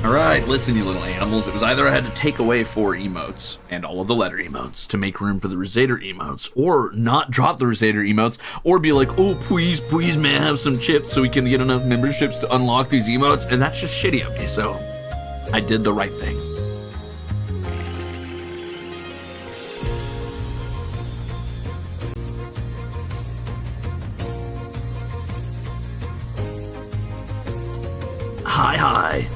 All right, listen, you little animals. It was either I had to take away 4 emotes and all of the letter emotes to make room for the Ruzader emotes, or not drop the Ruzader emotes, or be like, oh, please, may I have some chips so we can get enough memberships to unlock these emotes? And that's just shitty of me, so I did the right thing. Hi.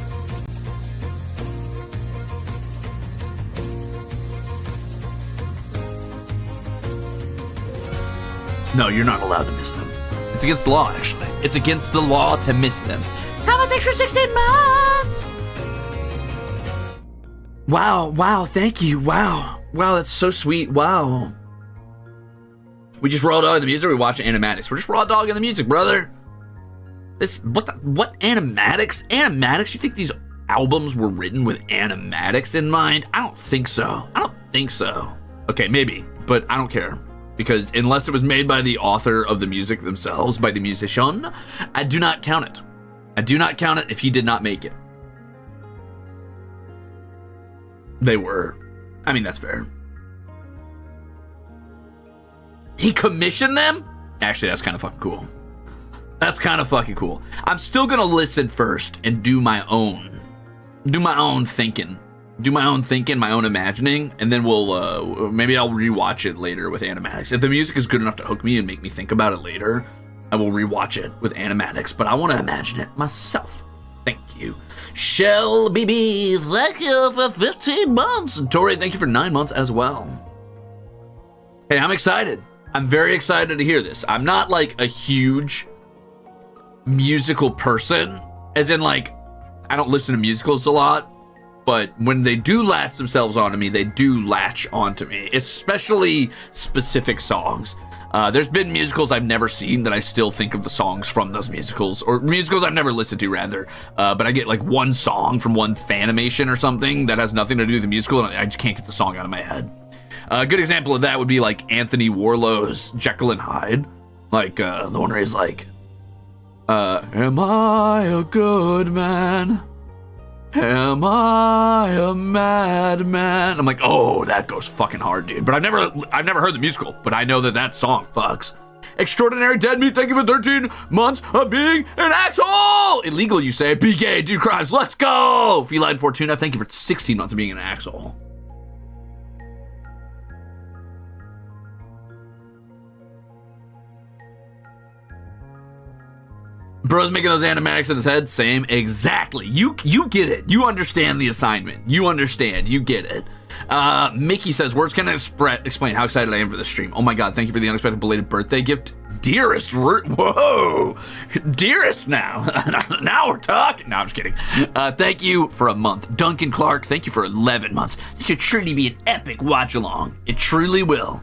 No, you're not allowed to miss them. It's against the law, actually. It's against the law to miss them. Comment extra 16 months! Wow, thank you. Wow, that's so sweet. Wow. We just raw dog the music, we watch animatics. We're just raw dogging the music, brother. What animatics? Animatics? You think these albums were written with animatics in mind? I don't think so. Okay, maybe, but I don't care. Because unless it was made by the author of the music themselves, by the musician, I do not count it. I do not count it if he did not make it. They were. I mean, that's fair. He commissioned them? Actually, that's kind of fucking cool. I'm still gonna listen first and do my own thinking. My own imagining, and then we'll maybe I'll rewatch it later with animatics. If the music is good enough to hook me and make me think about it later, I will rewatch it with animatics, but I want to imagine it myself. Thank you. Shell BB, thank you for 15 months. And Tori, thank you for 9 months as well. Hey, I'm excited. I'm very excited to hear this. I'm not like a huge musical person, as in like I don't listen to musicals a lot. But when they do latch themselves onto me, they do latch onto me, especially specific songs. There's been musicals I've never seen that I still think of the songs from those musicals, or musicals I've never listened to, rather. But I get like one song from one Fanimation or something that has nothing to do with the musical, and I just can't get the song out of my head. A good example of that would be like Anthony Warlow's Jekyll and Hyde. Like the one where he's like, am I a good man? Am I a madman? I'm like, oh, that goes fucking hard, dude. But I've never heard the musical, but I know that song fucks. Extraordinary Dead Meat, thank you for 13 months of being an asshole! Illegal, you say. Be gay, do crimes, let's go! Feline Fortuna, thank you for 16 months of being an asshole. Bro's making those animatics in his head. Same. Exactly. You get it. You understand the assignment. You understand. You get it. Mickey says, words can explain how excited I am for the stream. Oh my god, thank you for the unexpected belated birthday gift. Dearest. Whoa. Dearest now. Now we're talking. No, I'm just kidding. Thank you for a month. Duncan Clark, thank you for 11 months. This should truly be an epic watch along. It truly will.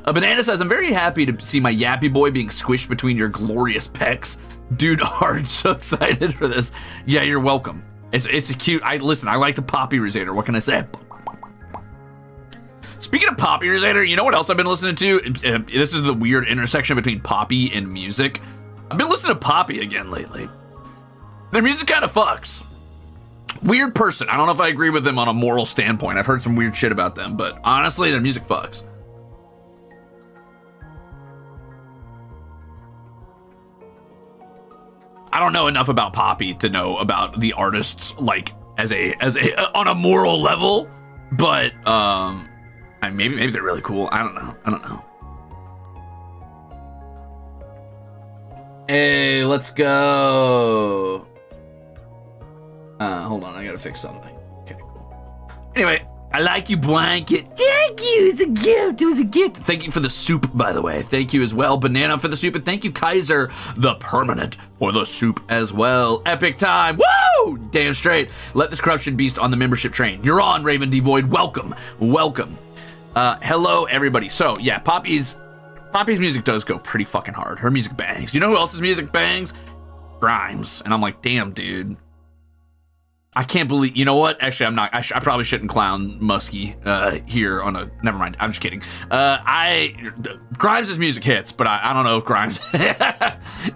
Banana says, I'm very happy to see my yappy boy being squished between your glorious pecs. Dude, hard, so excited for this. Yeah, you're welcome. It's a cute. I like the Poppy Ruzader. What can I say? Speaking of Poppy Ruzader, you know what else I've been listening to? This is the weird intersection between Poppy and music. I've been listening to Poppy again lately. Their music kind of fucks. Weird person. I don't know if I agree with them on a moral standpoint. I've heard some weird shit about them, but honestly, their music fucks. I don't know enough about Poppy to know about the artists like as a on a moral level, but maybe they're really cool. I don't know. Hey, let's go. Hold on, I gotta fix something. Okay, cool. Anyway, I like you, blanket. Thank you. It's a gift. It was a gift. Thank you for the soup, by the way. Thank you as well, Banana, for the soup. And thank you, Kaiser, the Permanent, for the soup as well. Epic time. Woo! Damn straight. Let this corruption beast on the membership train. You're on, Raven Devoid. Welcome. Hello, everybody. So, yeah, Poppy's music does go pretty fucking hard. Her music bangs. You know who else's music bangs? Grimes. And I'm like, damn, dude. I can't believe, you know what? Actually, I'm not. I probably shouldn't clown Muskie here on a. Never mind. I'm just kidding. Grimes' music hits, but I don't know if Grimes.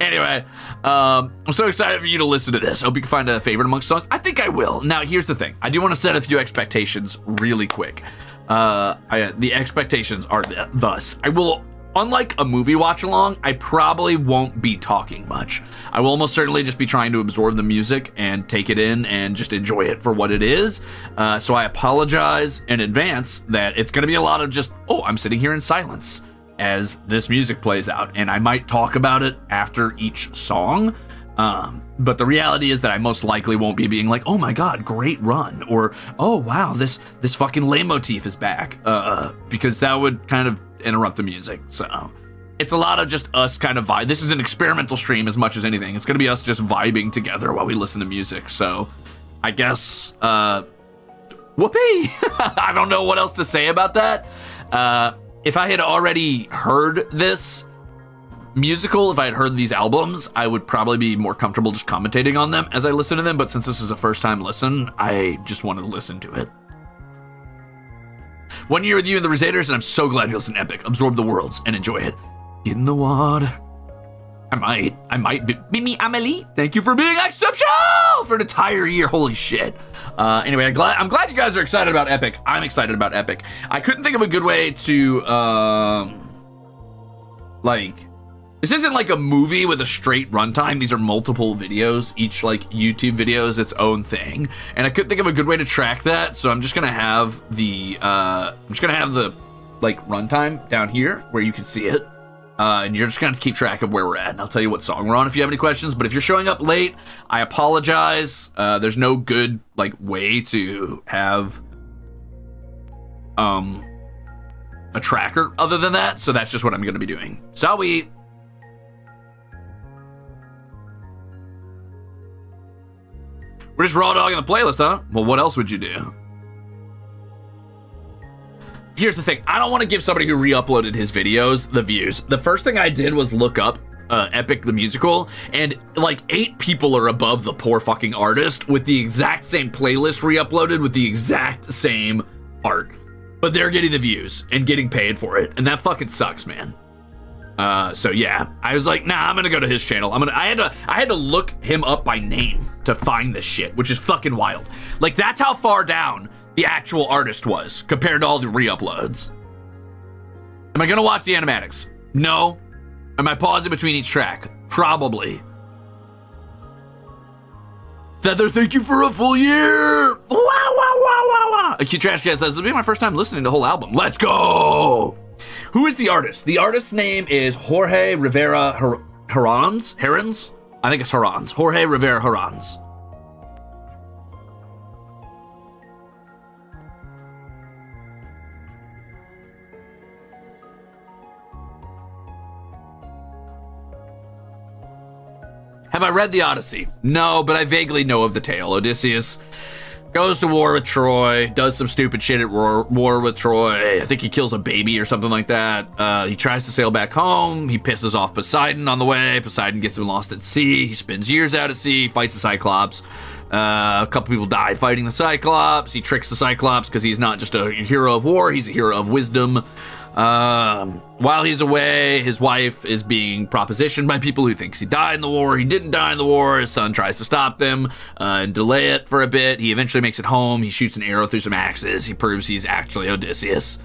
Anyway, I'm so excited for you to listen to this. I hope you can find a favorite amongst songs. I think I will. Now, here's the thing. I do want to set a few expectations really quick. The expectations are thus. I will. Unlike a movie watch along, I probably won't be talking much. I will almost certainly just be trying to absorb the music and take it in and just enjoy it for what it is. So I apologize in advance that it's going to be a lot of just, I'm sitting here in silence as this music plays out. And I might talk about it after each song. But the reality is that I most likely won't be being like, oh my God, great run. Or, oh wow, this fucking leitmotif is back. Because that would kind of interrupt the music. So it's a lot of just us kind of vibe. This is an experimental stream as much as anything. It's going to be us just vibing together while we listen to music. So I guess, whoopee. I don't know what else to say about that. If I had already heard this musical, if I had heard these albums, I would probably be more comfortable just commentating on them as I listen to them. But since this is a first time listen, I just wanted to listen to it. 1 year with you and the Ruzeters, and I'm so glad you listen to Epic. Absorb the worlds and enjoy it. In the water. I might be. Mimi Amelie, thank you for being exceptional for an entire year. Holy shit. Anyway, I'm glad you guys are excited about Epic. I'm excited about Epic. I couldn't think of a good way to, this isn't like a movie with a straight runtime. These are multiple videos. Each YouTube video is its own thing, and I couldn't think of a good way to track that. So I'm just gonna have the runtime down here where you can see it, and you're just gonna have to keep track of where we're at. And I'll tell you what song we're on if you have any questions. But if you're showing up late, I apologize. There's no good way to have a tracker other than that. So that's just what I'm gonna be doing. Sorry. We're just raw dogging the playlist, huh? Well, what else would you do? Here's the thing. I don't want to give somebody who re-uploaded his videos the views. The first thing I did was look up Epic the Musical, and 8 people are above the poor fucking artist with the exact same playlist re-uploaded with the exact same art. But they're getting the views and getting paid for it, and that fucking sucks, man. So yeah, I was like, nah, I'm gonna go to his channel. I had to look him up by name to find this shit, which is fucking wild. That's how far down the actual artist was compared to all the re-uploads. Am I gonna watch the animatics? No. Am I pausing between each track? Probably. Feather, thank you for a full year. Wow, wow, wow, wow, wow. A cute trash cat says, this will be my first time listening to the whole album. Let's go. Who is the artist? The artist's name is Jorge Rivera Herons? I think it's Herons. Jorge Rivera Herons. Have I read the Odyssey? No, but I vaguely know of the tale. Odysius goes to war with Troy, does some stupid shit at war with Troy. I think he kills a baby or something like that. He tries to sail back home. He pisses off Poseidon on the way. Poseidon gets him lost at sea. He spends years out at sea, fights the Cyclops. A couple people died fighting the Cyclops. He tricks the Cyclops because he's not just a hero of war, he's a hero of wisdom. While he's away, his wife is being propositioned by people who thinks he died in the war. He didn't die in the war. His son tries to stop them and delay it for a bit. He eventually makes it home. He shoots an arrow through some axes. He proves he's actually Odysseus.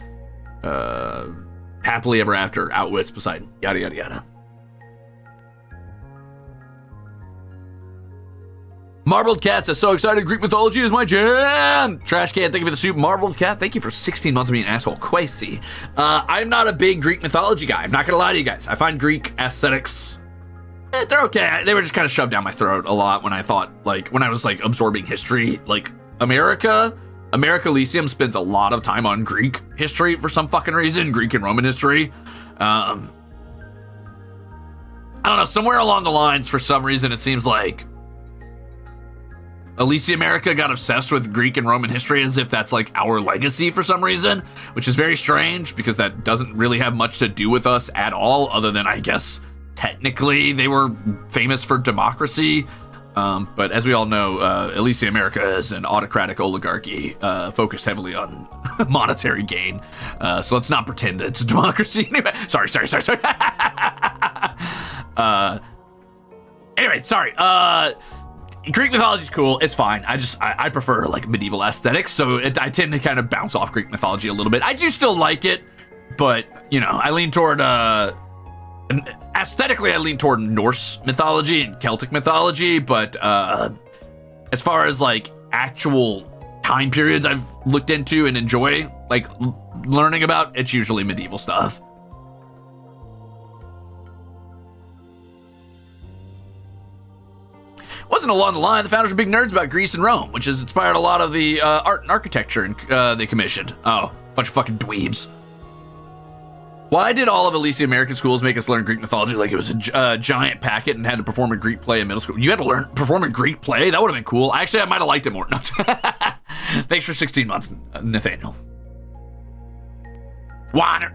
Happily ever after, outwits Poseidon. Yada, yada, yada. Marbled Cat says, so excited, Greek mythology is my jam! Trash Can, thank you for the soup. Marbled Cat, thank you for 16 months of being an asshole. Quasi. I'm not a big Greek mythology guy. I'm not gonna lie to you guys. I find Greek aesthetics, they're okay. They were just kind of shoved down my throat a lot when I thought, when I was absorbing history. America Elysium spends a lot of time on Greek history for some fucking reason, Greek and Roman history. I don't know, somewhere along the lines, for some reason, it seems like Elysium America got obsessed with Greek and Roman history as if that's our legacy for some reason, which is very strange because that doesn't really have much to do with us at all, other than I guess technically they were famous for democracy. But as we all know, Elysium America is an autocratic oligarchy focused heavily on monetary gain. So let's not pretend it's a democracy. Anyway, sorry. Anyway, sorry. Greek mythology is cool. It's fine. I prefer like medieval aesthetics, so I tend to kind of bounce off Greek mythology a little bit. I do still like it, but you know, I lean toward aesthetically, I lean toward Norse mythology and Celtic mythology, but as far as like actual time periods I've looked into and enjoy like learning about, it's usually medieval stuff. Wasn't along the line, the founders were big nerds about Greece and Rome, which has inspired a lot of the art and architecture they commissioned. Oh, bunch of fucking dweebs. Why did all of Elysium American schools make us learn Greek mythology like it was a giant packet and had to perform a Greek play in middle school? You had to perform a Greek play? That would have been cool. Actually, I might have liked it more. No. Thanks for 16 months, Nathaniel. Water.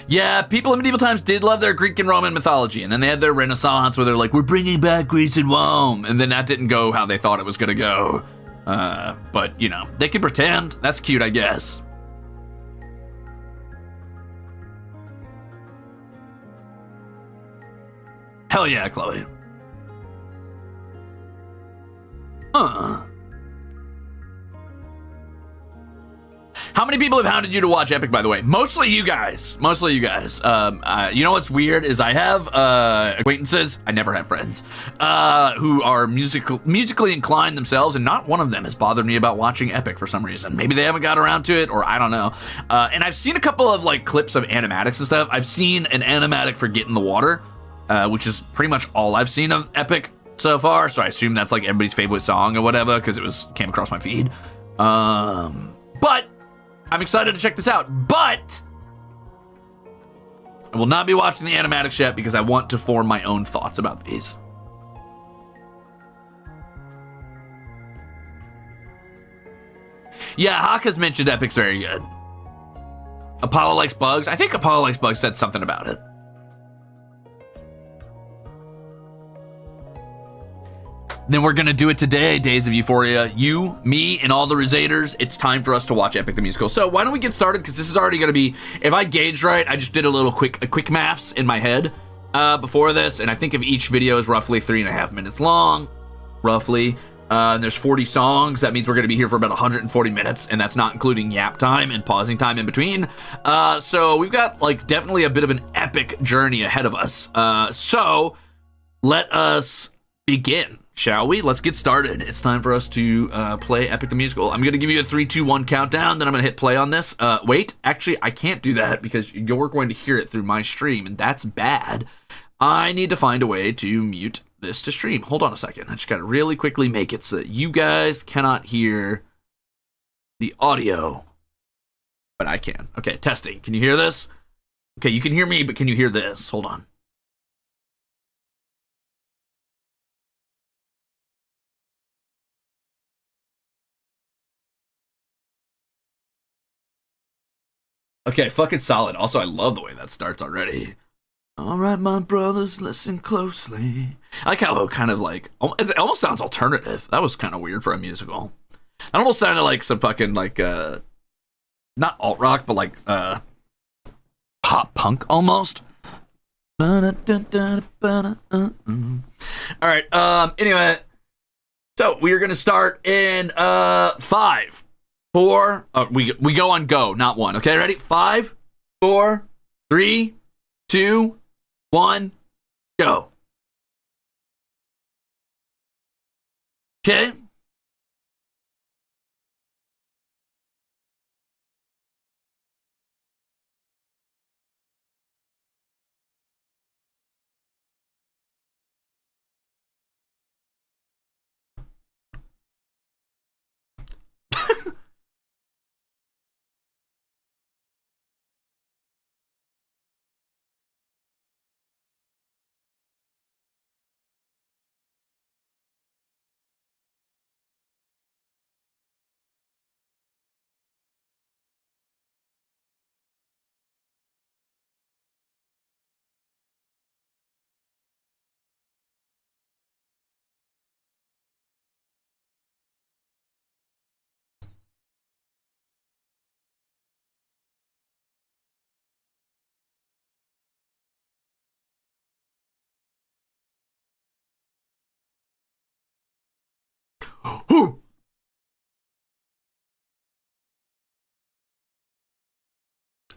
Yeah, people in medieval times did love their Greek and Roman mythology, and then they had their Renaissance where they're like, we're bringing back Greece and Rome, and then that didn't go how they thought it was going to go. But, you know, they can pretend. That's cute, I guess. Hell yeah, Chloe. How many people have hounded you to watch Epic, by the way? Mostly you guys. You know what's weird is I have acquaintances, I never have friends, who are musically inclined themselves, and not one of them has bothered me about watching Epic for some reason. Maybe they haven't got around to it, or I don't know. And I've seen a couple of like clips of animatics and stuff. I've seen an animatic for Get in the Water, which is pretty much all I've seen of Epic so far, so I assume that's like everybody's favorite song or whatever, because it came across my feed. But I'm excited to check this out, but I will not be watching the animatics yet because I want to form my own thoughts about these. Yeah, Haka's mentioned Epic's very good. Apollo likes bugs. I think Apollo likes bugs said something about it. Then we're gonna do it today, Days of Euphoria. You, me, and all the Ruzaders, it's time for us to watch Epic the Musical. So why don't we get started? Because this is already gonna be, if I gauged right, I just did a quick maths in my head before this, and I think if each video is roughly 3.5 minutes long, roughly. And there's 40 songs. That means we're gonna be here for about 140 minutes, and that's not including yap time and pausing time in between. So we've got like definitely a bit of an epic journey ahead of us. So let us begin. Shall we? Let's get started. It's time for us to play Epic the Musical. I'm going to give you a 3, 2, 1 countdown, then I'm going to hit play on this. Wait, actually, I can't do that because you're going to hear it through my stream, and that's bad. I need to find a way to mute this to stream. Hold on a second. I just got to really quickly make it so that you guys cannot hear the audio, but I can. Okay, testing. Can you hear this? Okay, you can hear me, but can you hear this? Hold on. Okay, fucking solid. Also, I love the way that starts already. All right, my brothers, listen closely. I like how it kind of like, it almost sounds alternative. That was kind of weird for a musical. It almost sounded like some fucking like, not alt rock, but like pop punk almost. All right, anyway, so we are going to start in 5, 4, we go on go, not 1. Okay, ready? 5, 4, 3, 2, 1, go. Okay.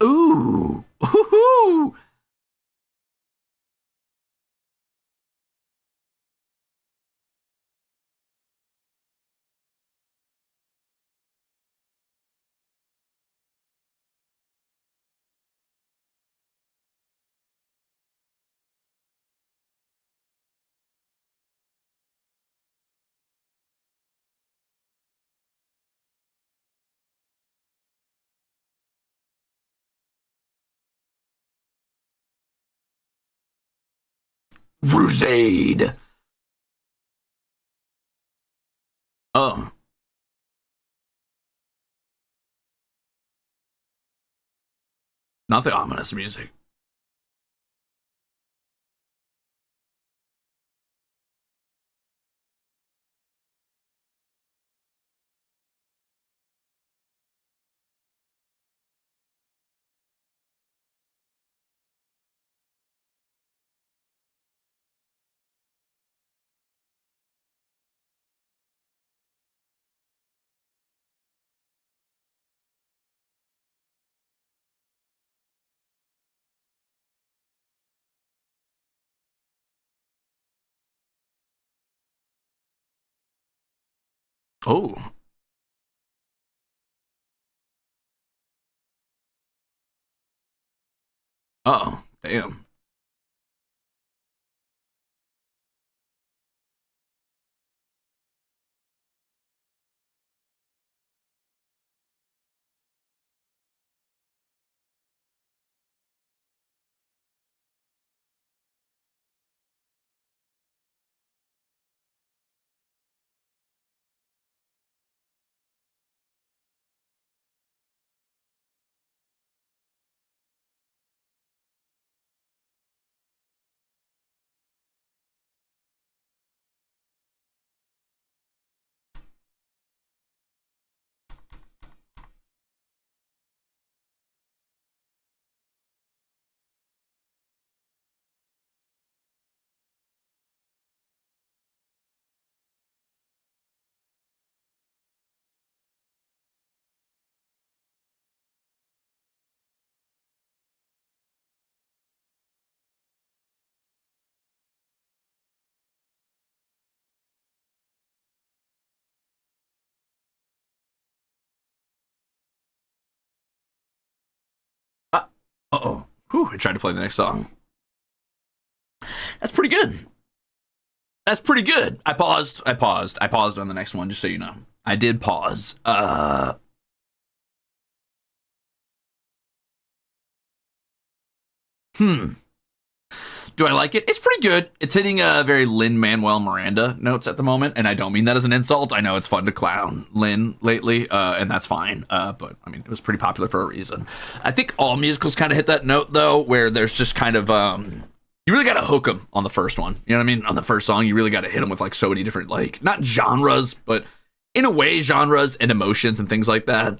Ooh. Ooh. Ruze. Oh. Not the ominous music. Oh. Oh. Damn. Uh oh. Whew, I tried to play the next song. That's pretty good. That's pretty good. I paused on the next one, just so you know. I did pause. Hmm. Do I like it? It's pretty good. It's hitting very Lin-Manuel Miranda notes at the moment, and I don't mean that as an insult. I know it's fun to clown Lin lately, and that's fine. But I mean, it was pretty popular for a reason. I think all musicals kind of hit that note though, where there's just kind of you really got to hook them on the first one. You know what I mean? On the first song, you really got to hit them with like so many different like not genres, but in a way genres and emotions and things like that.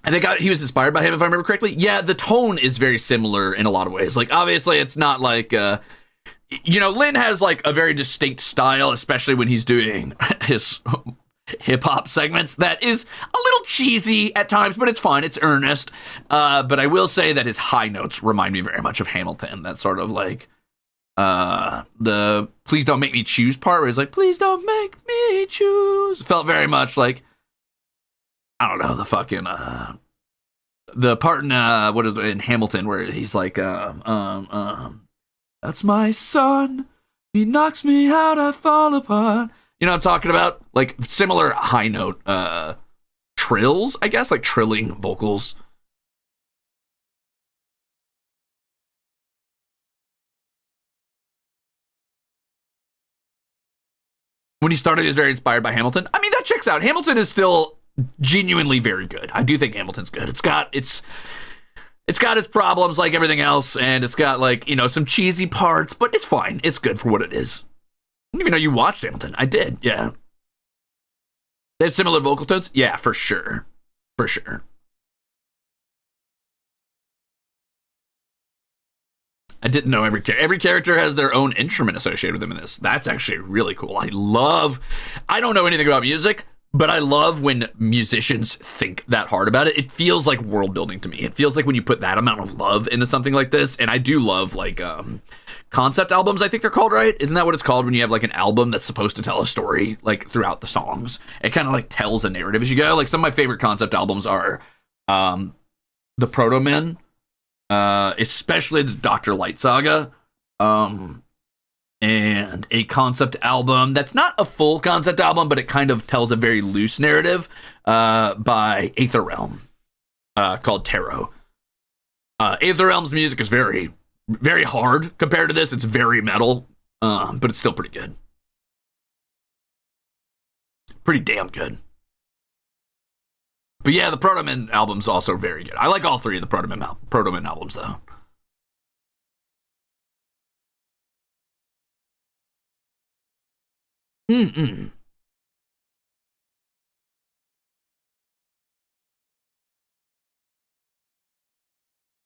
I think he was inspired by him, if I remember correctly. Yeah, the tone is very similar in a lot of ways. Like, obviously, it's not like, Lin has like a very distinct style, especially when he's doing his hip hop segments. That is a little cheesy at times, but it's fun. It's earnest. But I will say that his high notes remind me very much of Hamilton. That sort of like the "Please don't make me choose" part, where he's like, "Please don't make me choose," felt very much like, I don't know, the fucking the part in what is it, in Hamilton where he's like that's my son, he knocks me out, I fall apart. You know what I'm talking about? Like similar high note trills, I guess, like trilling vocals. When he started, he was very inspired by Hamilton. I mean, that checks out. Hamilton is still genuinely very good. I do think Hamilton's good. It's got its problems like everything else, and it's got like, some cheesy parts, but it's fine. It's good for what it is. I didn't even know you watched Hamilton. I did, yeah. They have similar vocal tones? Yeah, for sure. For sure. I didn't know every character has their own instrument associated with them in this. That's actually really cool. I don't know anything about music, but I love when musicians think that hard about it. It feels like world building to me. It feels like when you put that amount of love into something like this, and I do love like concept albums, I think they're called, right? Isn't that what it's called when you have like an album that's supposed to tell a story like throughout the songs? It kind of like tells a narrative as you go. Like some of my favorite concept albums are the Protomen, especially the Dr. Light Saga, and a concept album that's not a full concept album, but it kind of tells a very loose narrative by Aether Realm called Tarot. Aether Realm's music is very, very hard compared to this. It's very metal, but it's still pretty good. Pretty damn good. But yeah, the Protomen album's also very good. I like all three of the Protomen albums, though.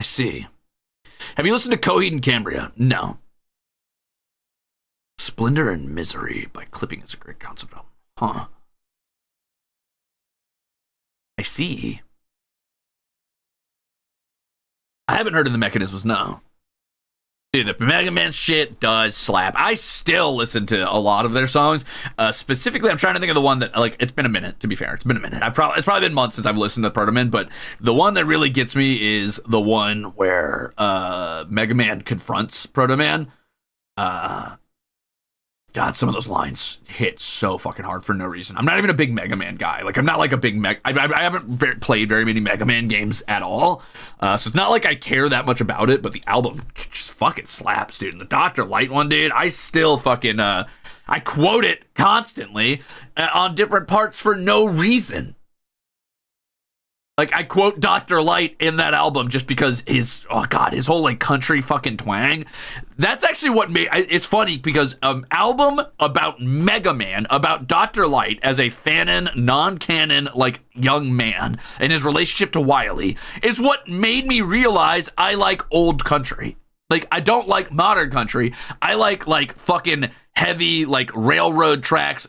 I see. Have you listened to Coheed and Cambria? No. Splendor and Misery by Clipping is a great concept album. Huh. I see. I haven't heard of the Mechanisms, no. Dude, the Mega Man shit does slap. I still listen to a lot of their songs. Specifically, I'm trying to think of the one that, like, it's been a minute, to be fair. It's been a minute. It's probably been months since I've listened to Protomen, but the one that really gets me is the one where Mega Man confronts Protoman. God, some of those lines hit so fucking hard for no reason. I'm not even a big Mega Man guy. Like, I'm not like a big I haven't played very many Mega Man games at all. So it's not like I care that much about it, but the album just fucking slaps, dude. And the Dr. Light one, dude, I still fucking, I quote it constantly on different parts for no reason. Like, I quote Dr. Light in that album just because his whole, like, country fucking twang. That's actually what made... It's funny because album about Mega Man, about Dr. Light as a fanon, non-canon, like, young man, and his relationship to Wily, is what made me realize I like old country. Like, I don't like modern country. I like, fucking heavy, like, railroad tracks,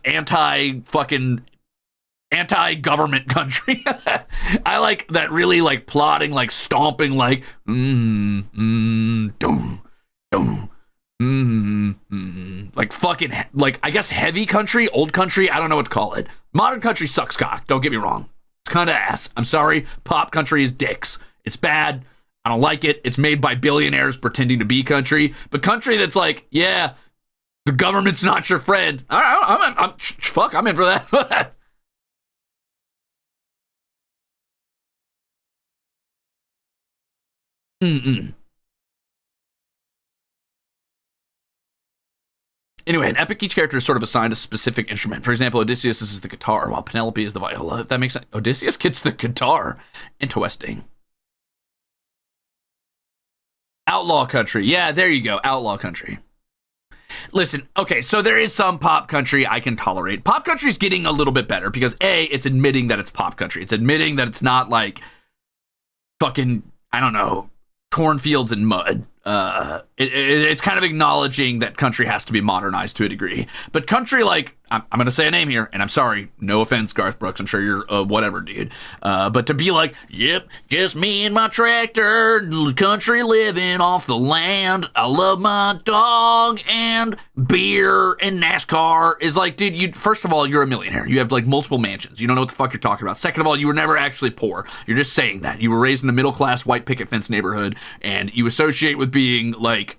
anti-government country. I like that really, like, plodding, like, stomping, like, like, fucking, like, I guess heavy country, old country, I don't know what to call it. Modern country sucks cock, don't get me wrong. It's kind of ass. I'm sorry, pop country is dicks. It's bad. I don't like it. It's made by billionaires pretending to be country. But country that's like, yeah, the government's not your friend. I'm in for that. Anyway, in Epic, each character is sort of assigned a specific instrument. For example, Odysseus is the guitar, while Penelope is the viola. If that makes sense. Odysseus gets the guitar. Interesting. Outlaw country. Yeah, there you go. Outlaw country. Listen, okay, so there is some pop country I can tolerate. Pop country is getting a little bit better because, A, it's admitting that it's pop country. It's admitting that it's not like fucking, I don't know, cornfields and mud. It's kind of acknowledging that country has to be modernized to a degree. But country, like, I'm going to say a name here, and I'm sorry, no offense, Garth Brooks, I'm sure you're whatever, dude. But to be like, yep, just me and my tractor, country living off the land, I love my dog and beer and NASCAR, is like, dude, first of all, you're a millionaire. You have, like, multiple mansions. You don't know what the fuck you're talking about. Second of all, you were never actually poor. You're just saying that. You were raised in a middle-class white picket fence neighborhood, and you associate with being, like,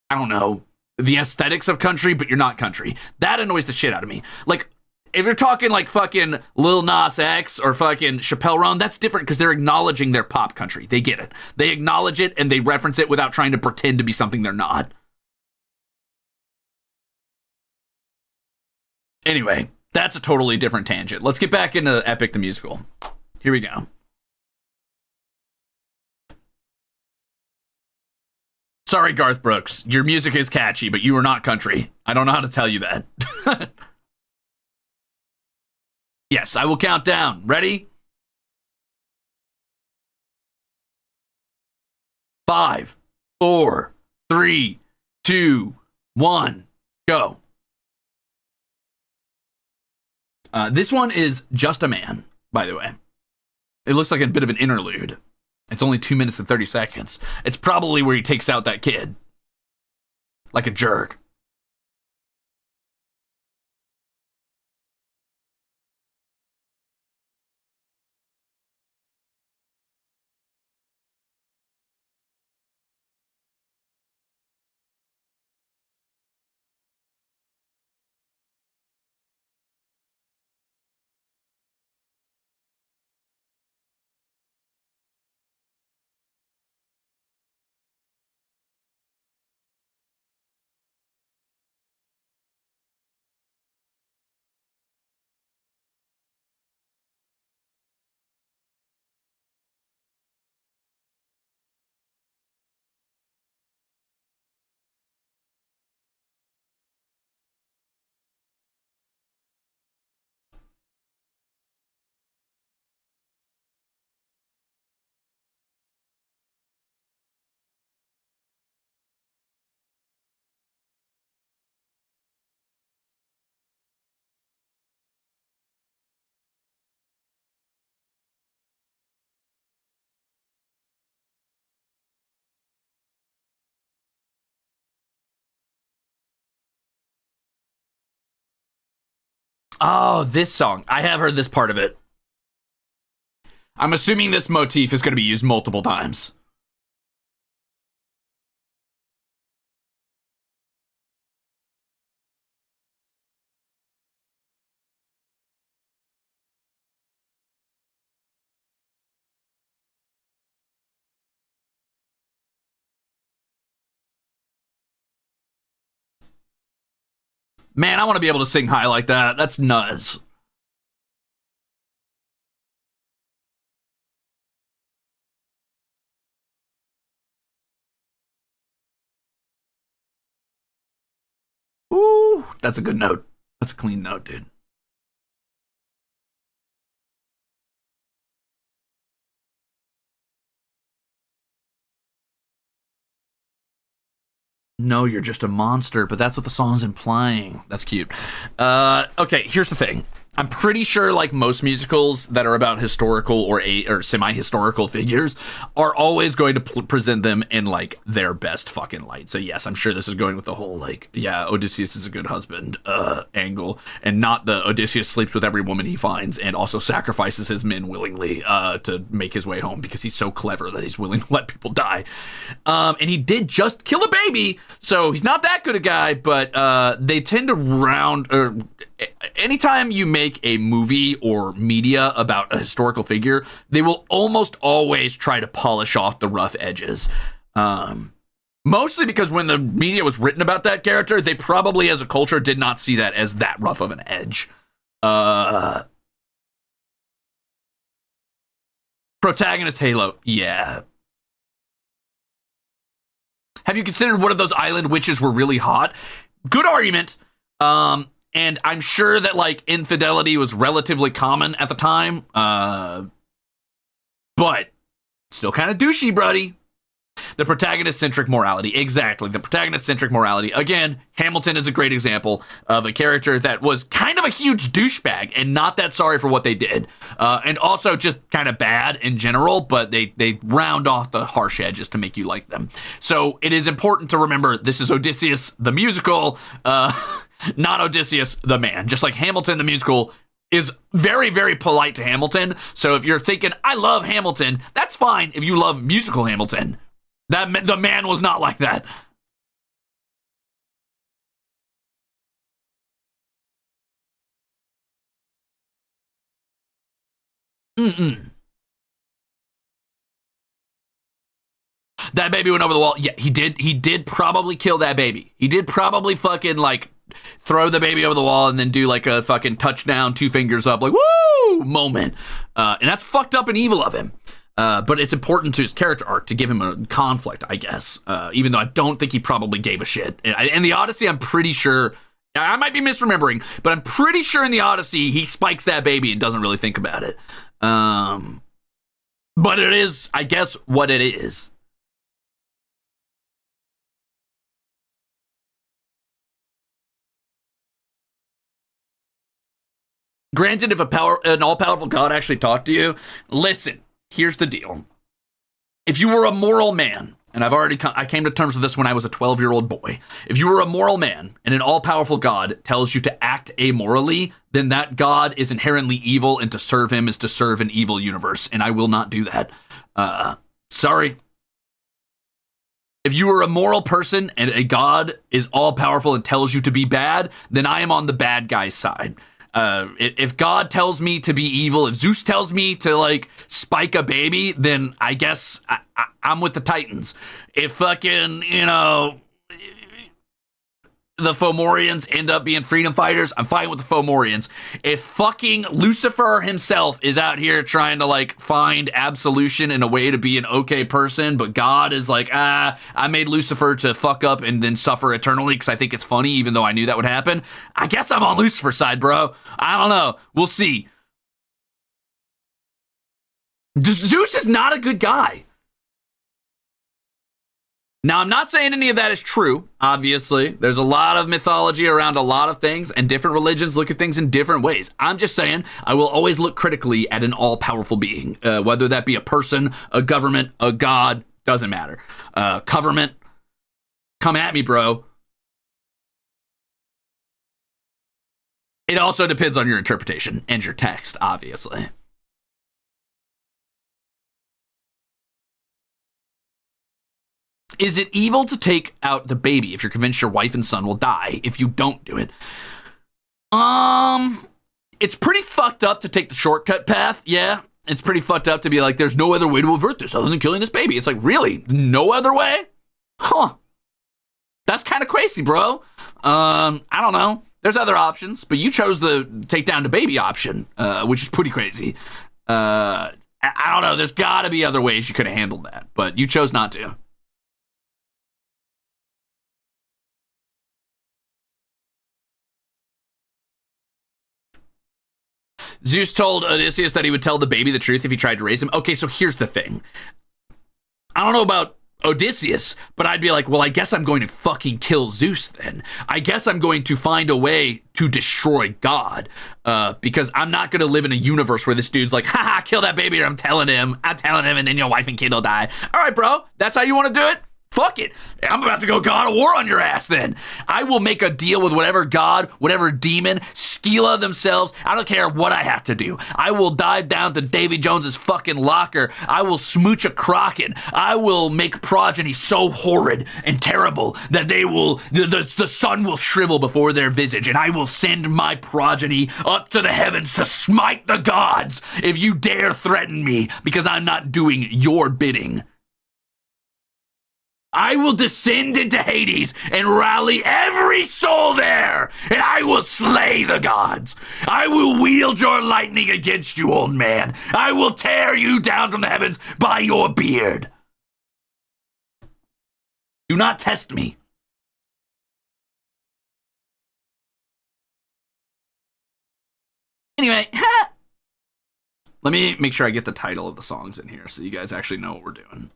I don't know, the aesthetics of country, but you're not country. That annoys the shit out of me. Like, if you're talking like fucking Lil Nas X or fucking Chappelle Roan, that's different because they're acknowledging their pop country. They get it. They acknowledge it and they reference it without trying to pretend to be something they're not. Anyway, that's a totally different tangent. Let's get back into Epic the Musical. Here we go. Sorry, Garth Brooks. Your music is catchy, but you are not country. I don't know how to tell you that. Yes, I will count down. Ready? 5, 4, 3, 2, 1, go. This one is just a man, by the way. It looks like a bit of an interlude. It's only 2 minutes and 30 seconds. It's probably where he takes out that kid. Like a jerk. Oh, this song. I have heard this part of it. I'm assuming this motif is going to be used multiple times. Man, I want to be able to sing high like that. That's nuts. Ooh, that's a good note. That's a clean note, dude. No, you're just a monster, but that's what the song's implying. That's cute. Okay, here's the thing. I'm pretty sure, like most musicals that are about historical or semi-historical figures, are always going to present them in like their best fucking light. So yes, I'm sure this is going with the whole like, yeah, Odysseus is a good husband angle, and not the Odysseus sleeps with every woman he finds and also sacrifices his men willingly to make his way home because he's so clever that he's willing to let people die. And he did just kill a baby, so he's not that good a guy. But they tend to anytime you make a movie or media about a historical figure, they will almost always try to polish off the rough edges. Mostly because when the media was written about that character, they probably as a culture did not see that as that rough of an edge. Protagonist Halo, yeah. Have you considered one of those island witches were really hot? Good argument. And I'm sure that, like, infidelity was relatively common at the time. But still kind of douchey, buddy. The protagonist-centric morality. Exactly. The protagonist-centric morality. Again, Hamilton is a great example of a character that was kind of a huge douchebag and not that sorry for what they did. And also just kind of bad in general, but they round off the harsh edges to make you like them. So it is important to remember this is Odysseus the musical, not Odysseus the man. Just like Hamilton the musical is very, very polite to Hamilton. So if you're thinking, I love Hamilton, that's fine if you love musical Hamilton. The man was not like that. Mm-mm. That baby went over the wall. Yeah, he did. He did probably kill that baby. He did probably fucking like throw the baby over the wall and then do like a fucking touchdown, 2 fingers up, like woo moment. And that's fucked up and evil of him. But it's important to his character arc to give him a conflict, I guess. Even though I don't think he probably gave a shit. And the Odyssey, I'm pretty sure, I might be misremembering, but I'm pretty sure in the Odyssey he spikes that baby and doesn't really think about it. But it is, I guess, what it is. Granted, if an all-powerful God actually talked to you, listen, here's the deal. If you were a moral man, and I came to terms with this when I was a 12-year-old boy. If you were a moral man and an all-powerful God tells you to act amorally, then that God is inherently evil, and to serve him is to serve an evil universe, and I will not do that. Sorry. If you are a moral person and a God is all-powerful and tells you to be bad, then I am on the bad guy's side. If God tells me to be evil, if Zeus tells me to, like, spike a baby, then I guess I'm with the Titans. If fucking, the Fomorians end up being freedom fighters, I'm fighting with the Fomorians. If fucking Lucifer himself is out here trying to, like, find absolution in a way to be an okay person, but God is like, I made Lucifer to fuck up and then suffer eternally because I think it's funny, even though I knew that would happen, I guess I'm on Lucifer's side, bro. I don't know. We'll see. Zeus is not a good guy. Now, I'm not saying any of that is true, obviously. There's a lot of mythology around a lot of things, and different religions look at things in different ways. I'm just saying I will always look critically at an all-powerful being, whether that be a person, a government, a god, doesn't matter. Government, come at me, bro. It also depends on your interpretation and your text, obviously. Is it evil to take out the baby if you're convinced your wife and son will die if you don't do it? It's pretty fucked up to take the shortcut path, yeah. It's pretty fucked up to be like, there's no other way to avert this other than killing this baby. It's like, really? No other way? Huh. That's kind of crazy, bro. I don't know. There's other options, but you chose the take down the baby option, which is pretty crazy. I don't know. There's got to be other ways you could have handled that, but you chose not to. Zeus told Odysius that he would tell the baby the truth if he tried to raise him. Okay, so here's the thing. I don't know about Odysius, but I'd be like, well, I guess I'm going to fucking kill Zeus then. I guess I'm going to find a way to destroy God, because I'm not going to live in a universe where this dude's like, haha, kill that baby, or I'm telling him, and then your wife and kid will die. All right, bro, that's how you want to do it? Fuck it. I'm about to go God of War on your ass then. I will make a deal with whatever god, whatever demon, Sila themselves. I don't care what I have to do. I will dive down to Davy Jones's fucking locker. I will smooch a Kraken. I will make progeny so horrid and terrible that the sun will shrivel before their visage, and I will send my progeny up to the heavens to smite the gods if you dare threaten me because I'm not doing your bidding. I will descend into Hades and rally every soul there, and I will slay the gods. I will wield your lightning against you, old man. I will tear you down from the heavens by your beard. Do not test me. Anyway, let me make sure I get the title of the songs in here so you guys actually know what we're doing.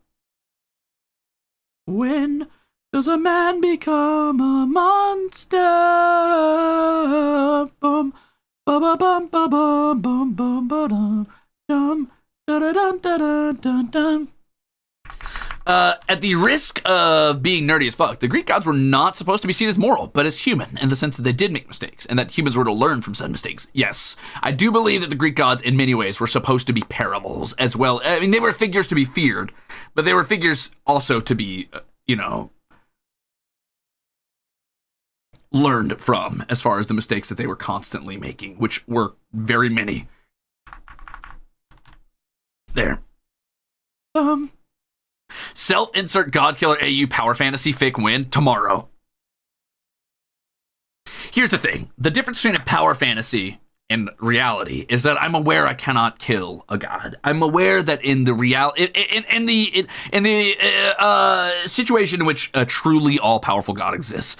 When does a man become a monster? Bum, ba ba bum ba bum bum bum ba dum dum da da dum da da dum dum. At the risk of being nerdy as fuck, the Greek gods were not supposed to be seen as moral, but as human, in the sense that they did make mistakes, and that humans were to learn from said mistakes. Yes, I do believe that the Greek gods, in many ways, were supposed to be parables as well. I mean, they were figures to be feared, but they were figures also to be, learned from, as far as the mistakes that they were constantly making, which were very many. There. Self-insert God Killer AU power fantasy fic win tomorrow. Here's the thing. The difference between a power fantasy and reality is that I'm aware I cannot kill a god. I'm aware that in the situation in which a truly all-powerful god exists,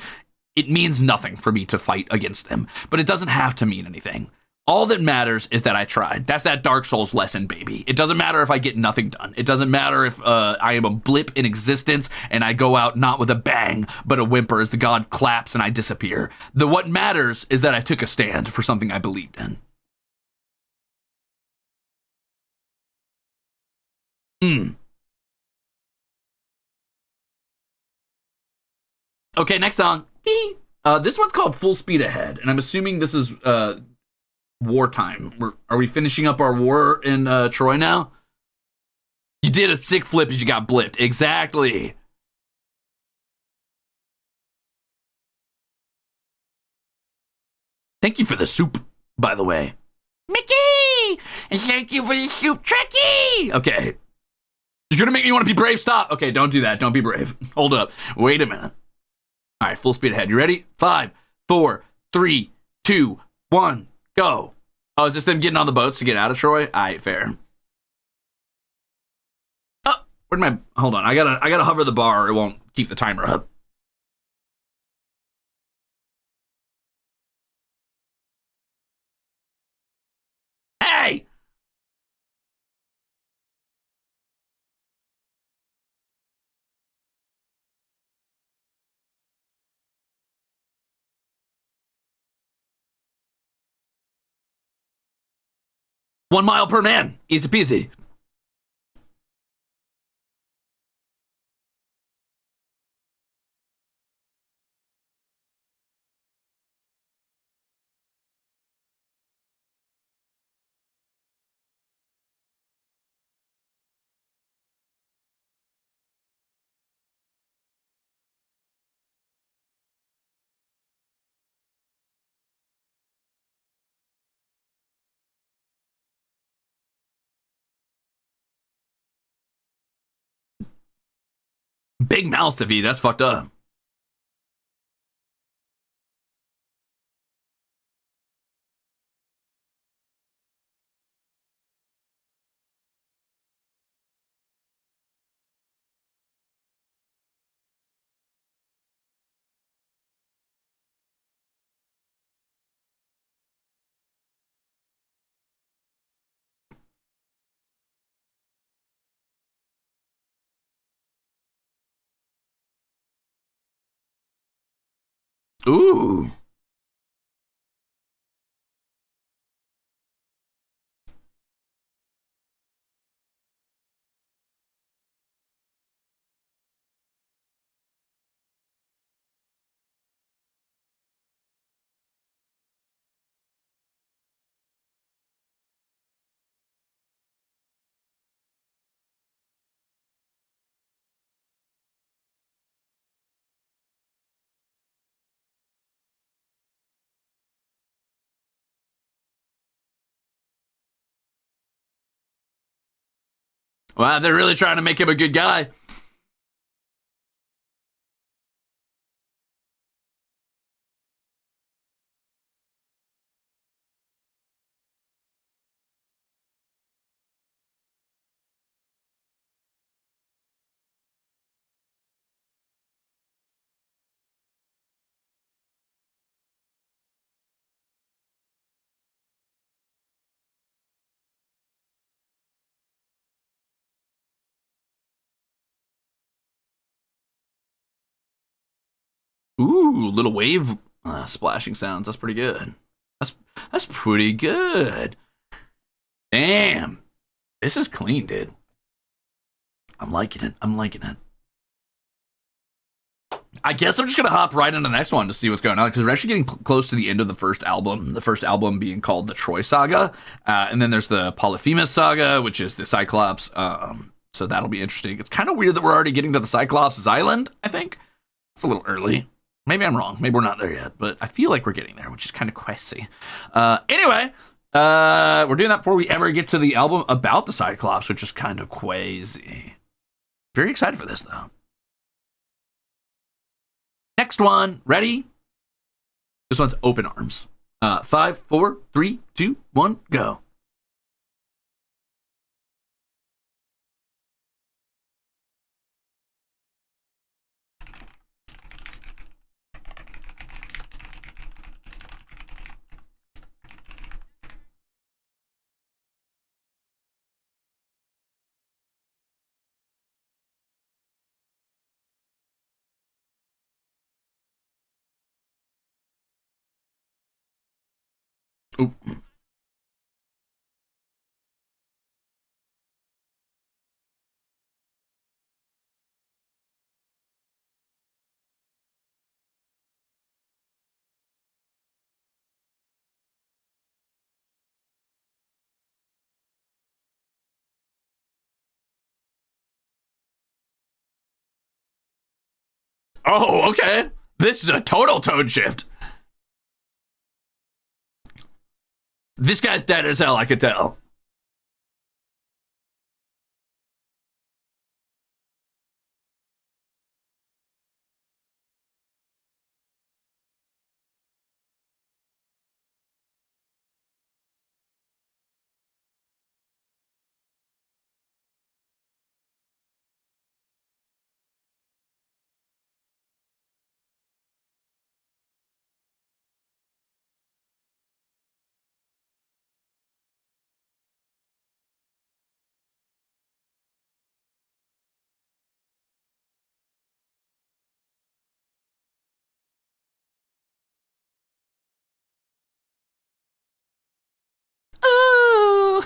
it means nothing for me to fight against them. But it doesn't have to mean anything. All that matters is that I tried. That's that Dark Souls lesson, baby. It doesn't matter if I get nothing done. It doesn't matter if I am a blip in existence and I go out not with a bang, but a whimper as the god claps and I disappear. What matters is that I took a stand for something I believed in. Mm. Okay, next song. This one's called Full Speed Ahead, and I'm assuming this is wartime. Are we finishing up our war in Troy now? You did a sick flip as you got blipped. Exactly. Thank you for the soup, by the way. Mickey! And thank you for the soup, Trekkie! Okay. You're gonna make me want to be brave. Stop. Okay, don't do that. Don't be brave. Hold up. Wait a minute. All right, full speed ahead. You ready? 5, 4, 3, 2, 1, go. Oh, is this them getting on the boats to get out of Troy? All right, fair. Oh, where'd my... Hold on. I gotta hover the bar or it won't keep the timer up. Hey! One mile per man. Easy peasy. Big mouths to feed. That's fucked up. Ooh. Wow, they're really trying to make him a good guy. Ooh, little wave splashing sounds. That's pretty good. That's that's pretty good. Damn, this is clean, dude. I'm liking it. I'm liking it. I guess I'm just gonna hop right into the next one to see what's going on because we're actually getting close to the end of the first album. The first album being called the Troy Saga, and then there's the Polyphemus Saga, which is the Cyclops. So that'll be interesting. It's kind of weird that we're already getting to the Cyclops' island. I think it's a little early. Maybe I'm wrong. Maybe we're not there yet, but I feel like we're getting there, which is kind of crazy. Anyway, we're doing that before we ever get to the album about the Cyclops, which is kind of crazy. Very excited for this though. Next one. Ready? This one's Open Arms. 5, 4, 3, 2, 1, go. Ooh. Oh, okay. This is a total tone shift. This guy's dead as hell, I could tell. Oh.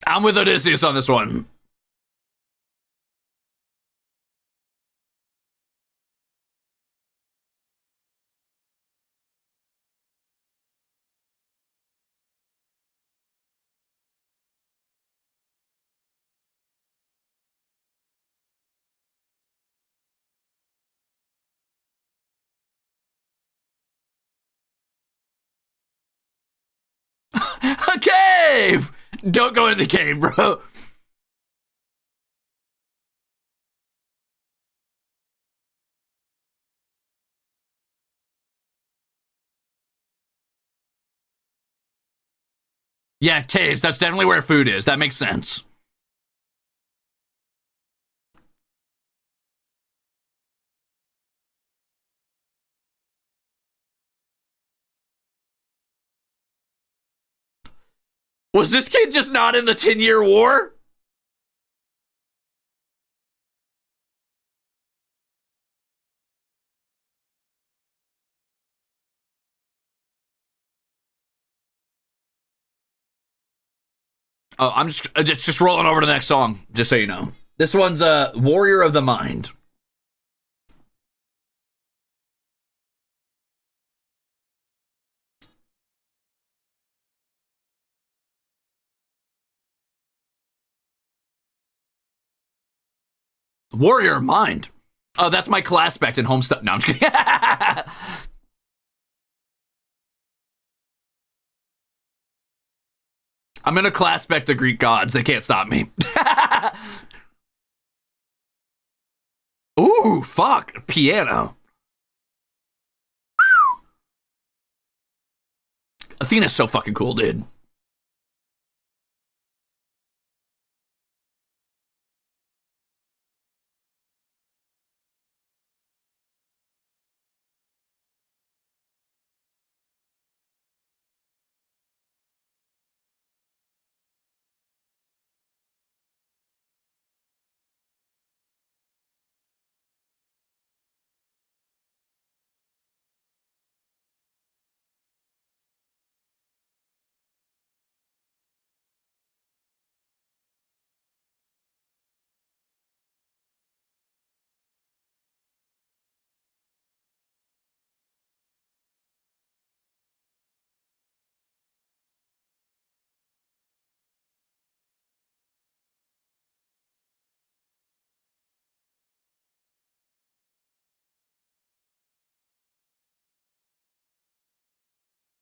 I'm with Odysius on this one. A cave! Don't go in the cave, bro. Yeah, caves. That's definitely where food is. That makes sense. Was this kid just not in the 10-year war? Oh, I'm just rolling over to the next song, just so you know. This one's Warrior of the Mind. Warrior of Mind. Oh, that's my class spec in Homestuck. No, I'm just kidding. I'm gonna class spec the Greek gods. They can't stop me. Ooh, fuck. Piano. Athena's so fucking cool, dude.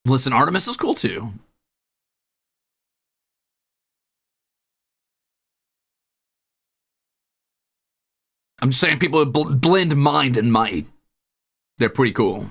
Listen, Artemis is cool too. I'm just saying people blend mind and might. They're pretty cool.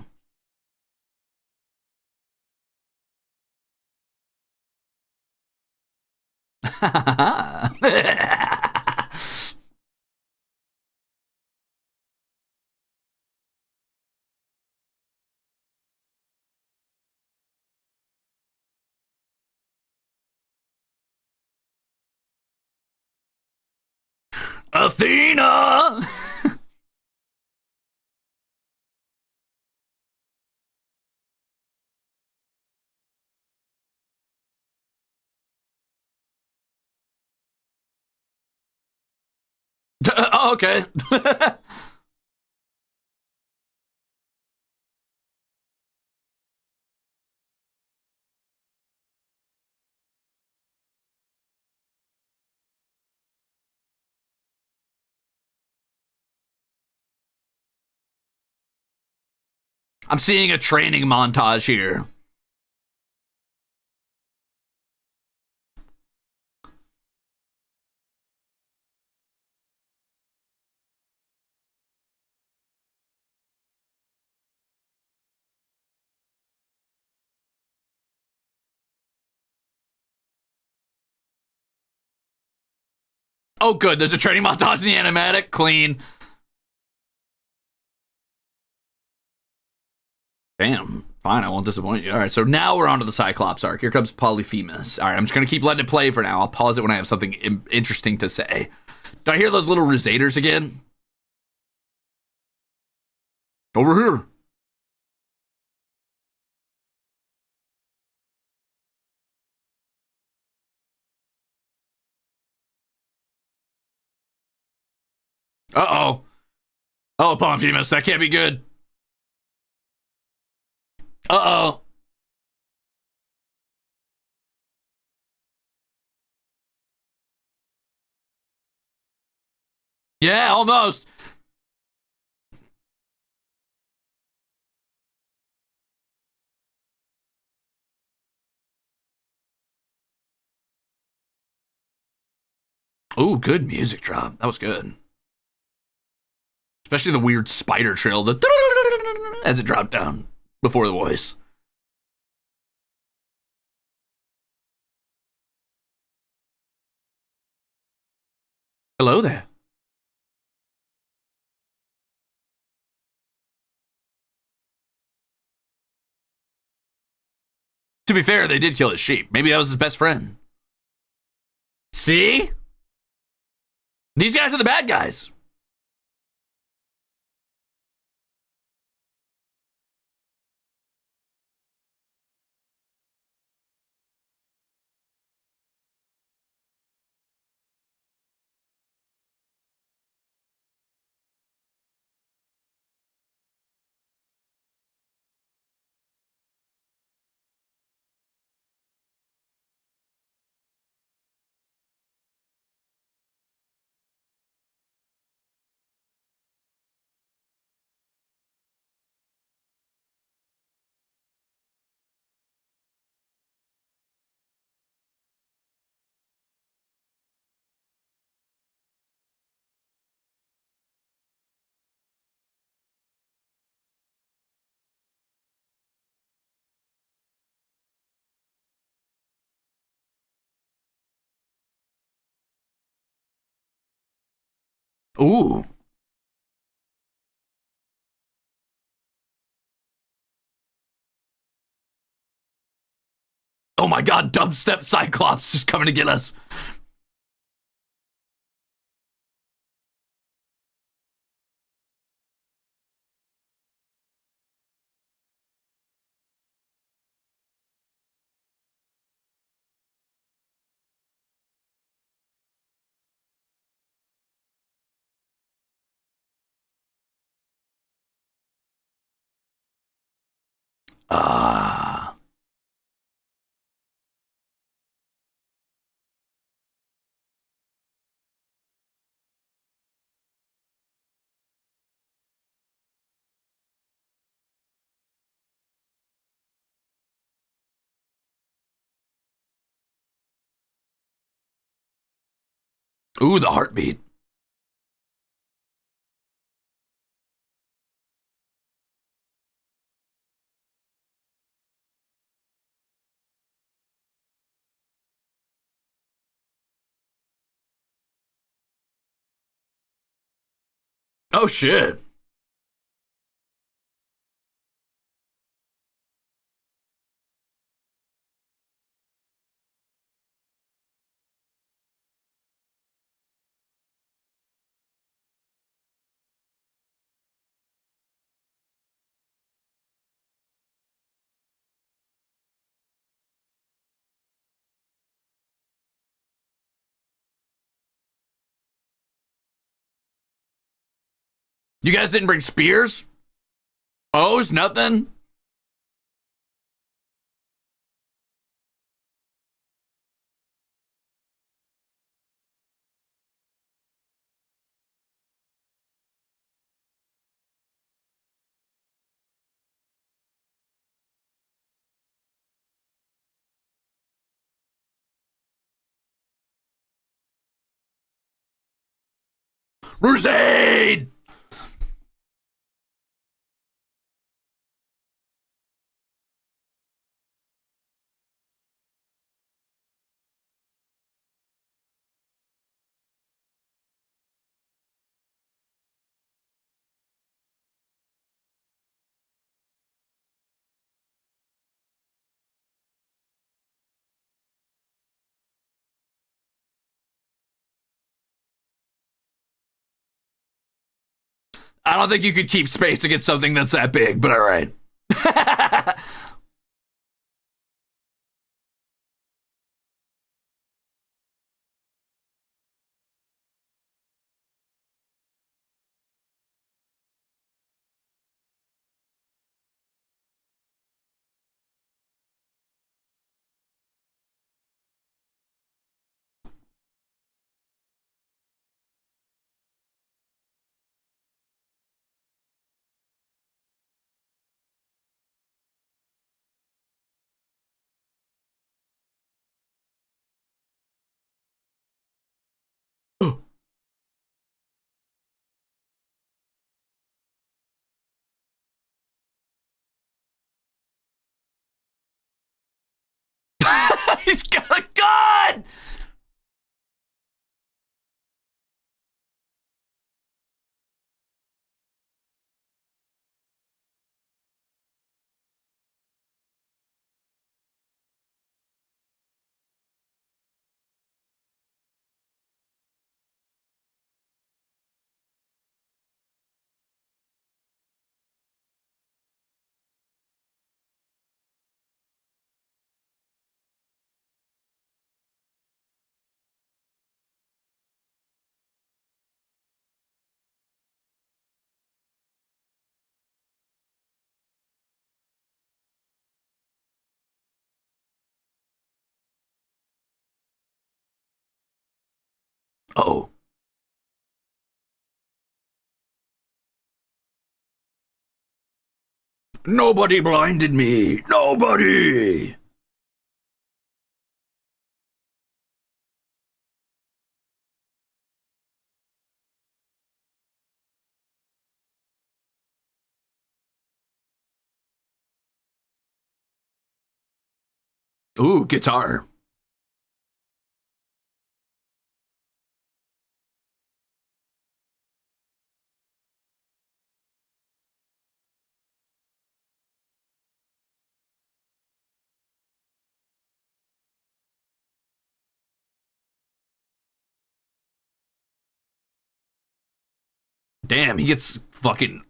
Athena! Oh, okay. I'm seeing a training montage here. Oh, good. There's a training montage in the animatic. Clean. Damn. Fine, I won't disappoint you. All right, so now we're on to the Cyclops arc. Here comes Polyphemus. All right, I'm just going to keep letting it play for now. I'll pause it when I have something interesting to say. Do I hear those little Ruzeters again? Over here. Uh-oh. Oh, Polyphemus, that can't be good. Uh-oh. Yeah, almost. Ooh, good music drop. That was good. Especially the weird spider trail as it dropped down before the voice. Hello there. To be fair, they did kill his sheep. Maybe that was his best friend. See? These guys are the bad guys. Ooh. Oh my god, dubstep Cyclops is coming to get us. Ah. Ooh, the heartbeat. Oh shit. You guys didn't bring spears? O's? Nothing? Ruze! I don't think you could keep space against something that's that big, but all right. He's got a gun! Oh. Nobody blinded me. Nobody. Ooh, guitar. Damn, he gets fucking.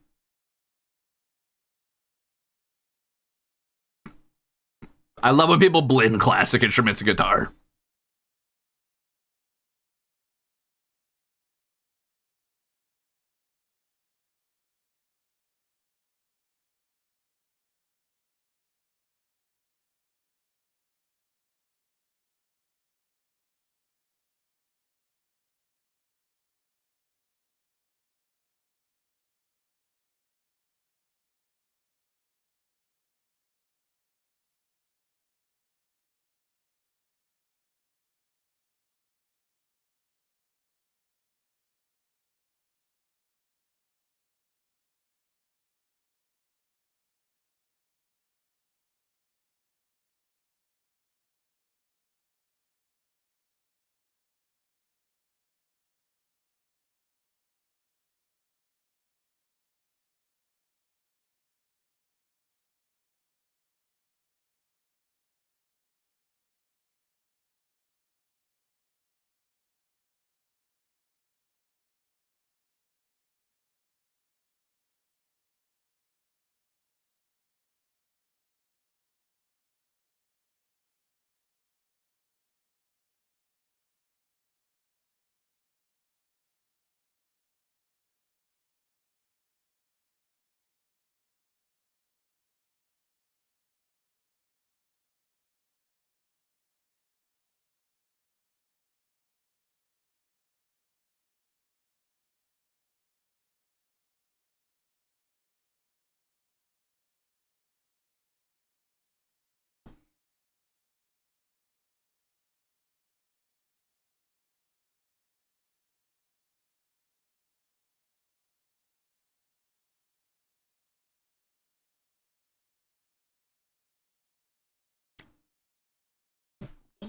I love when people blend classic instruments and guitar.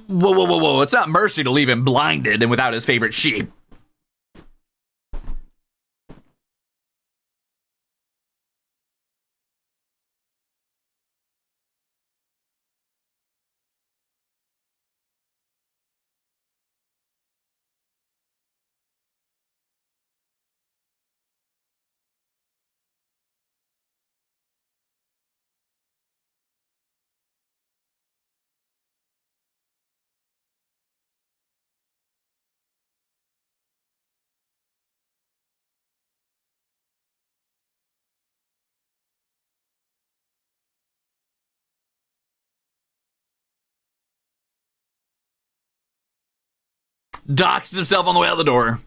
Whoa, whoa, whoa, whoa. It's not mercy to leave him blinded and without his favorite sheep. Doxes himself on the way out the door.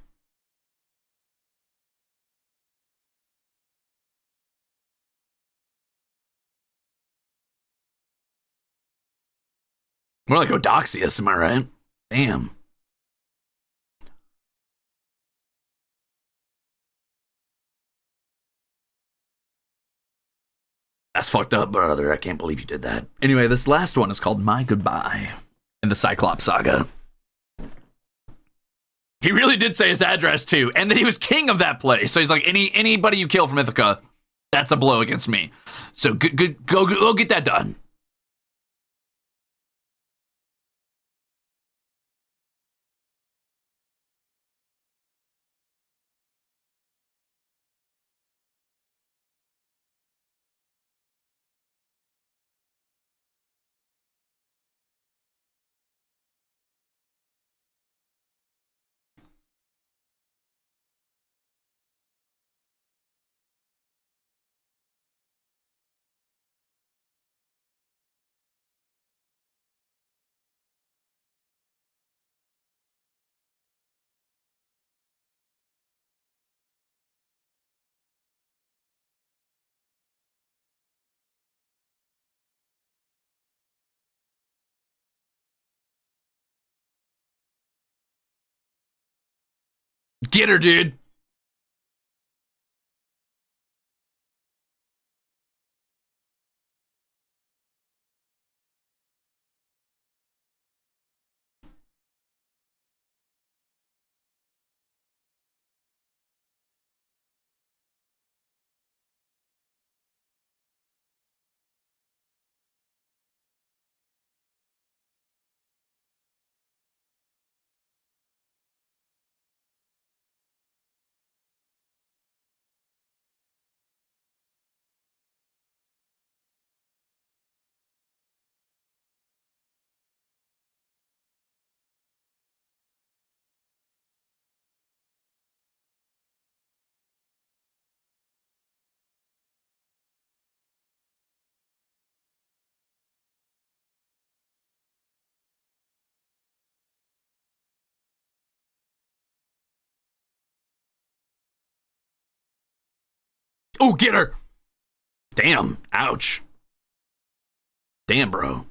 More like Odysius, am I right? Damn. That's fucked up, brother. I can't believe you did that. Anyway, this last one is called My Goodbye in the Cyclops saga. He really did say his address too, and that he was king of that place. So he's like, anybody you kill from Ithaca, that's a blow against me. So go get that done. Get her, dude. Oh, get her. Damn. Ouch. Damn, bro.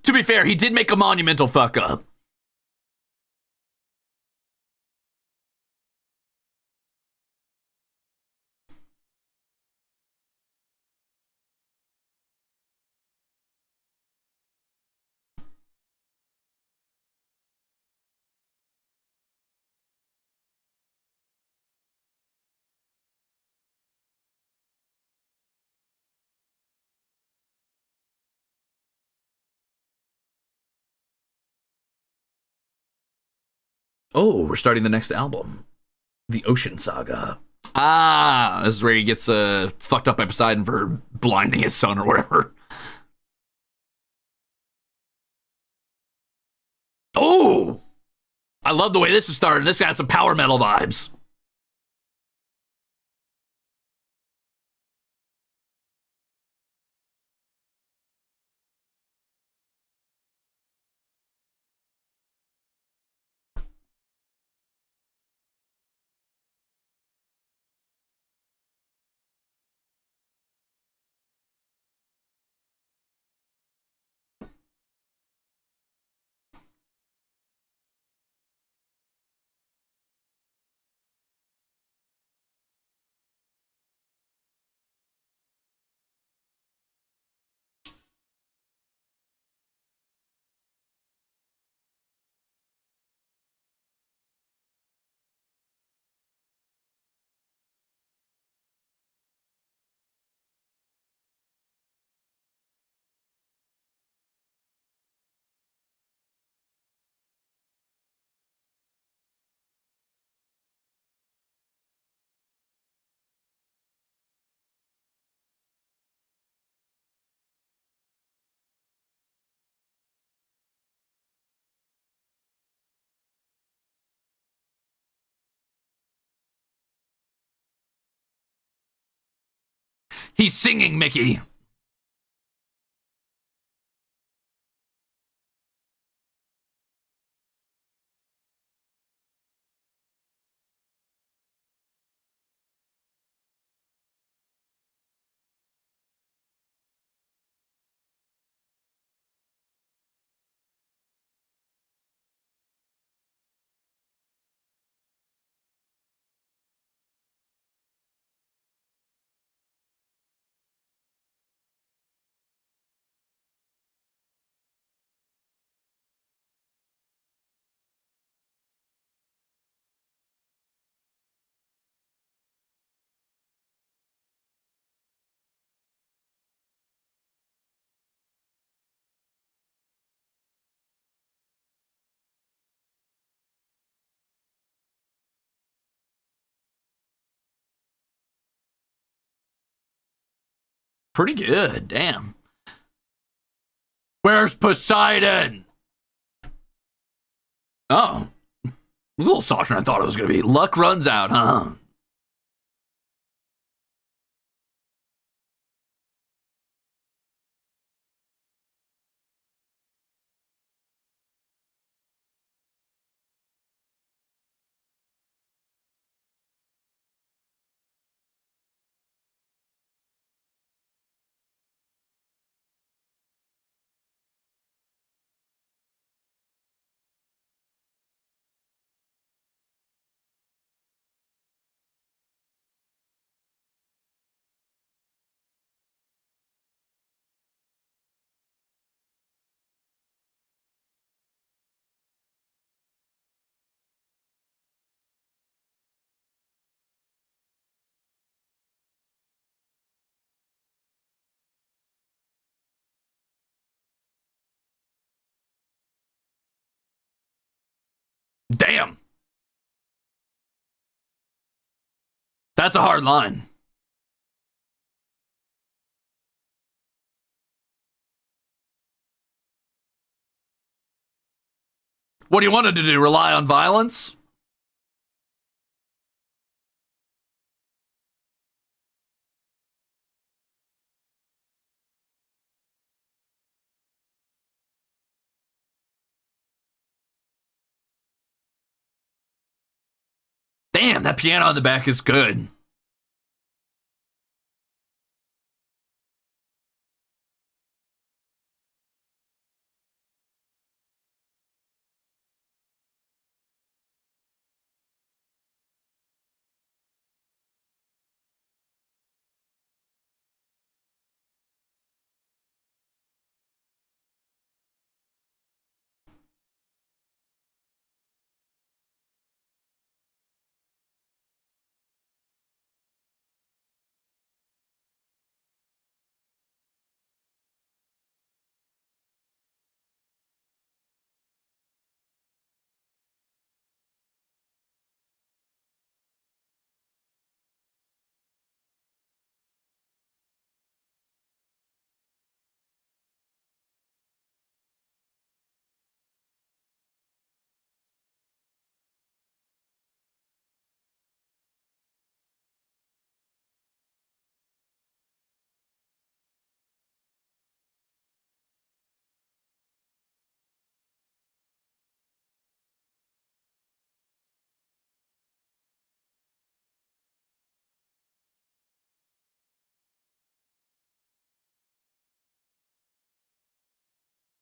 To be fair, he did make a monumental fuck up. Oh, we're starting the next album. The Ocean Saga. Ah, this is where he gets fucked up by Poseidon for blinding his son or whatever. Oh! I love the way this is starting. This got some power metal vibes. He's singing, Mickey. Pretty good, damn. Where's Poseidon? Oh, it was a little softer than I thought it was going to be. Luck runs out, huh? Damn. That's a hard line. What do you want to do? Rely on violence? Damn, that piano in the back is good.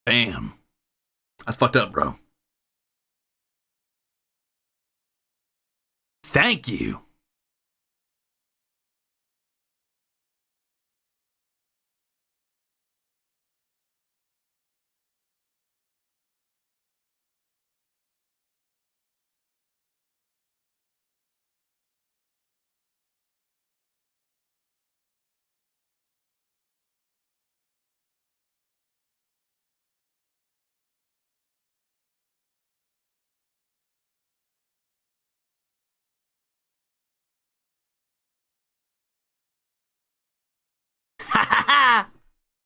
Damn. That's fucked up, bro. Thank you.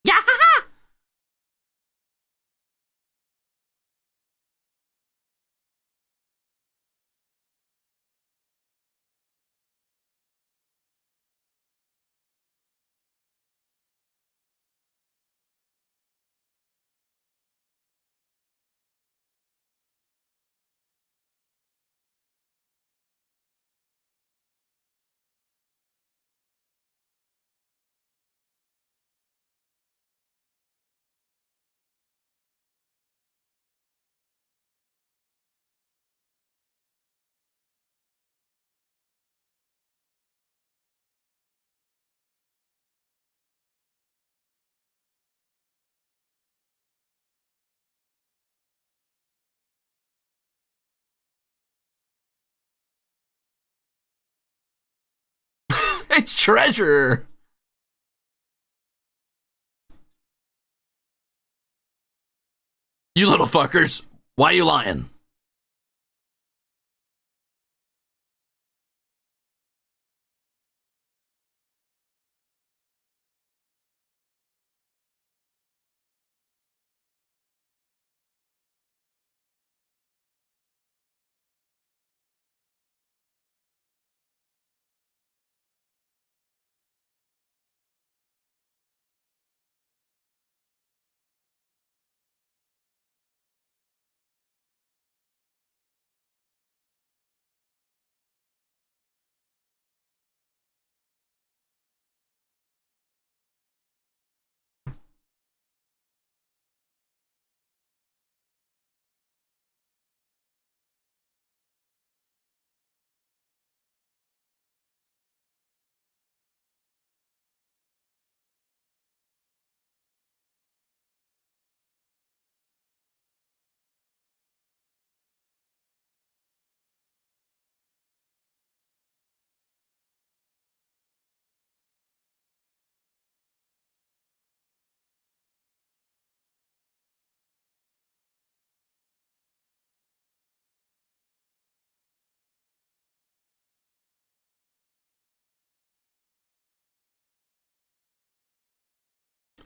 Yeah. It's treasure. You little fuckers. Why you lying?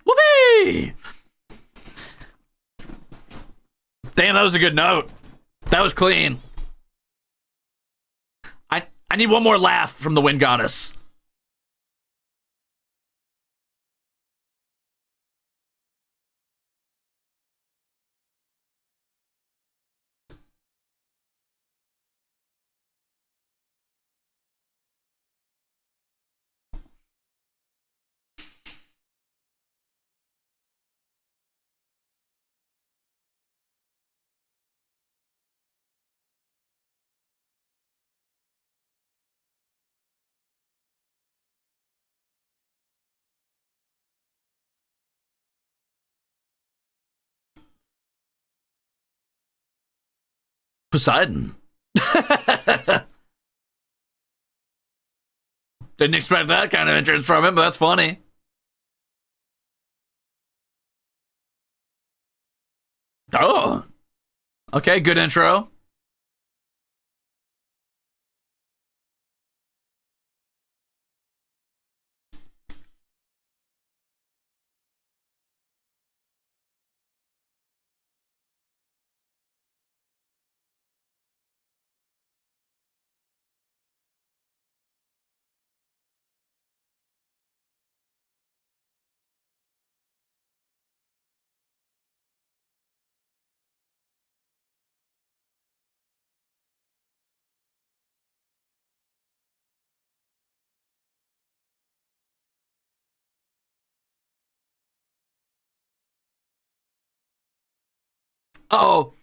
Whoopee! Damn, that was a good note. That was clean. I need one more laugh from the Wind Goddess. Poseidon. Didn't expect that kind of entrance from him, but that's funny. Oh. Okay, good intro. Oh.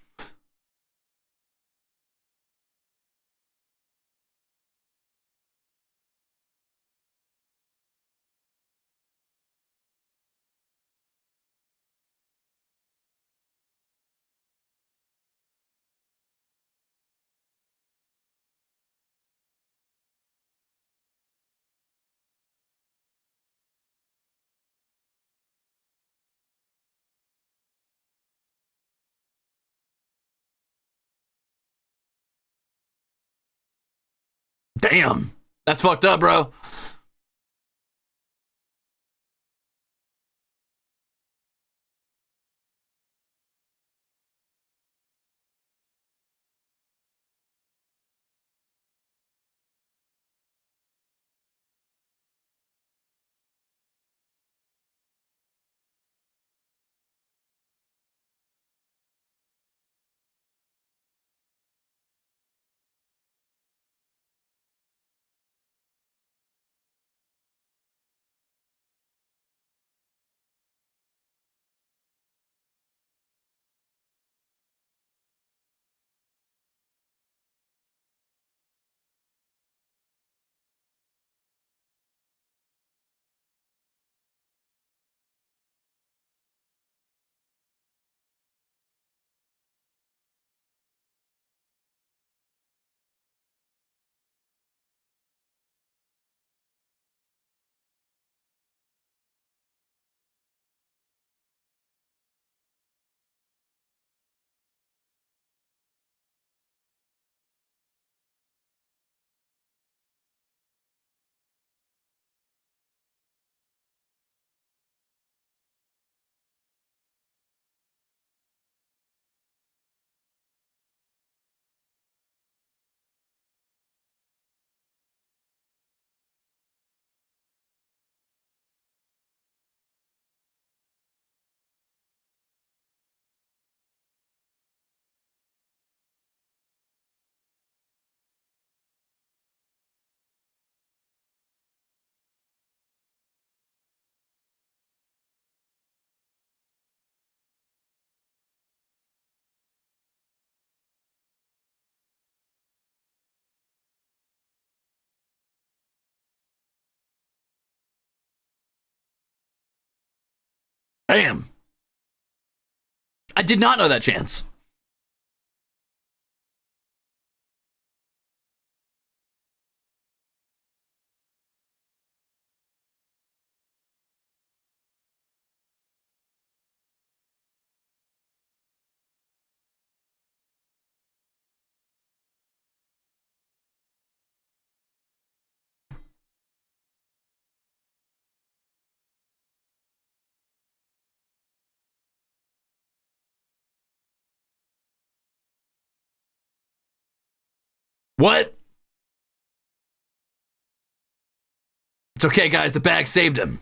Damn. That's fucked up, bro. Damn. I did not know that chance. What? It's okay, guys. The bag saved him.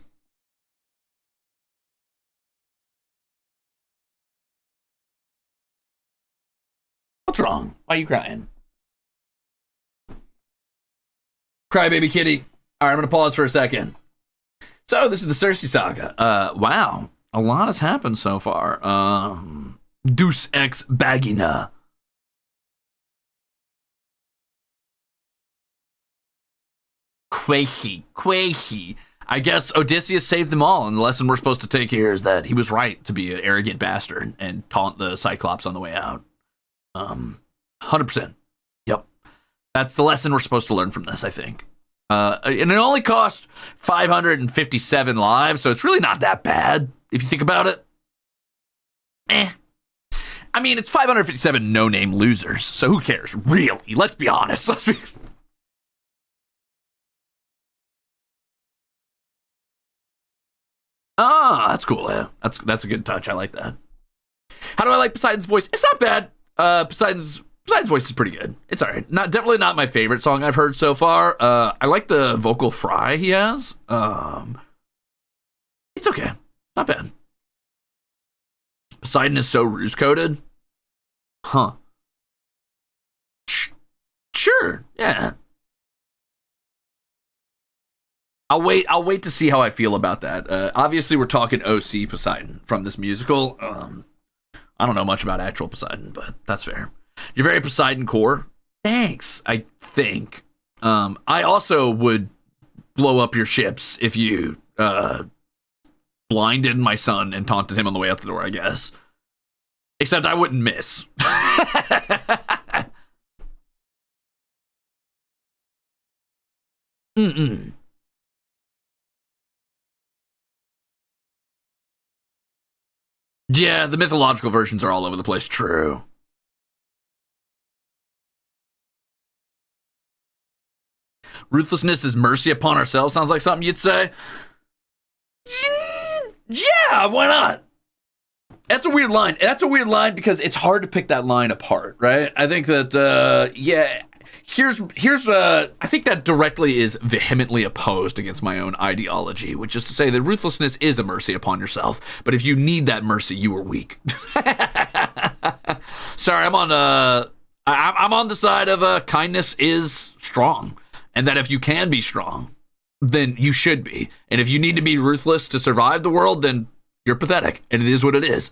What's wrong? Why are you crying? Cry, baby kitty. All right, I'm going to pause for a second. So, this is the Cersei saga. Wow. A lot has happened so far. Deus ex Bagina. Quaky. I guess Odysius saved them all, and the lesson we're supposed to take here is that he was right to be an arrogant bastard and taunt the Cyclops on the way out. 100%. Yep. That's the lesson we're supposed to learn from this, I think. And it only cost 557 lives, so it's really not that bad, if you think about it. I mean, it's 557 no-name losers, so who cares? Really, let's be honest. That's cool. Yeah. That's a good touch. I like that. How do I like Poseidon's voice? It's not bad. Poseidon's voice is pretty good. It's all right. Definitely not my favorite song I've heard so far. I like the vocal fry he has. It's okay. Not bad. Poseidon is so ruse coded. Huh. Sure. Yeah. I'll wait to see how I feel about that. Obviously, we're talking OC Poseidon from this musical. I don't know much about actual Poseidon, but that's fair. You're very Poseidon core. Thanks, I think. I also would blow up your ships if you blinded my son and taunted him on the way out the door, I guess. Except I wouldn't miss. Yeah, the mythological versions are all over the place. True. Ruthlessness is mercy upon ourselves. Sounds like something you'd say. Yeah, why not? That's a weird line. That's a weird line because it's hard to pick that line apart, right? I think that, here's I think that directly is vehemently opposed against my own ideology, which is to say that ruthlessness is a mercy upon yourself, but if you need that mercy, you are weak. Sorry, I'm on the side of kindness is strong, and that if you can be strong, then you should be, and if you need to be ruthless to survive the world, then you're pathetic, and it is what it is.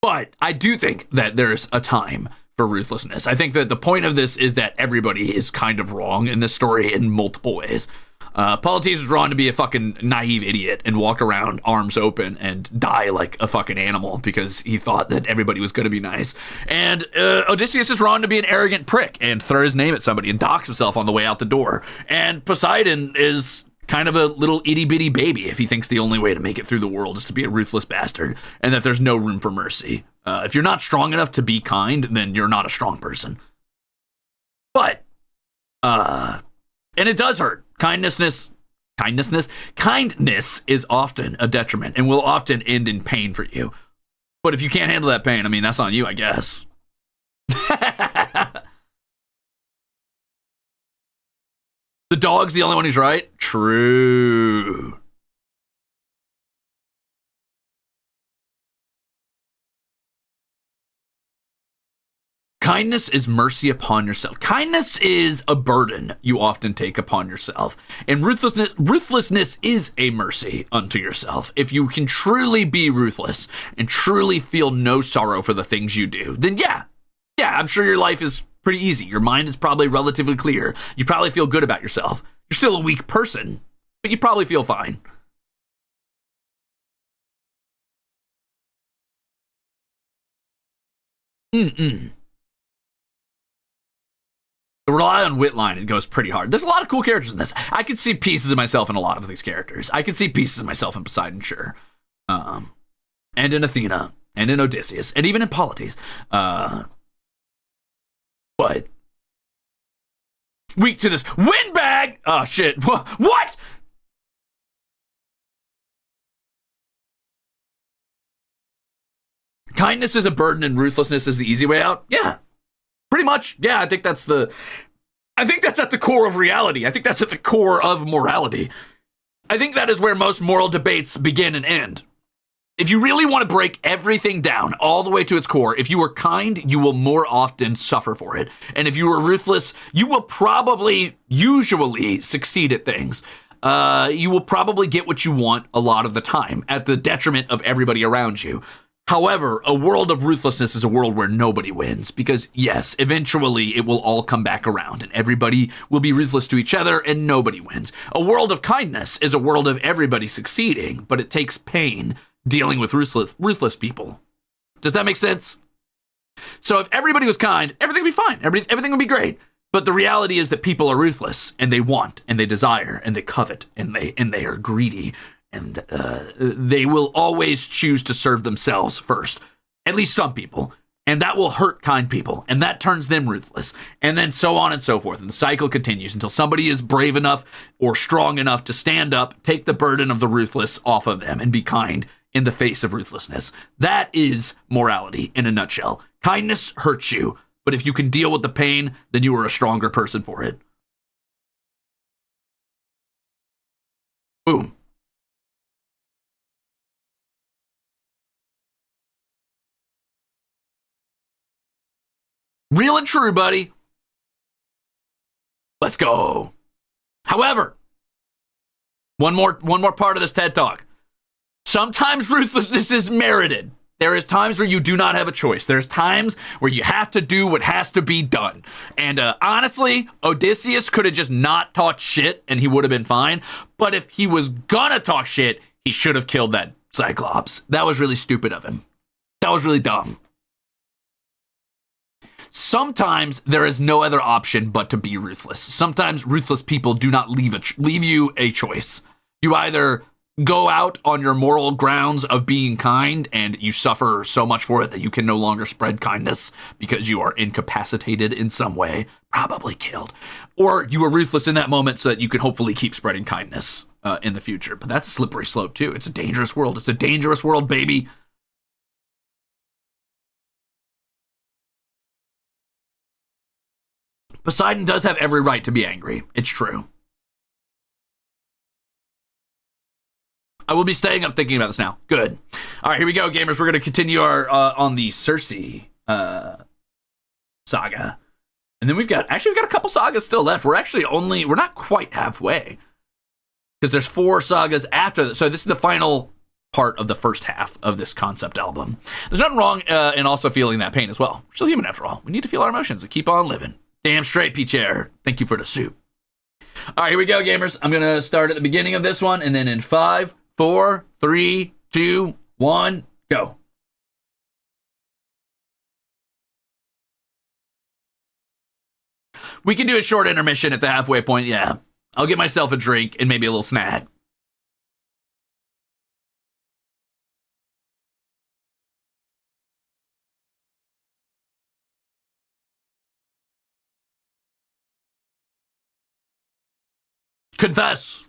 But I do think that there's a time for ruthlessness. I think that the point of this is that everybody is kind of wrong in this story in multiple ways. Polites was drawn to be a fucking naive idiot and walk around arms open and die like a fucking animal because he thought that everybody was going to be nice. And Odysseus is drawn to be an arrogant prick and throw his name at somebody and dox himself on the way out the door. And Poseidon is kind of a little itty-bitty baby if he thinks the only way to make it through the world is to be a ruthless bastard and that there's no room for mercy. If you're not strong enough to be kind, then you're not a strong person. But, and it does hurt. Kindness is often a detriment and will often end in pain for you. But if you can't handle that pain, I mean, that's on you, I guess. The dog's the only one who's right? True. Kindness is mercy upon yourself. Kindness is a burden you often take upon yourself. And ruthlessness is a mercy unto yourself. If you can truly be ruthless and truly feel no sorrow for the things you do, then yeah, I'm sure your life is pretty easy. Your mind is probably relatively clear. You probably feel good about yourself. You're still a weak person. but you probably feel fine. Mm-mm. The rely on wit line, it goes pretty hard. There's a lot of cool characters in this. I could see pieces of myself in a lot of these characters. I could see pieces of myself in Poseidon, sure. And in Athena, and in Odysseus, and even in Polites. But weak to this windbag. Oh shit! What? Kindness is a burden, and ruthlessness is the easy way out. Yeah, pretty much. Yeah, I think that's at the core of reality. I think that's at the core of morality. I think that is where most moral debates begin and end. If you really want to break everything down all the way to its core, if you are kind, you will more often suffer for it. And if you are ruthless, you will usually succeed at things. You will probably get what you want a lot of the time at the detriment of everybody around you. However, a world of ruthlessness is a world where nobody wins because, yes, eventually it will all come back around and everybody will be ruthless to each other and nobody wins. A world of kindness is a world of everybody succeeding, but it takes pain dealing with ruthless people. Does that make sense? So if everybody was kind, everything would be fine. Everything would be great. But the reality is that people are ruthless and they want and they desire and they covet and they are greedy. And they will always choose to serve themselves first, at least some people. And that will hurt kind people, and that turns them ruthless. And then so on and so forth. And the cycle continues until somebody is brave enough or strong enough to stand up, take the burden of the ruthless off of them, and be kind in the face of ruthlessness. That is morality in a nutshell. Kindness hurts you, but if you can deal with the pain, then you are a stronger person for it. Boom. Real and true, buddy. Let's go. However, one more part of this TED Talk. Sometimes ruthlessness is merited. There is times where you do not have a choice. There's times where you have to do what has to be done. And honestly, Odysseus could have just not talked shit and he would have been fine. But if he was gonna talk shit, he should have killed that Cyclops. That was really stupid of him. That was really dumb. Sometimes there is no other option but to be ruthless. Sometimes ruthless people do not leave you a choice. You either go out on your moral grounds of being kind and you suffer so much for it that you can no longer spread kindness because you are incapacitated in some way, probably killed. Or you are ruthless in that moment so that you can hopefully keep spreading kindness in the future. But that's a slippery slope too. It's a dangerous world. It's a dangerous world, baby. Poseidon does have every right to be angry. It's true. I will be staying up thinking about this now. Good. All right, here we go, gamers. We're going to continue our on the Cersei saga. And then we've got a couple sagas still left. We're not quite halfway. Because there's 4 sagas after. So this is the final part of the first half of this concept album. There's nothing wrong in also feeling that pain as well. We're still human after all. We need to feel our emotions and keep on living. Damn straight, Peach Air. Thank you for the soup. All right, here we go, gamers. I'm going to start at the beginning of this one, and then in 5, 4, 3, 2, 1, go. We can do a short intermission at the halfway point, yeah. I'll get myself a drink and maybe a little snack. Confess.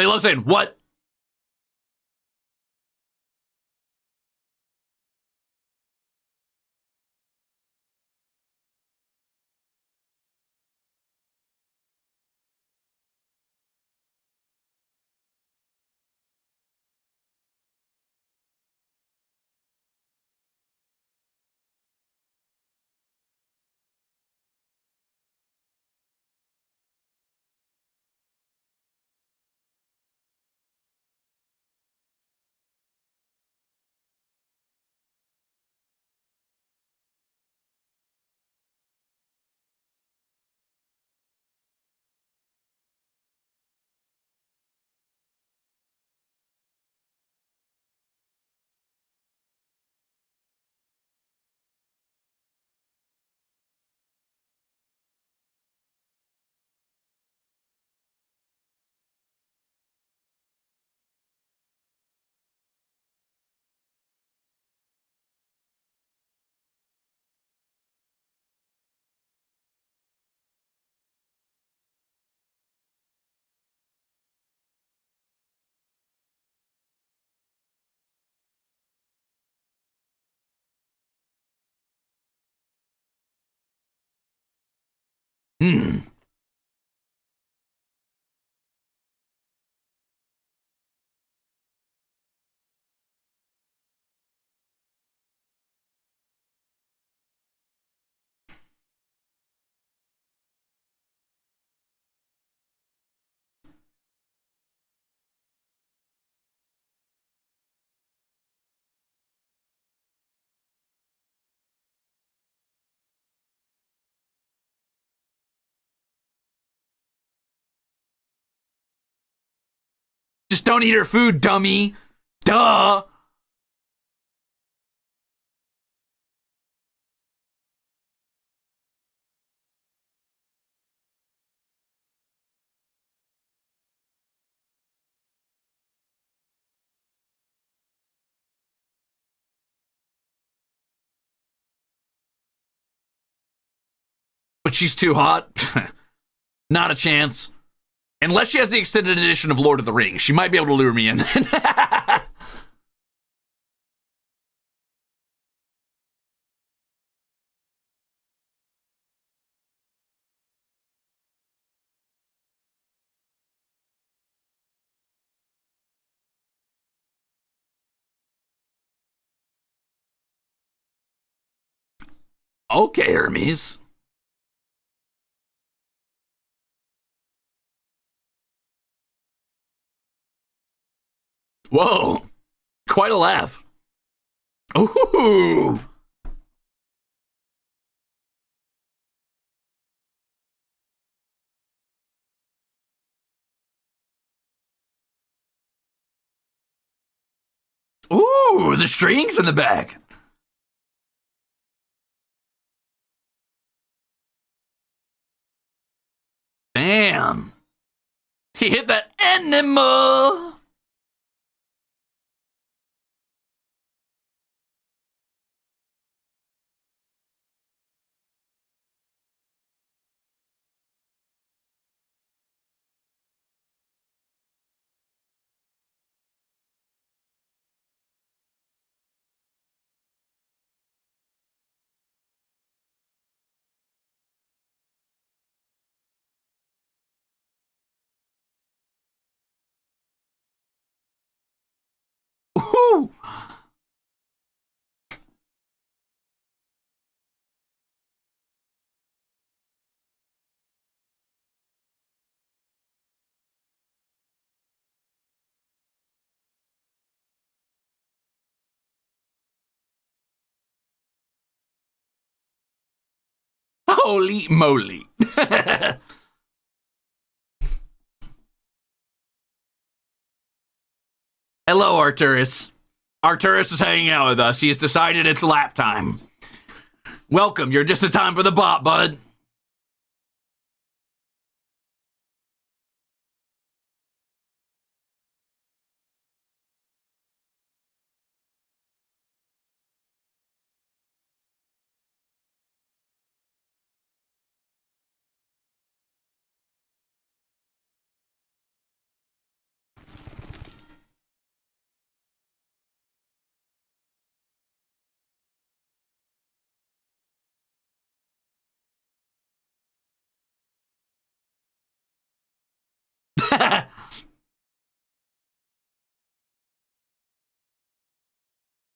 They love saying, what? Hmm. Just don't eat her food, dummy. Duh. But she's too hot. Not a chance. Unless she has the extended edition of Lord of the Rings, she might be able to lure me in then. Okay, Hermes. Whoa. Quite a laugh. Ooh. Ooh, the strings in the back. Damn. He hit that animal. Ooh. Holy moly. Hello, Arturus. Arturus is hanging out with us. He has decided it's lap time. Welcome. You're just in time for the bot, bud.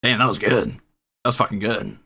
Damn, that was good. That was fucking good.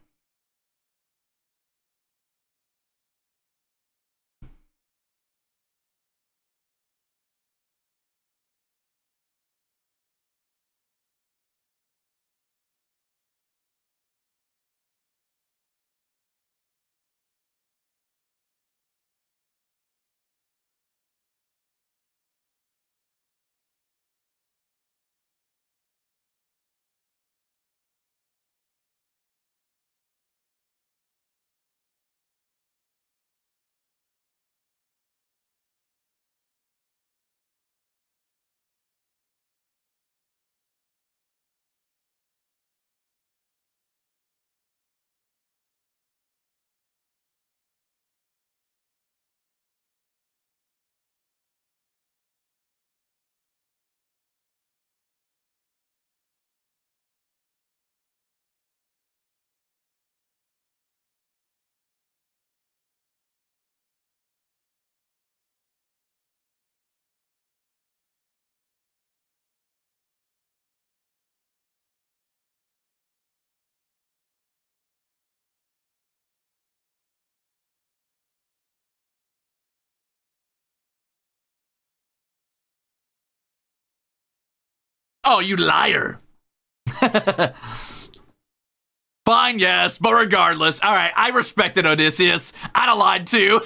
Oh, you liar. Fine, yes, but regardless. All right, I respected Odysseus. I'd have lied too.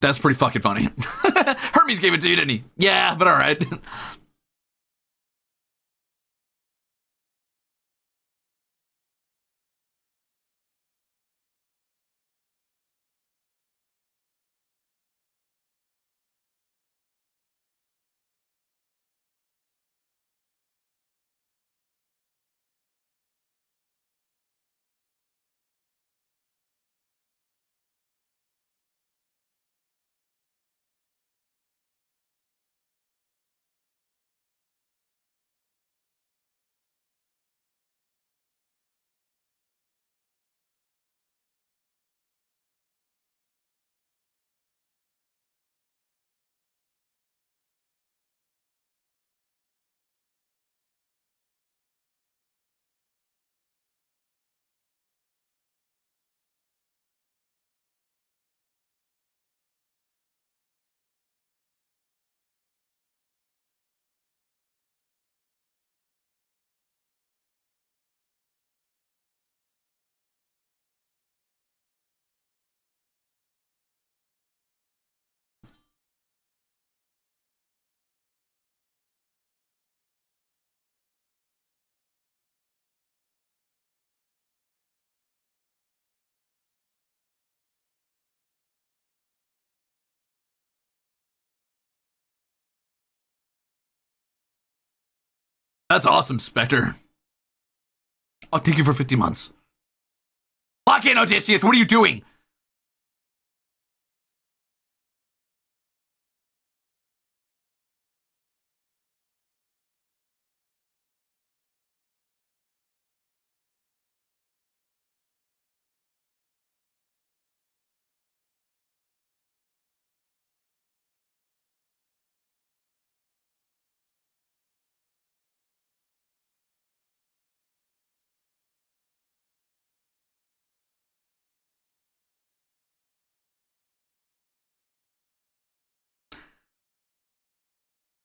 That's pretty fucking funny. Hermes gave it to you, didn't he? Yeah, but all right. That's awesome, Spectre. I'll take you for 50 months. Lock in, Odysseus. What are you doing?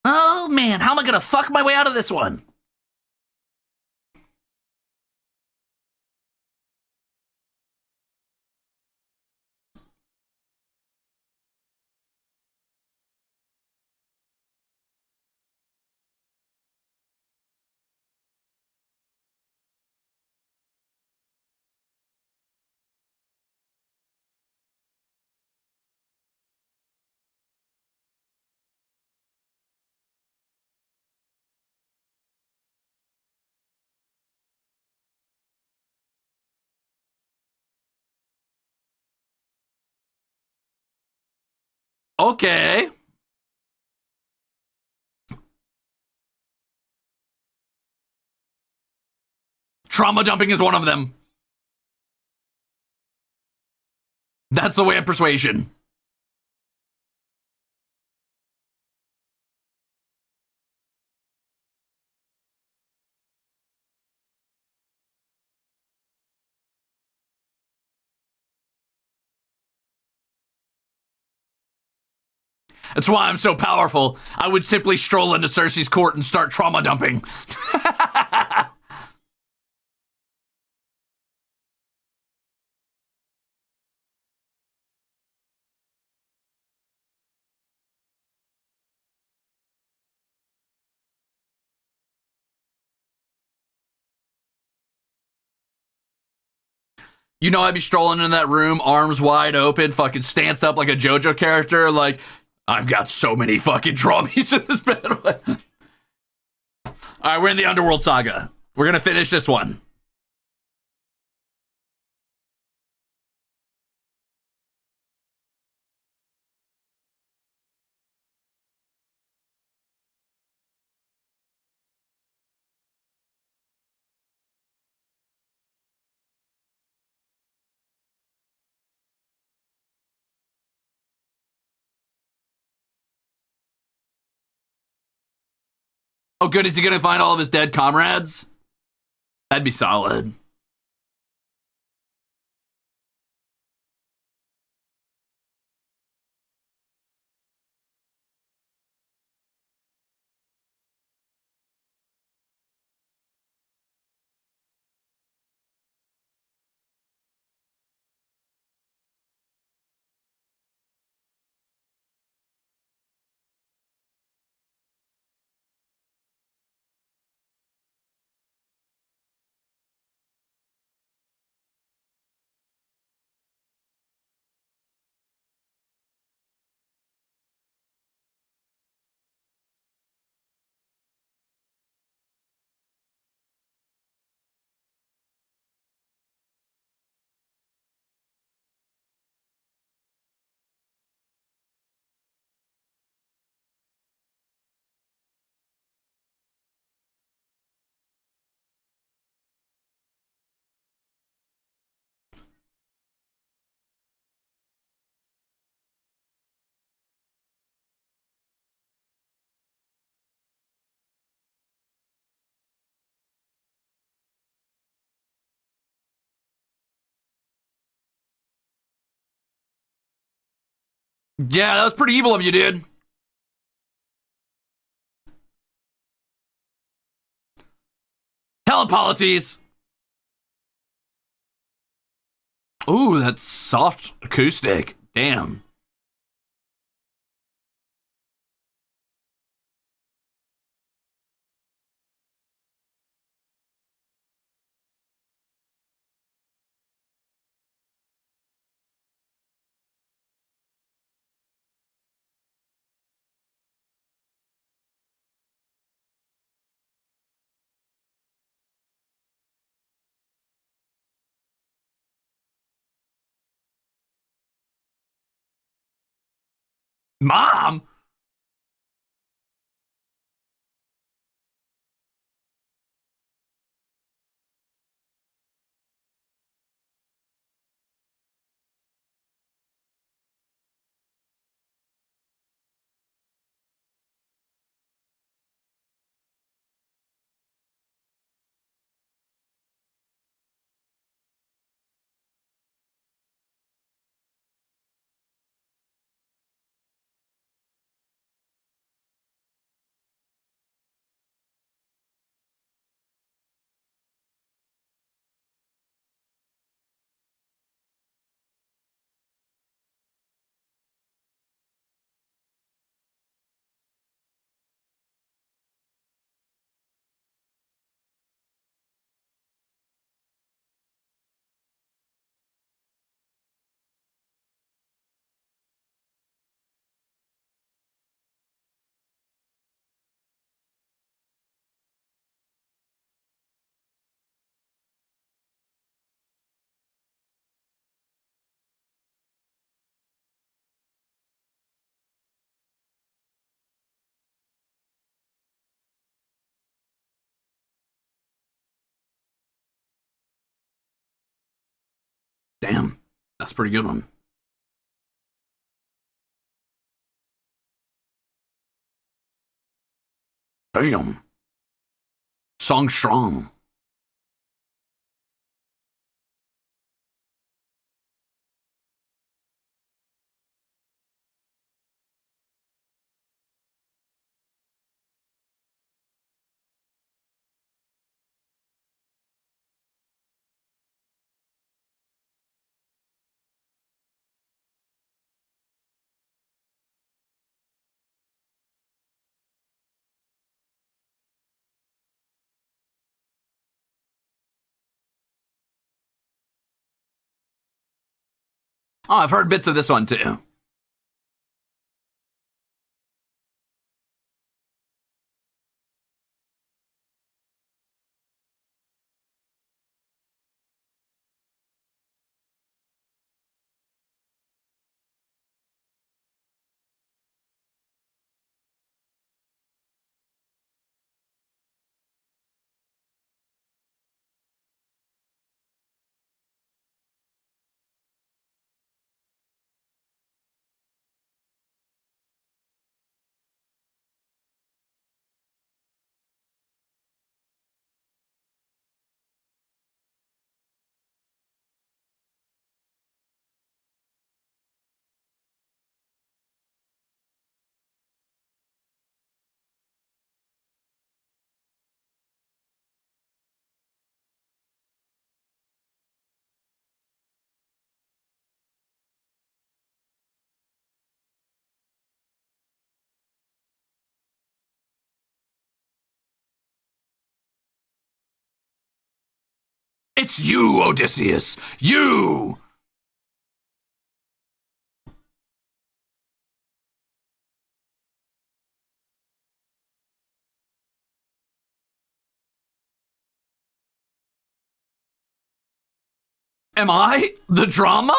Oh man, how am I gonna fuck my way out of this one? Okay. Trauma dumping is one of them. That's the way of persuasion. That's why I'm so powerful. I would simply stroll into Cersei's court and start trauma dumping. You know, I'd be strolling in that room, arms wide open, fucking stanced up like a JoJo character, like, I've got so many fucking traumas in this battle. Alright, we're in the Underworld Saga. We're gonna finish this one. Oh, good. Is he gonna find all of his dead comrades? That'd be solid. Yeah, that was pretty evil of you, dude. Telepolities. Ooh, that's soft acoustic. Damn. Mom? Damn, that's a pretty good one. Damn. Song strong. Oh, I've heard bits of this one too. It's you, Odysseus. You. Am I the drama?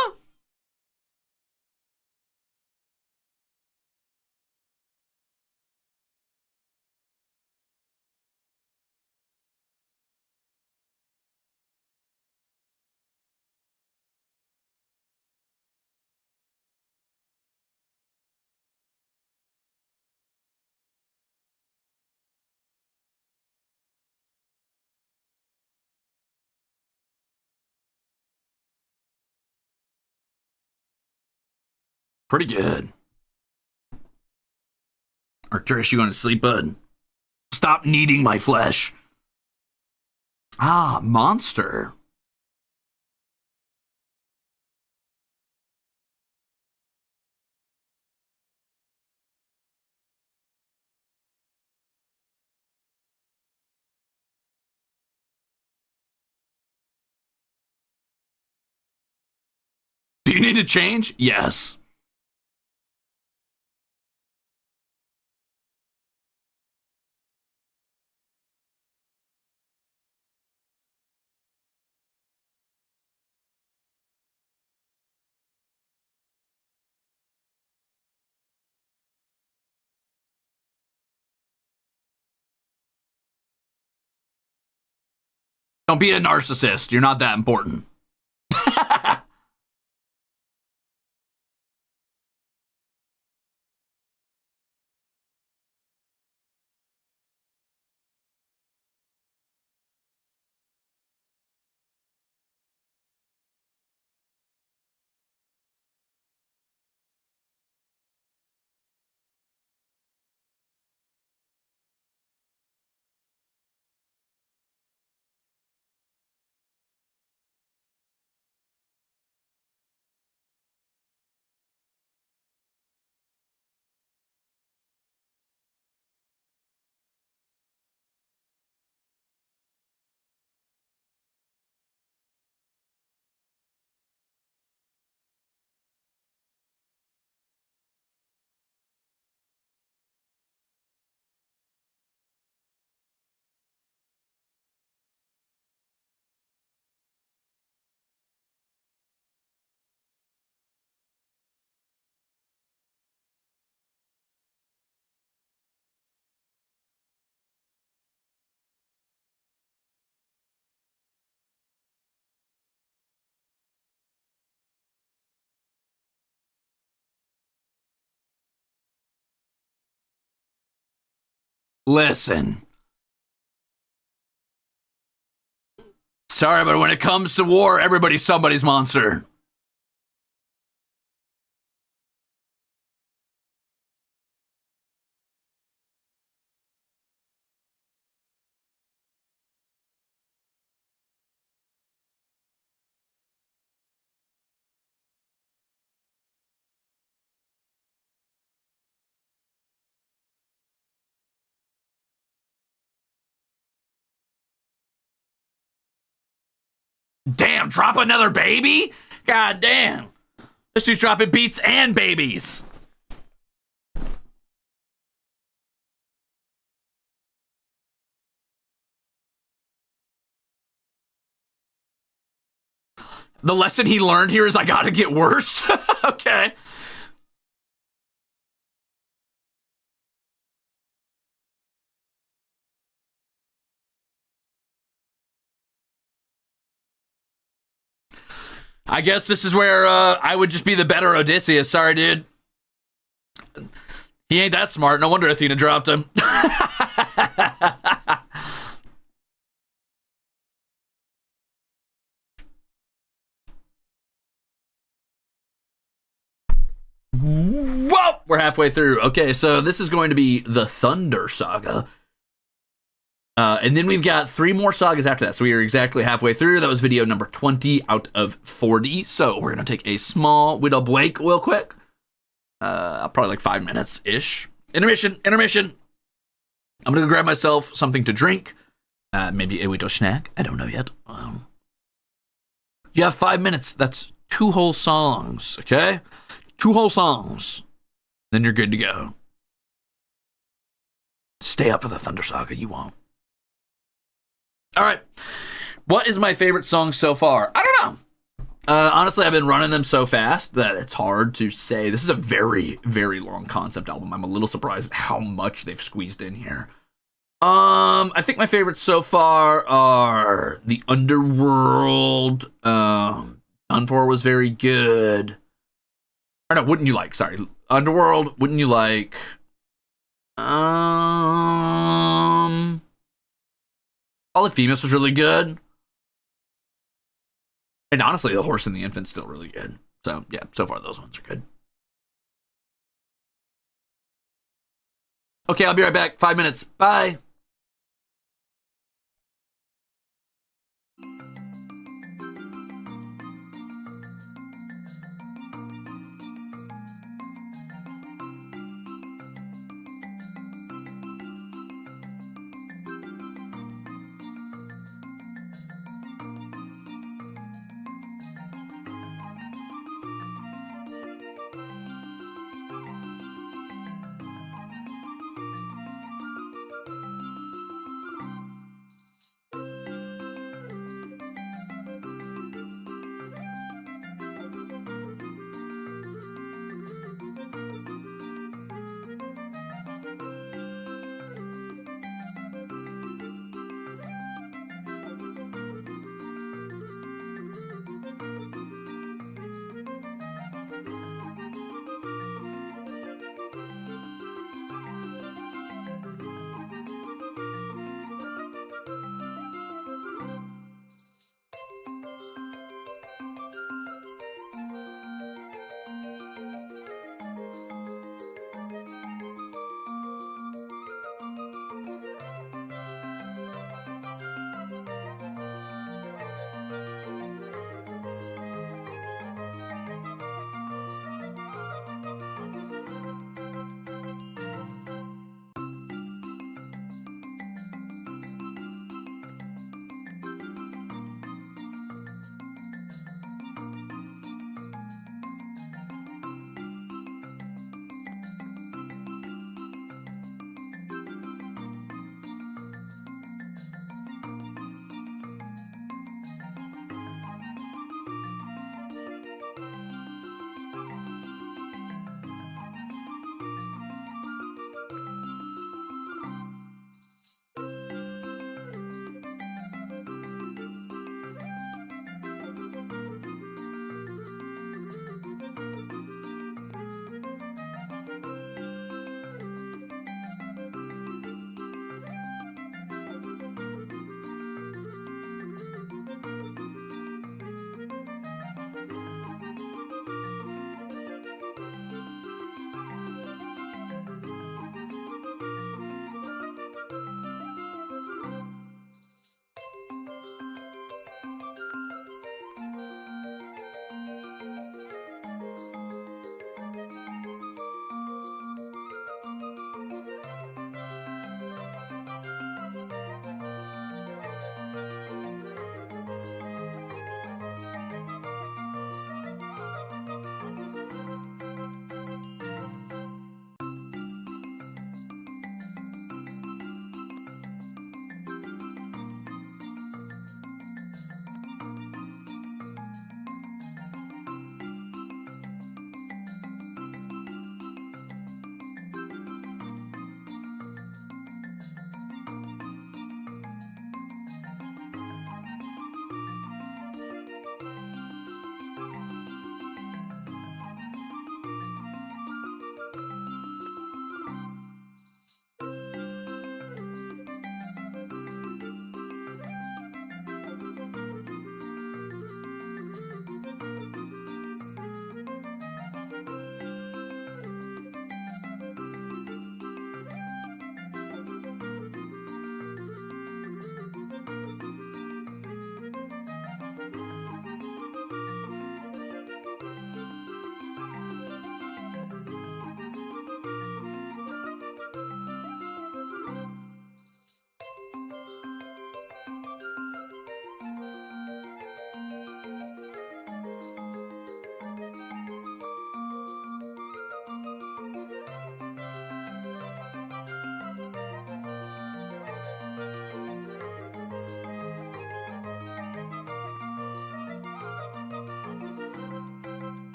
Pretty good. Arcturus, you going to sleep, bud? Stop needing my flesh. Ah, monster. Do you need to change? Yes. Don't be a narcissist. You're not that important. Listen. Sorry, but when it comes to war, everybody's somebody's monster. Damn, drop another baby? God damn. This dude's dropping beats and babies. The lesson he learned here is I gotta get worse. Okay. I guess this is where I would just be the better Odysius. Sorry, dude. He ain't that smart. No wonder Athena dropped him. Whoa! We're halfway through. Okay, so this is going to be the Thunder Saga. And then we've got 3 more sagas after that. So we are exactly halfway through. That was video number 20 out of 40. So we're going to take a small widow break real quick. Probably like 5 minutes-ish. Intermission. I'm going to go grab myself something to drink. Maybe a little snack. I don't know yet. You have 5 minutes. That's 2 whole songs, okay? 2 whole songs. Then you're good to go. Stay up for the Thunder Saga. You won't. All right. What is my favorite song so far? I don't know. Honestly, I've been running them so fast that it's hard to say. This is a very, very long concept album. I'm a little surprised at how much they've squeezed in here. I think my favorites so far are the Underworld. Done For was very good. Or no, Wouldn't You Like? Sorry. Underworld, Wouldn't You Like? Polyphemus was really good. And honestly, The Horse and the Infant's still really good. So, yeah, so far those ones are good. Okay, I'll be right back. 5 minutes. Bye.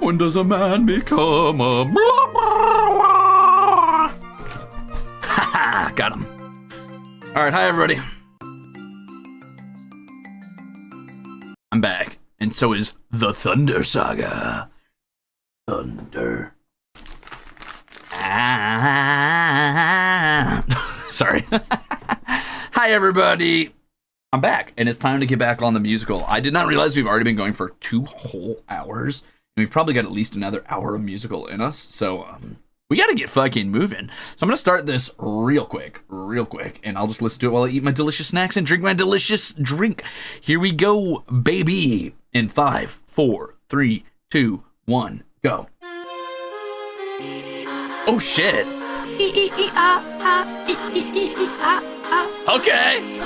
When does a man become a... Haha, got him. All right, hi everybody. I'm back, and so is the Thunder Saga. Thunder. Sorry. Hi everybody. I'm back, and it's time to get back on the musical. I did not realize we've already been going for 2 whole hours, and we've probably got at least another hour of musical in us, so we gotta get fucking moving. So I'm gonna start this real quick, and I'll just listen to it while I eat my delicious snacks and drink my delicious drink. Here we go, baby. In 5, 4, 3, 2, 1, go. Oh shit. Okay.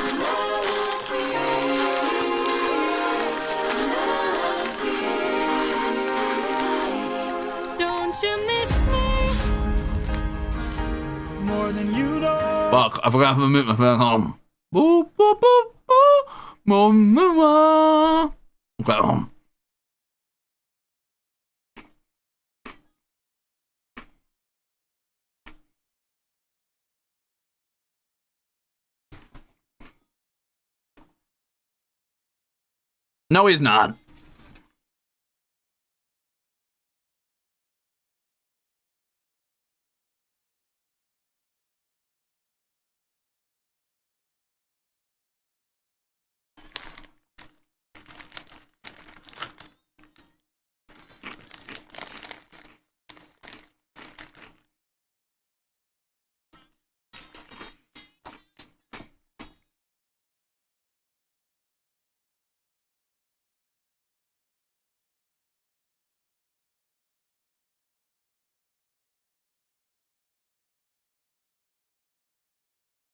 Don't you miss me more than you know? Fuck, I forgot to mute my phone. Boop, boop, boop, boop. Okay. No, he's not.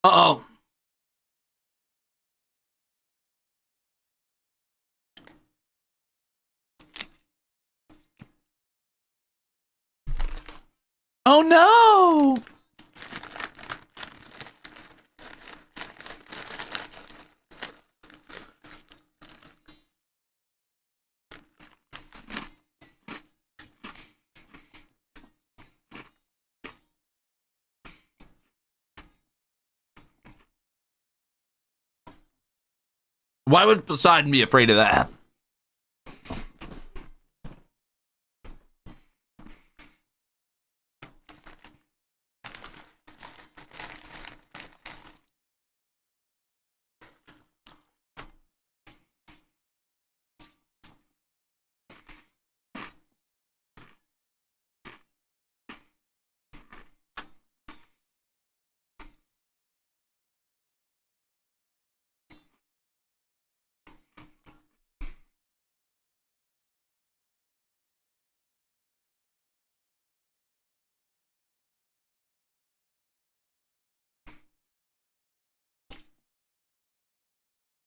Uh-oh. Oh no! Why would Poseidon be afraid of that?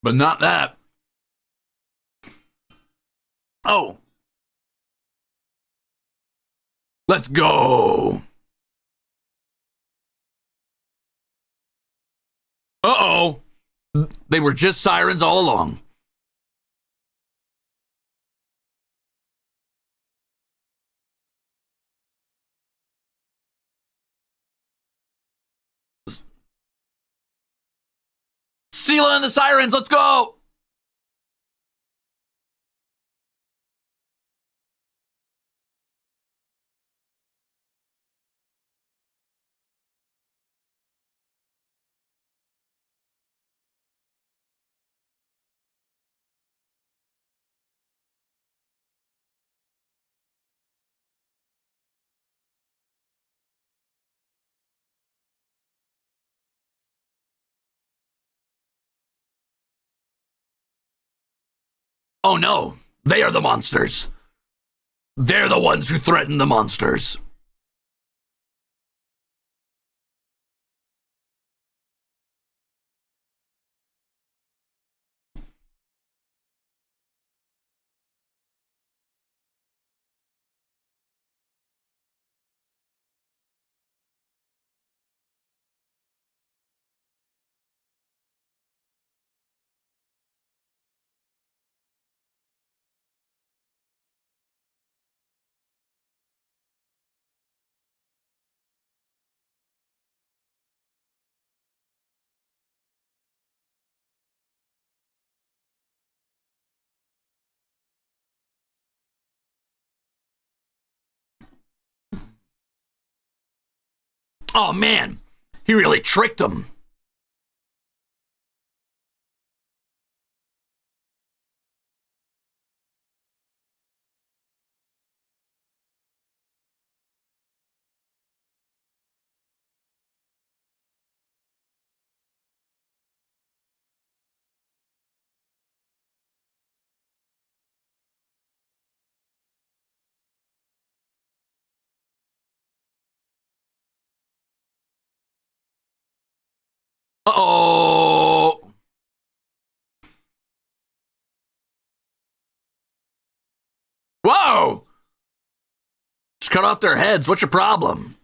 But not that. Oh. Let's go. Uh-oh. They were just sirens all along. Sila and the sirens, let's go. Oh no, they are the monsters. They're the ones who threaten the monsters. Oh man, he really tricked them. Uh-oh. Whoa! Just cut off their heads. What's your problem?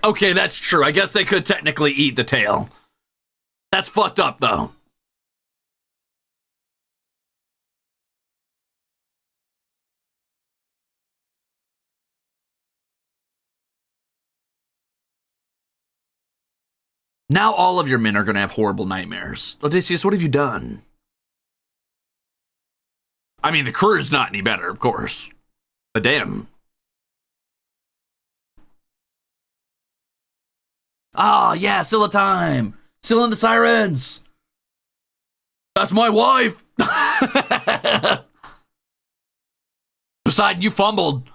Okay, that's true. I guess they could technically eat the tail. That's fucked up, though. Now all of your men are going to have horrible nightmares. Odysseus, what have you done? I mean, the crew's not any better, of course. But damn. Ah, yeah, Sila time. Sila and the Sirens. That's my wife. Poseidon, you fumbled.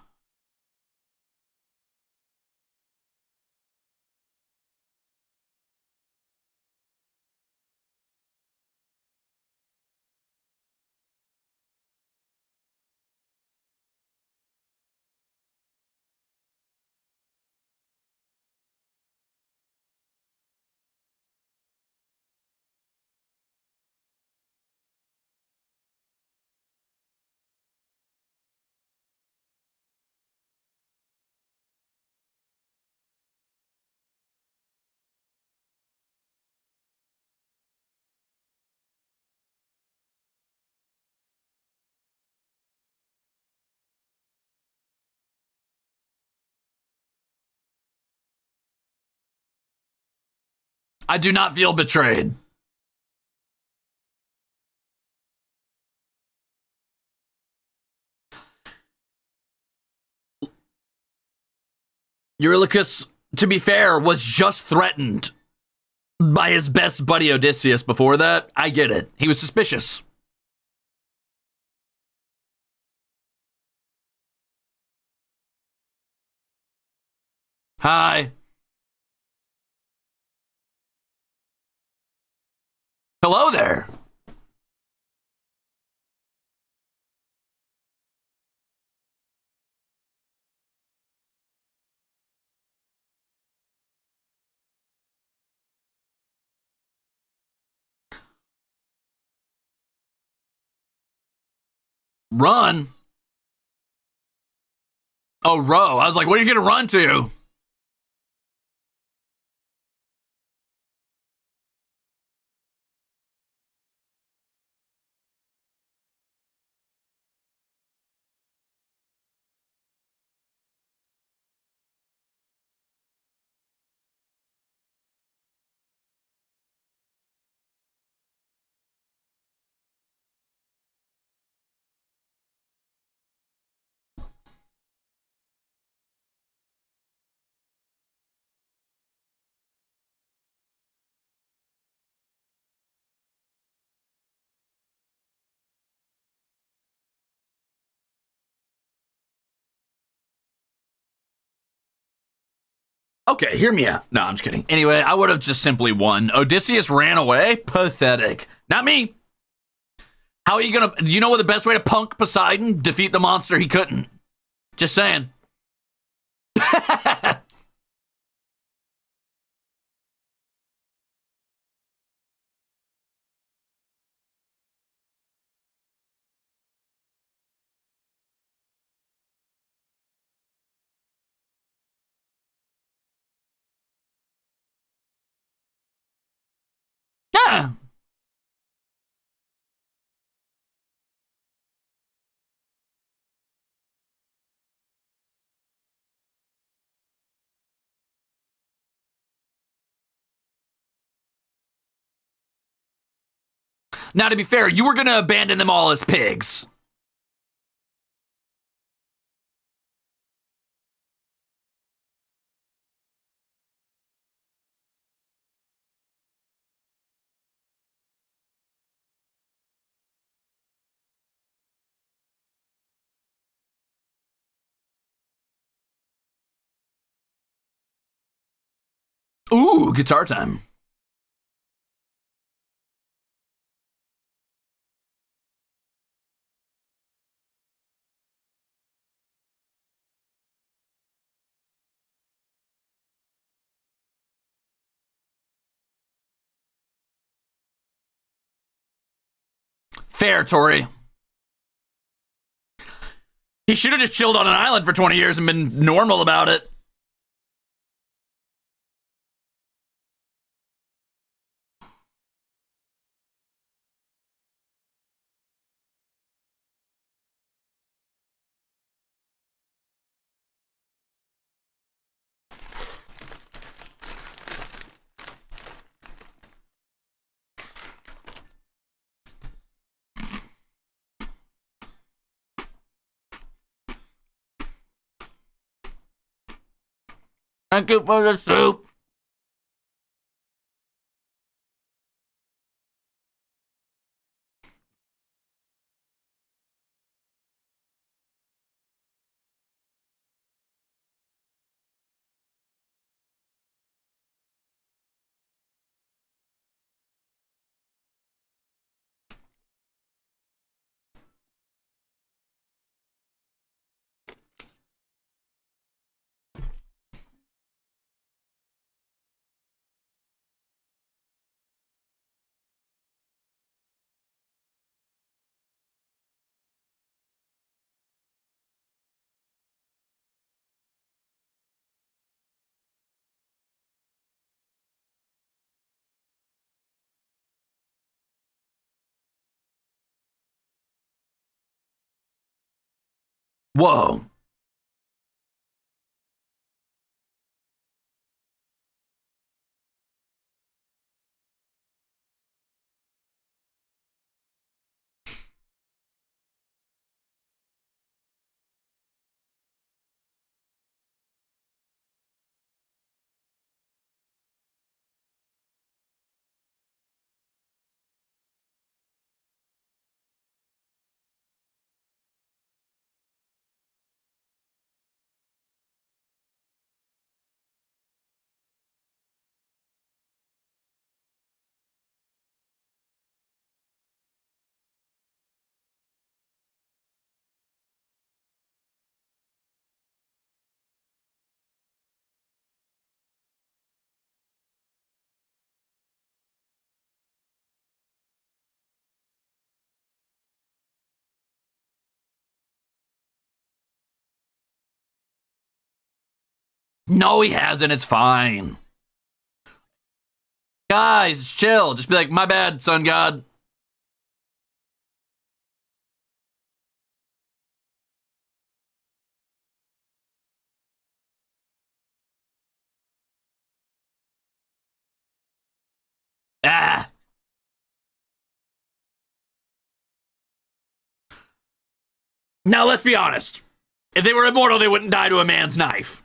I do not feel betrayed. Eurylochus, to be fair, was just threatened by his best buddy Odysseus before that. I get it. He was suspicious. Hi. Hello there. Run. Oh, row. I was like, what are you going to run to? Okay, hear me out. No, I'm just kidding. Anyway, I would have just simply won. Odysseus ran away? Pathetic. Not me. How are you gonna... You know what the best way to punk Poseidon? Defeat the monster he couldn't. Just saying. Now, to be fair, you were going to abandon them all as pigs. Ooh, guitar time. Fair, Tori. He should have just chilled on an island for 20 years and been normal about it. Thank you for the soup. Whoa. No, he hasn't. It's fine. Guys, chill. Just be like, my bad, sun god. Ah. Now, let's be honest. If they were immortal, they wouldn't die to a man's knife.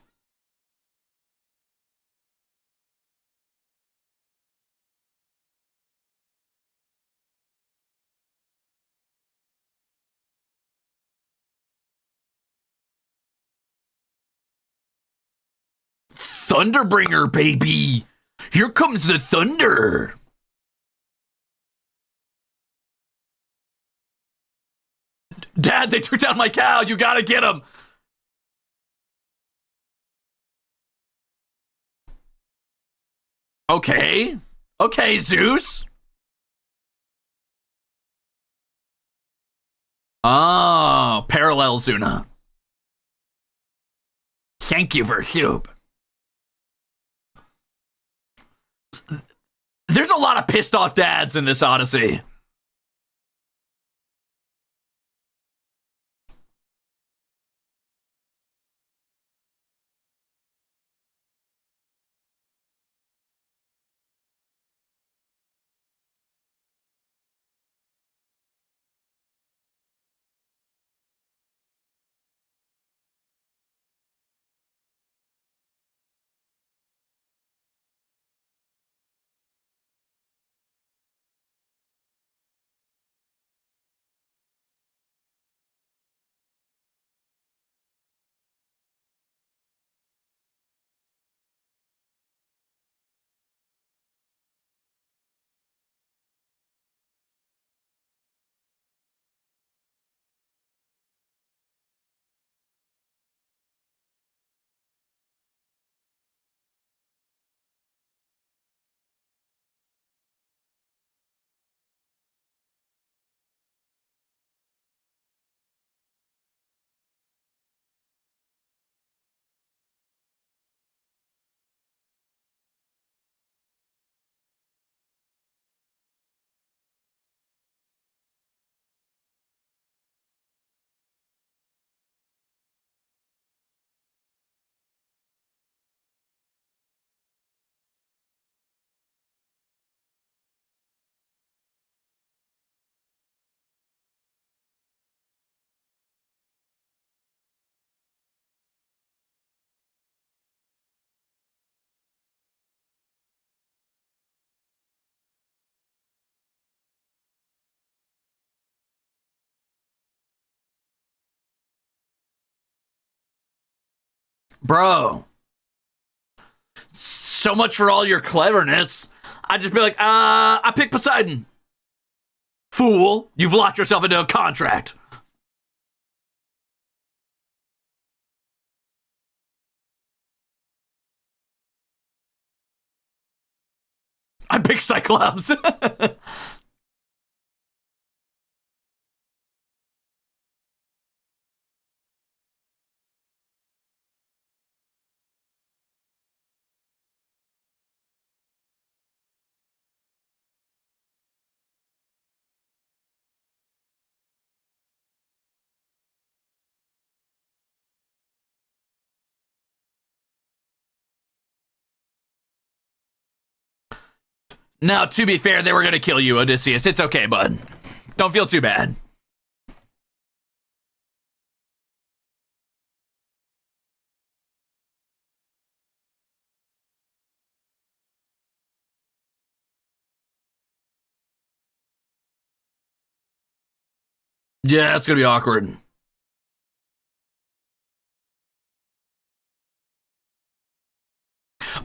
Thunderbringer, baby. Here comes the thunder. Dad, they took down my cow. You gotta get him. Okay. Okay, Zeus. Oh, parallel Zuna. Thank you for soup. There's a lot of pissed off dads in this Odyssey. Bro. So much for all your cleverness. I'd just be like, I pick Poseidon. Fool, you've locked yourself into a contract. I pick Cyclops. Now, to be fair, they were going to kill you, Odysius. It's okay, bud. Don't feel too bad. Yeah, it's going to be awkward.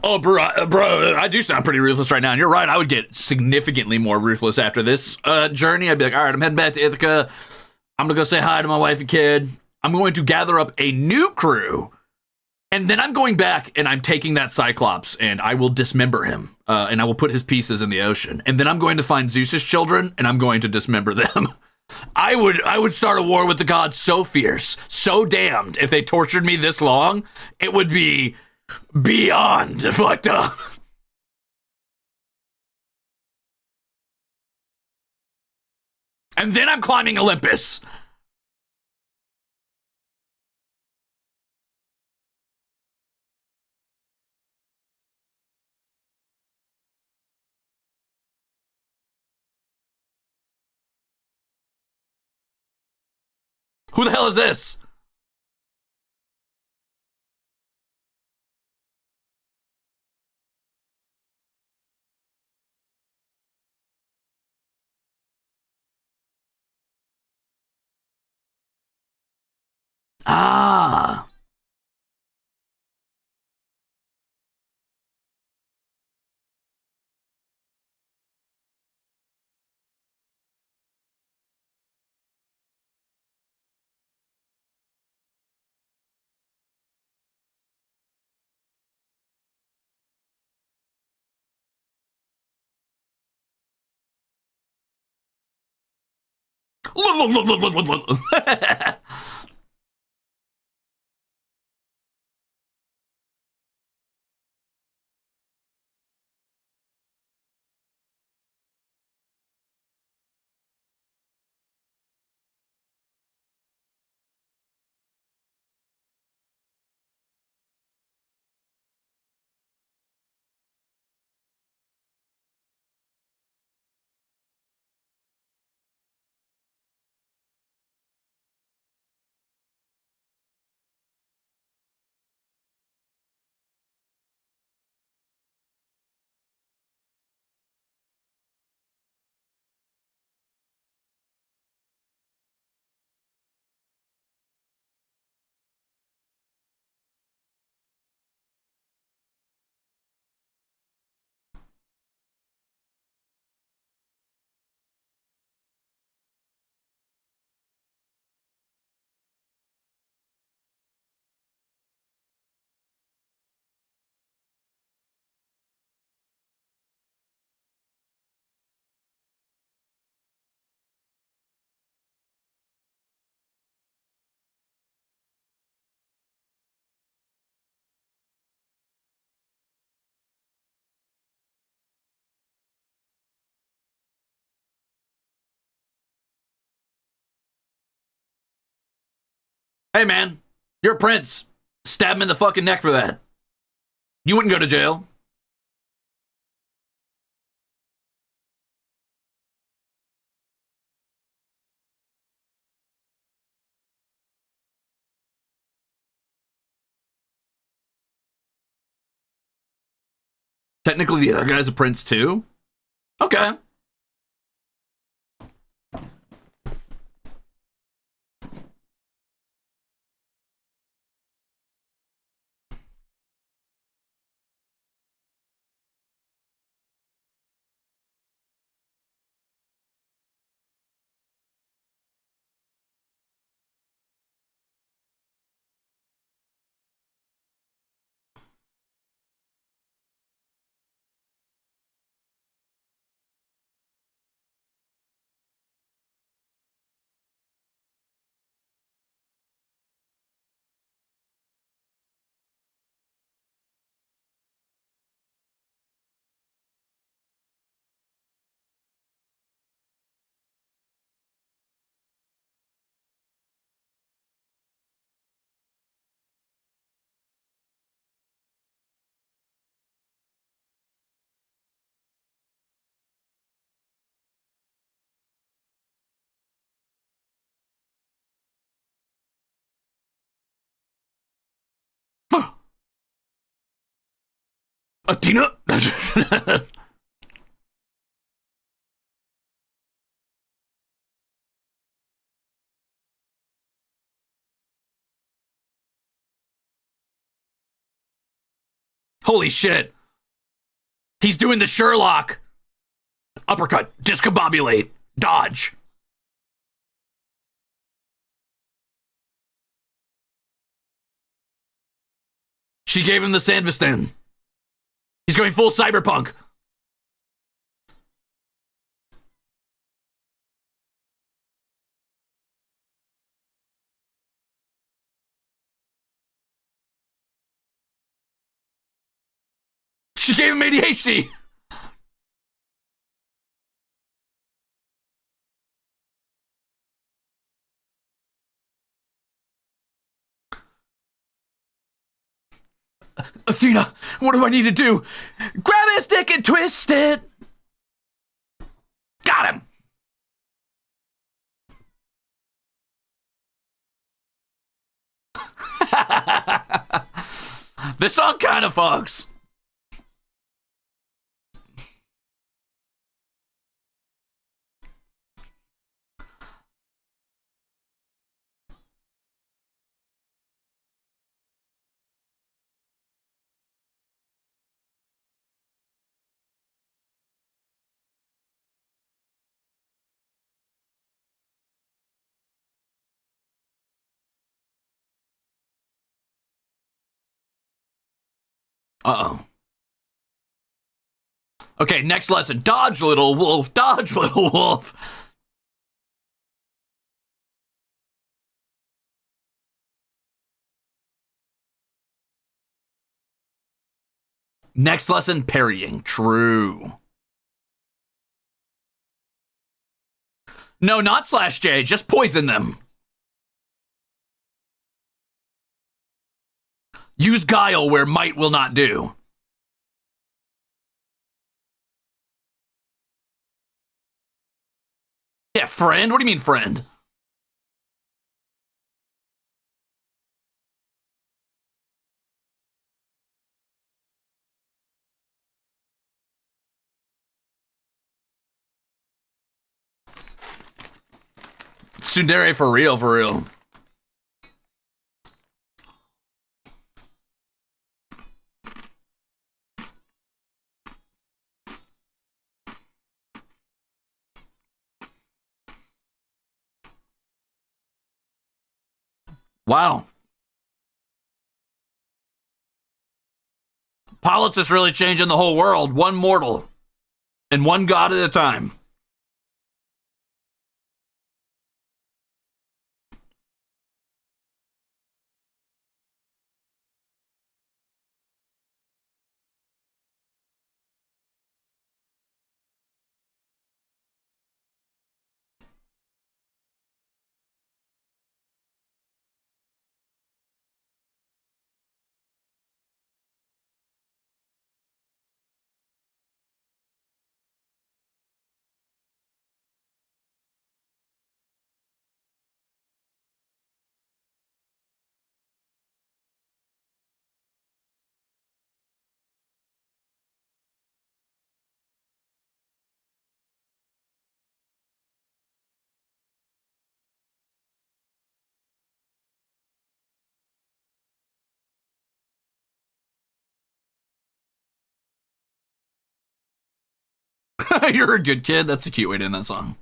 Oh, bro, I do sound pretty ruthless right now. And you're right, I would get significantly more ruthless after this journey. I'd be like, all right, I'm heading back to Ithaca. I'm going to go say hi to my wife and kid. I'm going to gather up a new crew. And then I'm going back and I'm taking that Cyclops and I will dismember him. And I will put his pieces in the ocean. And then I'm going to find Zeus's children and I'm going to dismember them. I would start a war with the gods so fierce, so damned. If they tortured me this long, it would be beyond fucked up. And then I'm climbing Olympus. Who the hell is this? Ah. Hey, man, you're a prince. Stab him in the fucking neck for that. You wouldn't go to jail. Technically, the other guy's a prince, too? Okay. Athena. Holy shit. He's doing the Sherlock. Uppercut. Discombobulate. Dodge. She gave him the Sandvistan. He's going full cyberpunk. She gave him ADHD. Athena, what do I need to do? Grab his dick and twist it. Got him. This song kind of fucks. Uh-oh. Okay, next lesson. Dodge, little wolf. Dodge, little wolf. Next lesson, parrying. True. No, not /J. Just poison them. Use guile where might will not do. Yeah, friend? What do you mean, friend? Tsundere for real, for real. Wow. Politics really changing the whole world, one mortal and one god at a time. You're a good kid. That's a cute way to end that song.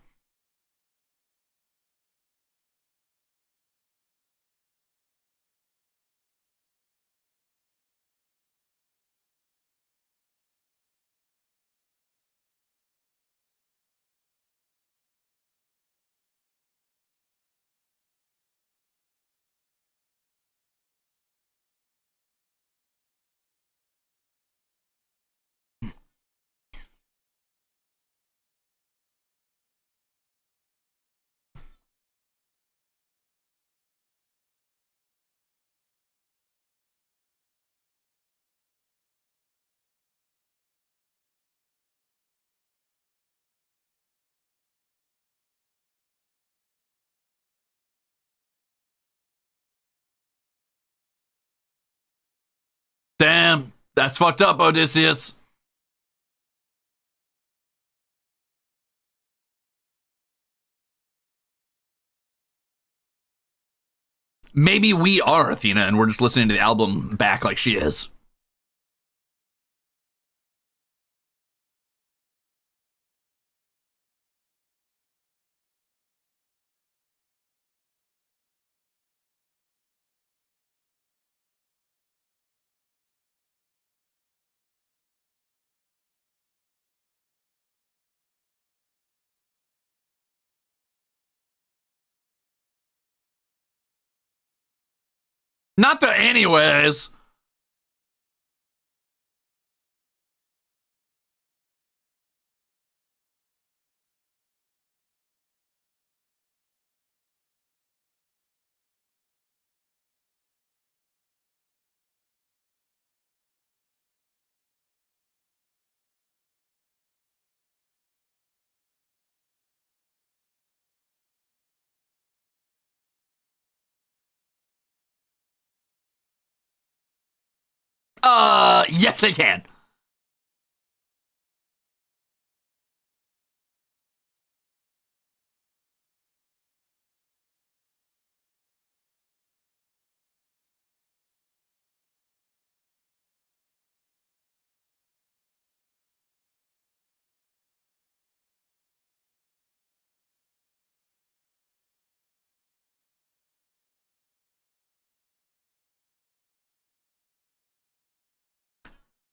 Damn. That's fucked up, Odysseus. Maybe we are Athena and we're just listening to the album back like she is. Not the anyways. Yes, they can.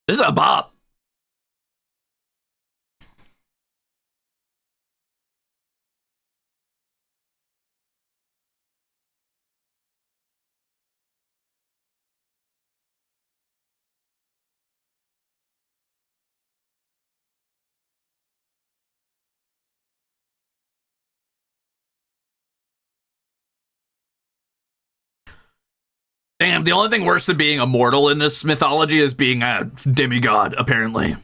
This is a bop. Damn, the only thing worse than being immortal in this mythology is being a demigod, apparently.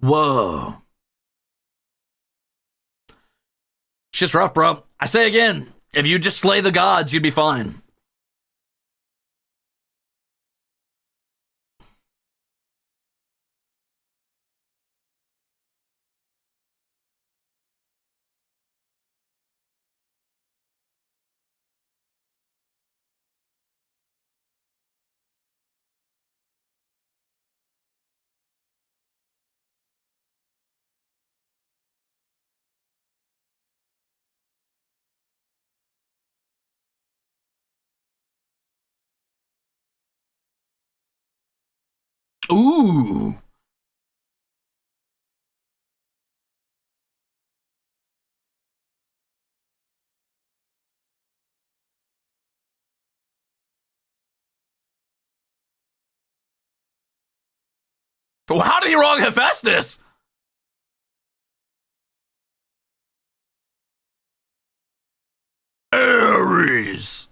Whoa. Shit's rough, bro. I say again, if you just slay the gods, you'd be fine. Ooh. Well, how did he wrong Hephaestus? Aries.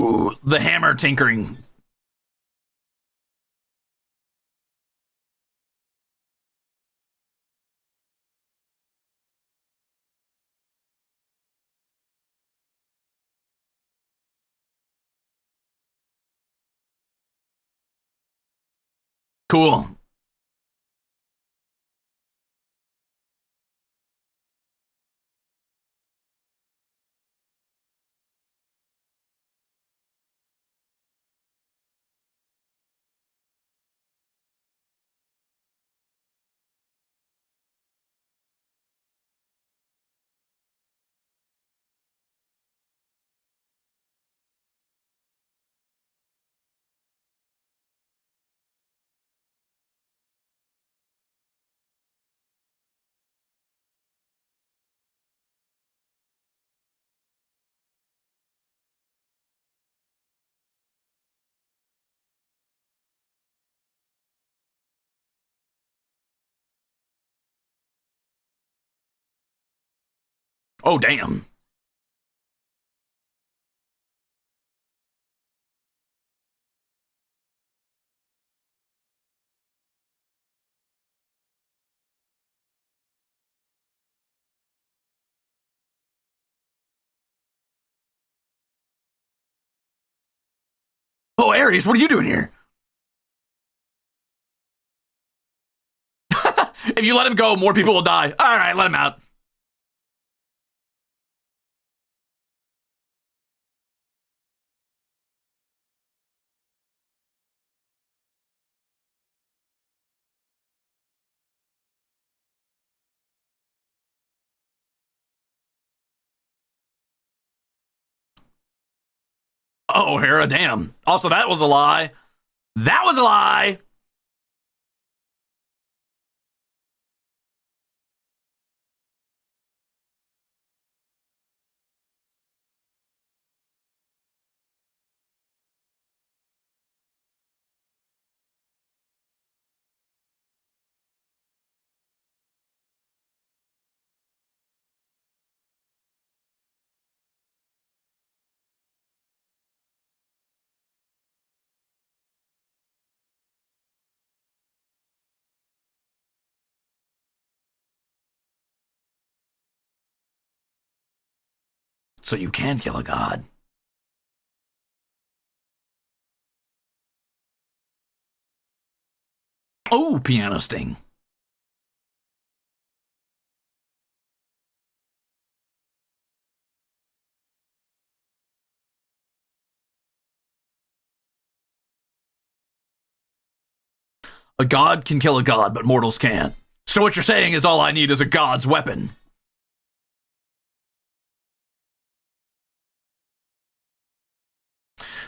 Ooh, the hammer tinkering. Cool. Oh, damn. Oh, Aries, what are you doing here? If you let him go, more people will die. All right, let him out. Oh, Hera, damn. Also, that was a lie. That was a lie. So you can kill a god. Oh, piano sting. A god can kill a god, but mortals can't. So what you're saying is all I need is a god's weapon.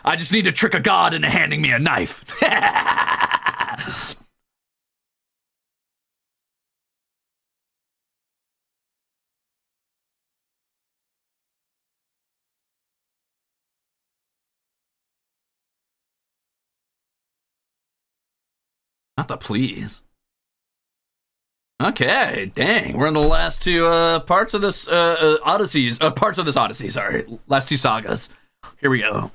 I just need to trick a god into handing me a knife. Not the please. Okay, dang. We're in the last two parts of this Odysseys. Parts of this Odyssey, sorry. Last two sagas. Here we go.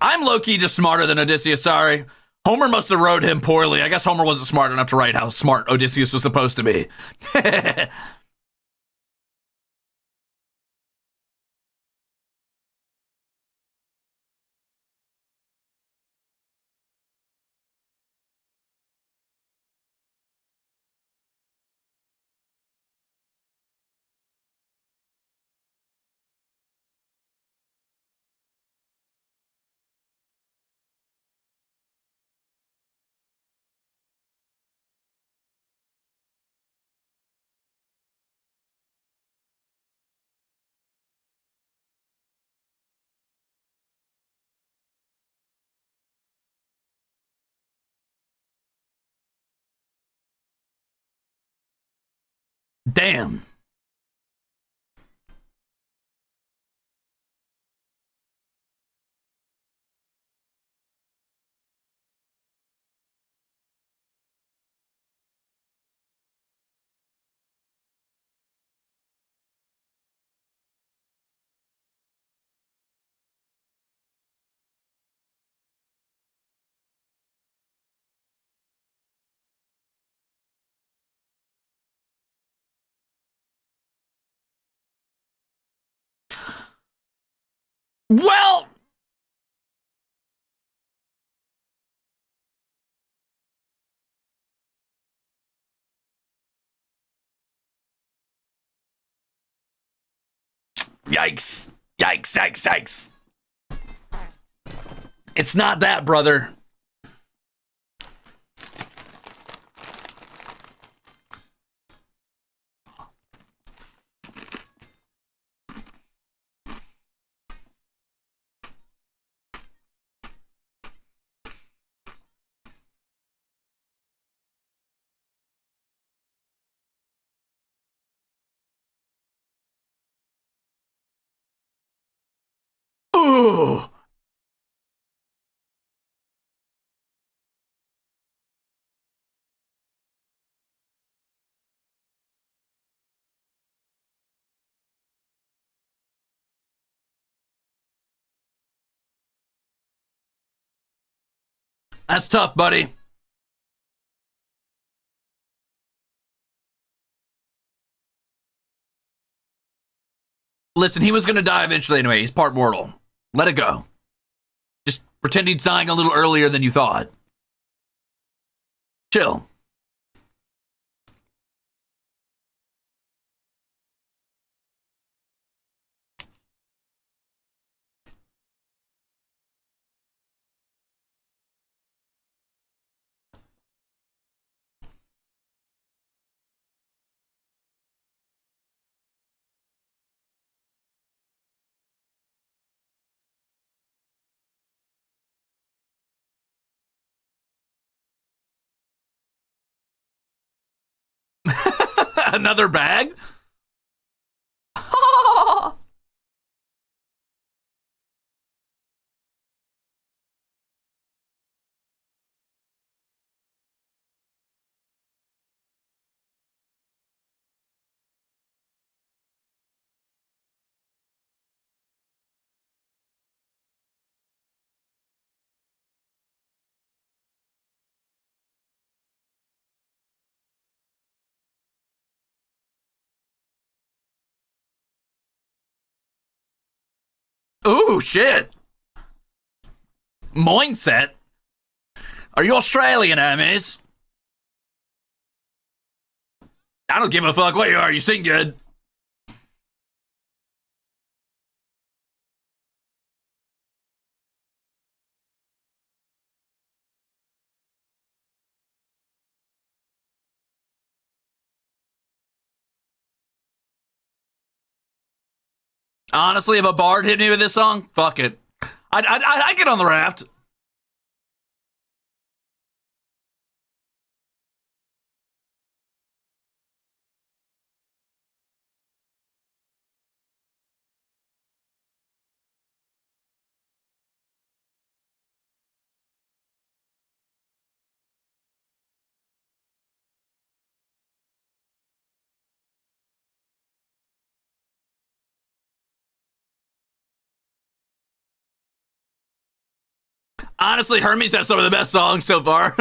I'm low-key just smarter than Odysseus, sorry. Homer must have wrote him poorly. I guess Homer wasn't smart enough to write how smart Odysseus was supposed to be. Damn. Well, yikes. Yikes, yikes, yikes. It's not that, brother. Ooh. That's tough, buddy. Listen, he was going to die eventually anyway. He's part mortal. Let it go. Just pretend he's dying a little earlier than you thought. Chill. Another bag? Ooh, shit. Mindset? Are you Australian, Hermes? I don't give a fuck what you are. You sing good. Honestly, if a bard hit me with this song, fuck it. I'd get on the raft. Honestly, Hermes has some of the best songs so far.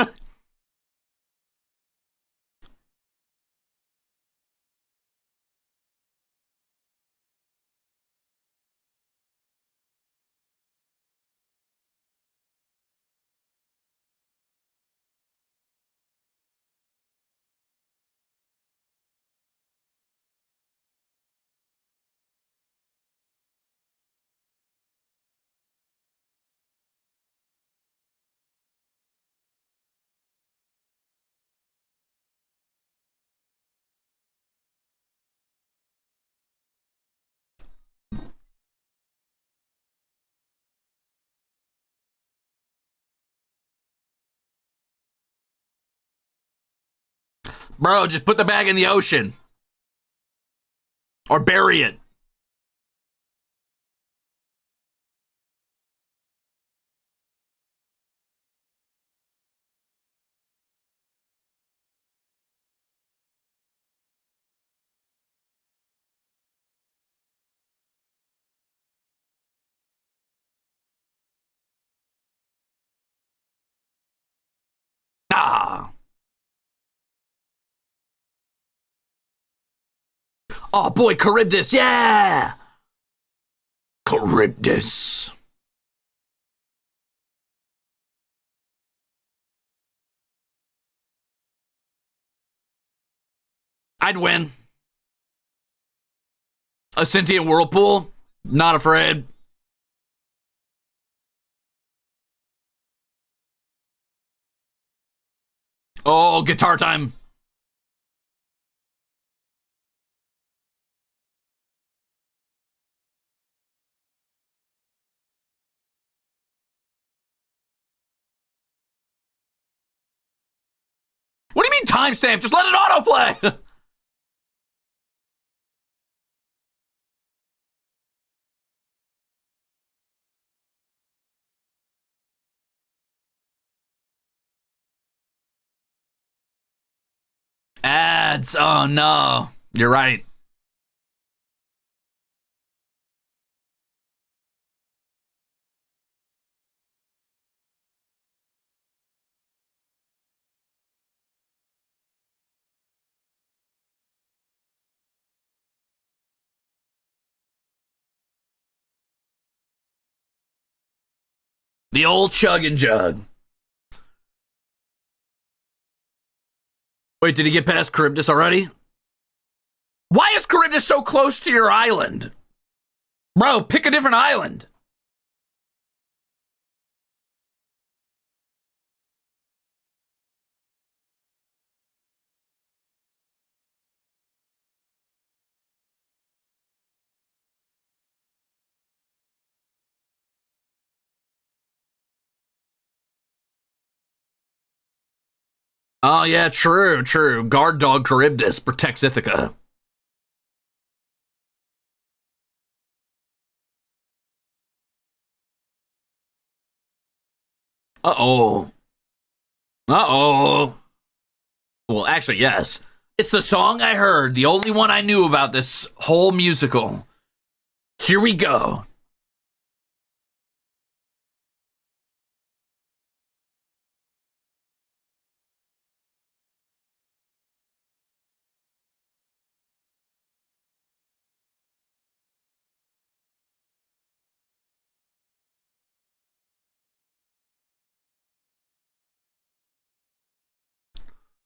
Bro, just put the bag in the ocean. Or bury it. Ah. Oh boy, Charybdis, yeah! Charybdis. I'd win. A sentient whirlpool? Not afraid. Oh, guitar time. What do you mean timestamp? Just let it autoplay. Ads. Oh, no. You're right. The old chug and jug. Wait, did he get past Charybdis already? Why is Charybdis so close to your island? Bro, pick a different island. Oh, yeah, true. Guard dog Charybdis protects Ithaca. Uh-oh. Uh-oh. Well, actually, yes. It's the song I heard, the only one I knew about this whole musical. Here we go.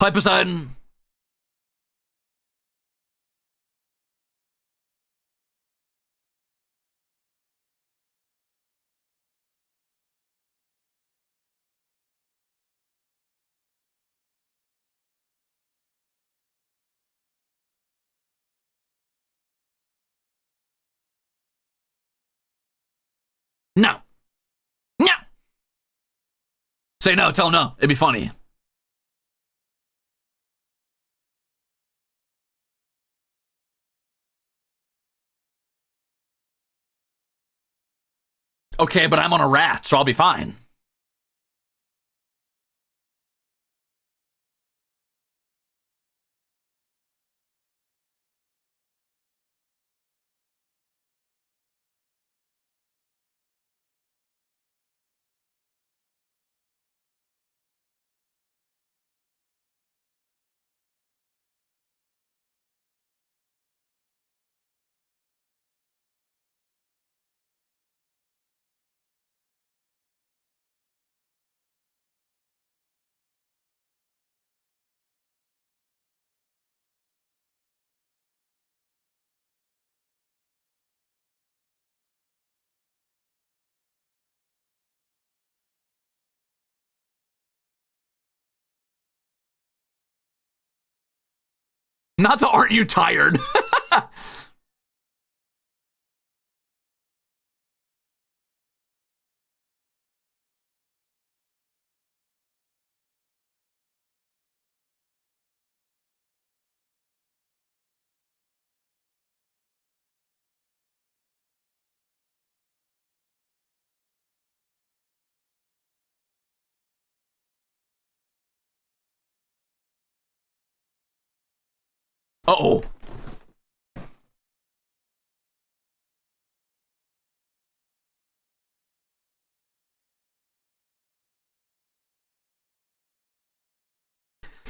Hi, Poseidon. No. No. Say no, tell him no. It'd be funny. Okay, but I'm on a rat, so I'll be fine. Not the aren't you tired? Uh-oh.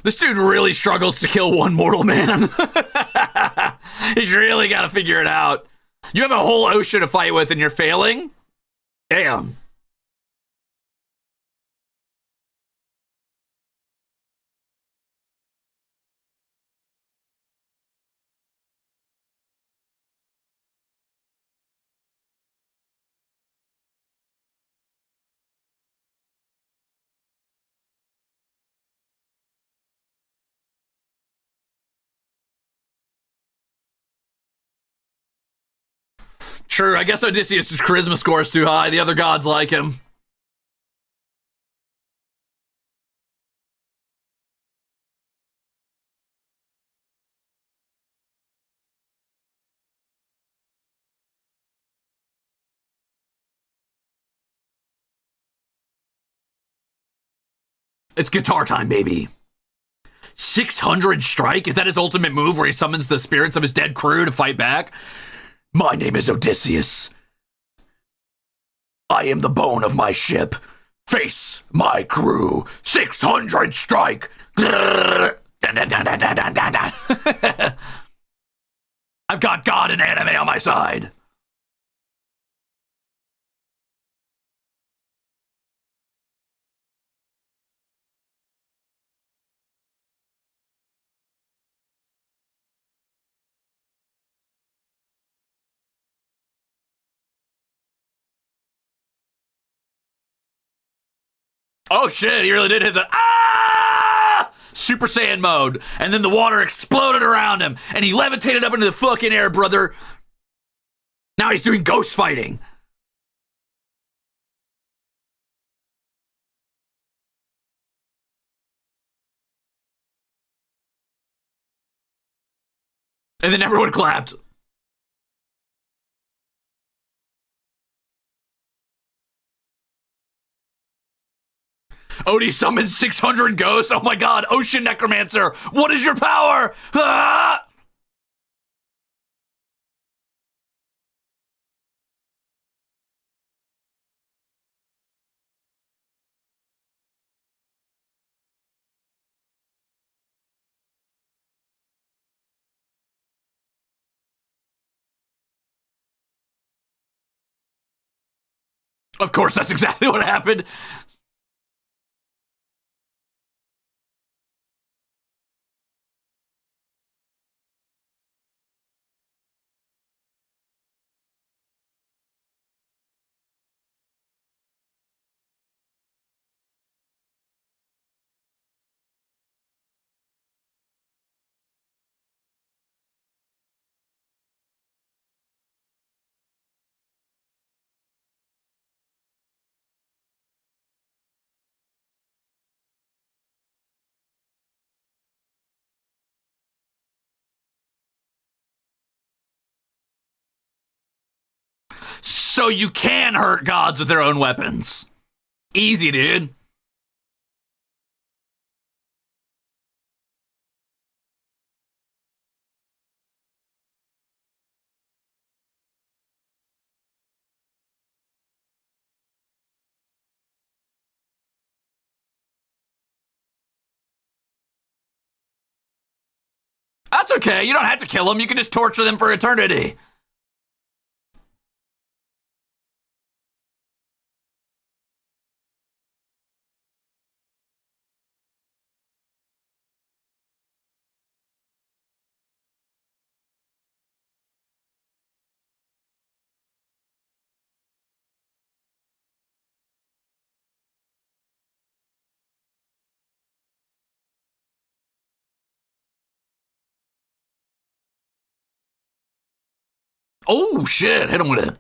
This dude really struggles to kill one mortal man. He's really got to figure it out. You have a whole ocean to fight with and you're failing? Damn. True, I guess Odysseus' charisma score is too high. The other gods like him. It's guitar time, baby. 600 strike? Is that his ultimate move where he summons the spirits of his dead crew to fight back? My name is Odysseus. I am the bone of my ship. Face my crew. 600 strike. I've got God and anime on my side. Oh shit, he really did hit the Super Saiyan mode. And then the water exploded around him. And he levitated up into the fucking air, brother. Now he's doing ghost fighting. And then everyone clapped. Odie summons 600 ghosts. Oh my god, Ocean Necromancer. What is your power? Ah! Of course, that's exactly what happened. So you can hurt gods with their own weapons. Easy, dude. That's okay. You don't have to kill them. You can just torture them for eternity. Oh, shit. Hit him with it.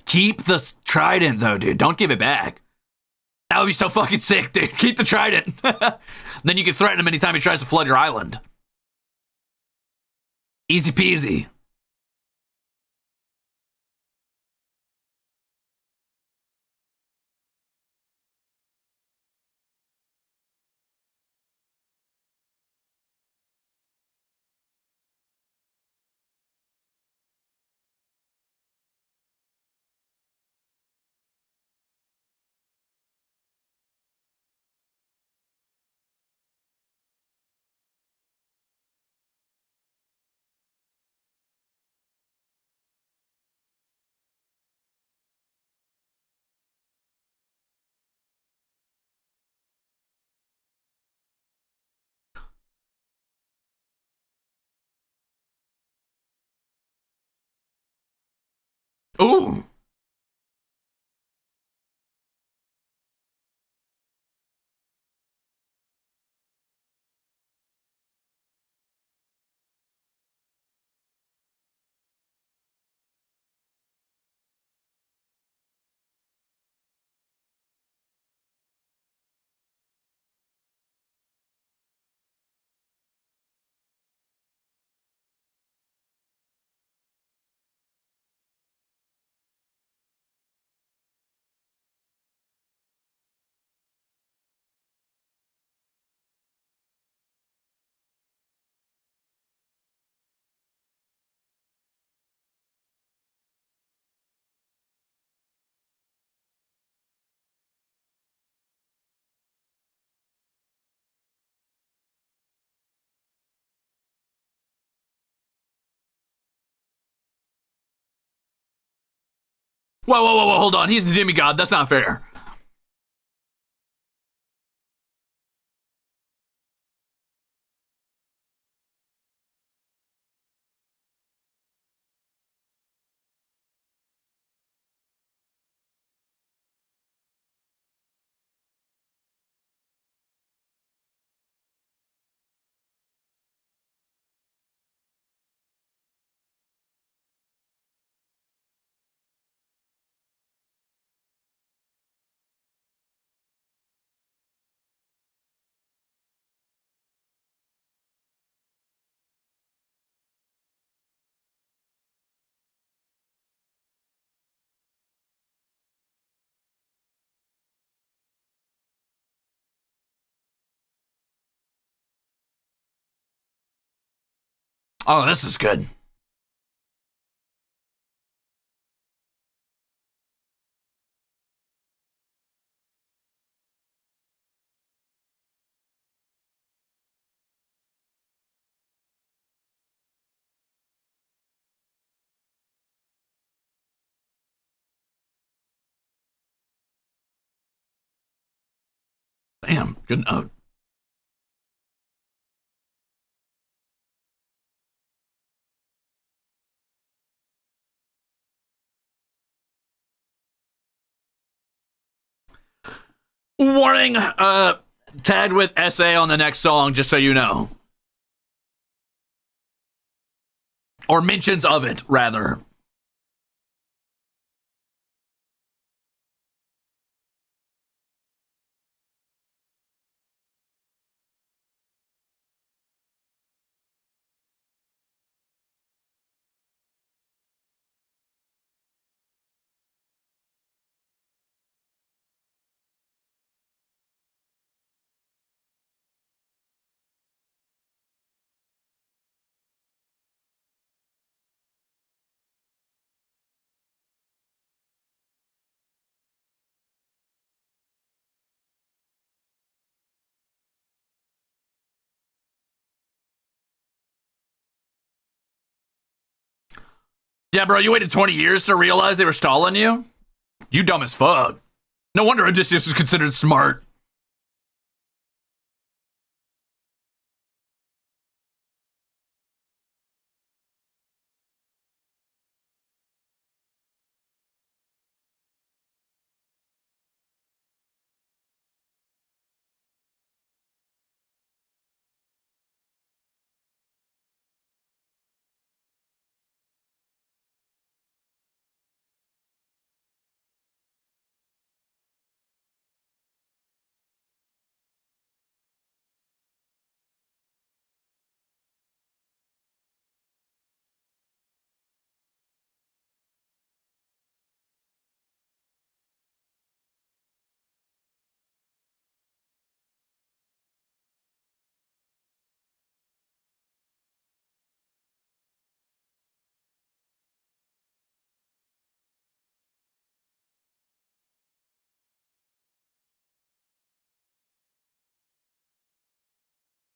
Keep the trident, though, dude. Don't give it back. That would be so fucking sick, dude. Keep the trident. Then you can threaten him anytime he tries to flood your island. Easy peasy. Ooh. Whoa, whoa, whoa, whoa, hold on. He's the demigod. That's not fair. Oh, this is good. Damn, good note. Warning, tagged with essay on the next song, just so you know. Or mentions of it, rather. Yeah, bro, you waited 20 years to realize they were stalling you? You dumb as fuck. No wonder Odysseus is considered smart.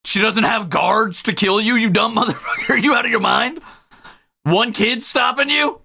She doesn't have guards to kill you, you dumb motherfucker. Are you out of your mind? One kid stopping you?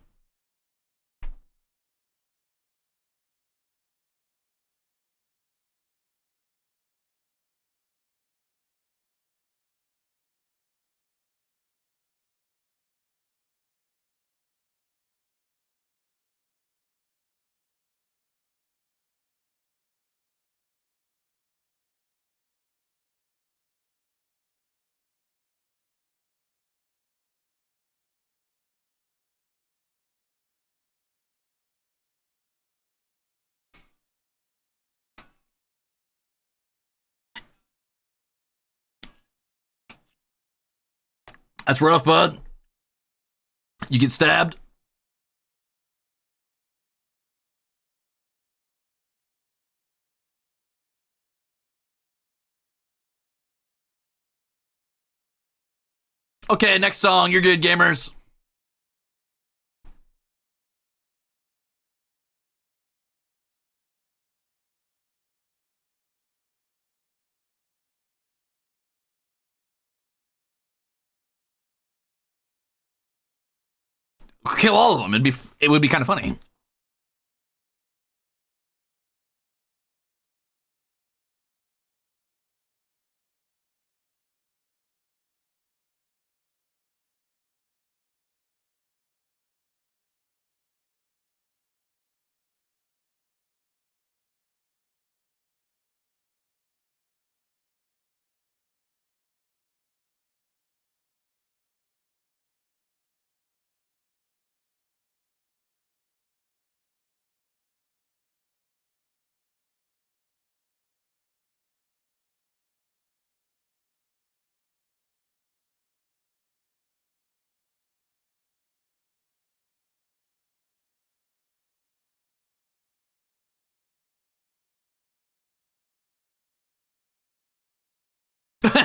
That's rough, bud. You get stabbed. Okay, next song. You're good, gamers. Kill all of them. It would be kind of funny.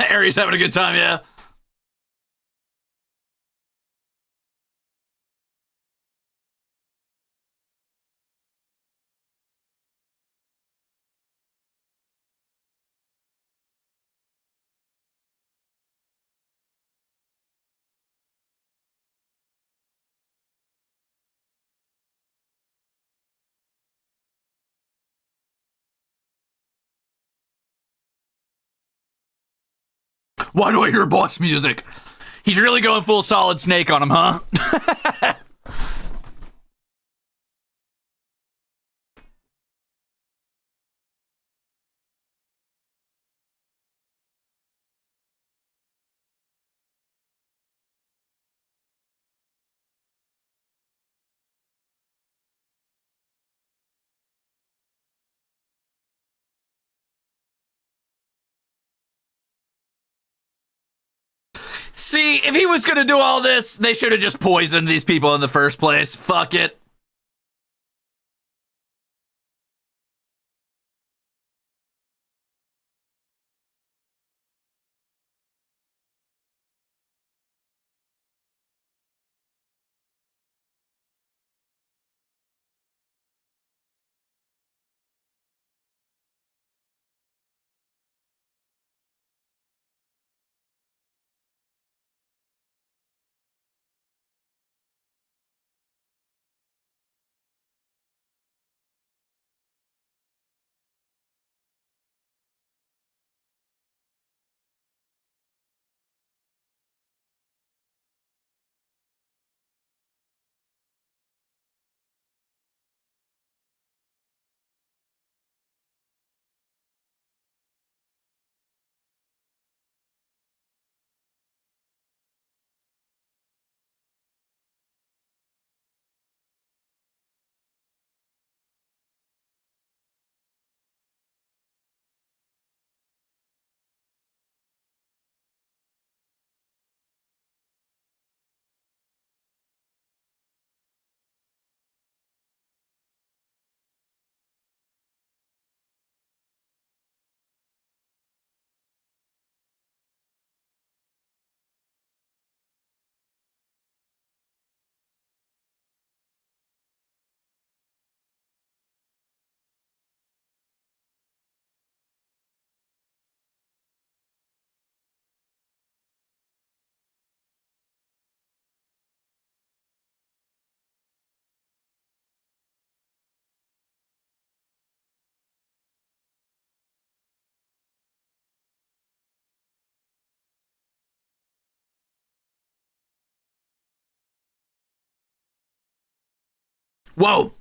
Aries having a good time, yeah. Why do I hear boss music? He's really going full Solid Snake on him, huh? See, if he was gonna do all this, they should have just poisoned these people in the first place. Fuck it. Whoa.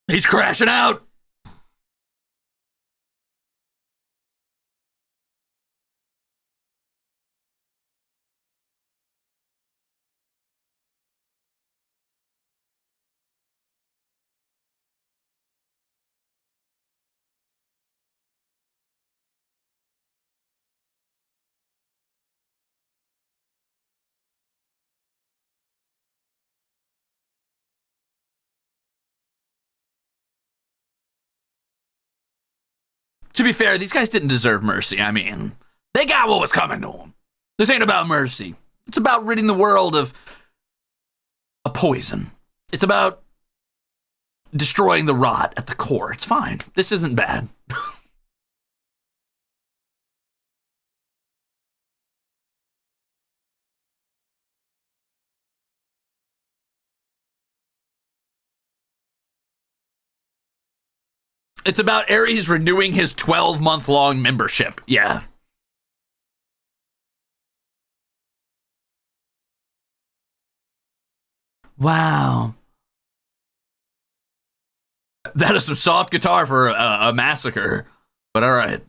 He's crashing out. To be fair, these guys didn't deserve mercy. I mean, they got what was coming to them. This ain't about mercy. It's about ridding the world of a poison. It's about destroying the rot at the core. It's fine. This isn't bad. It's about Aries renewing his 12-month-long membership. Yeah. Wow. That is some soft guitar for a massacre. But all right.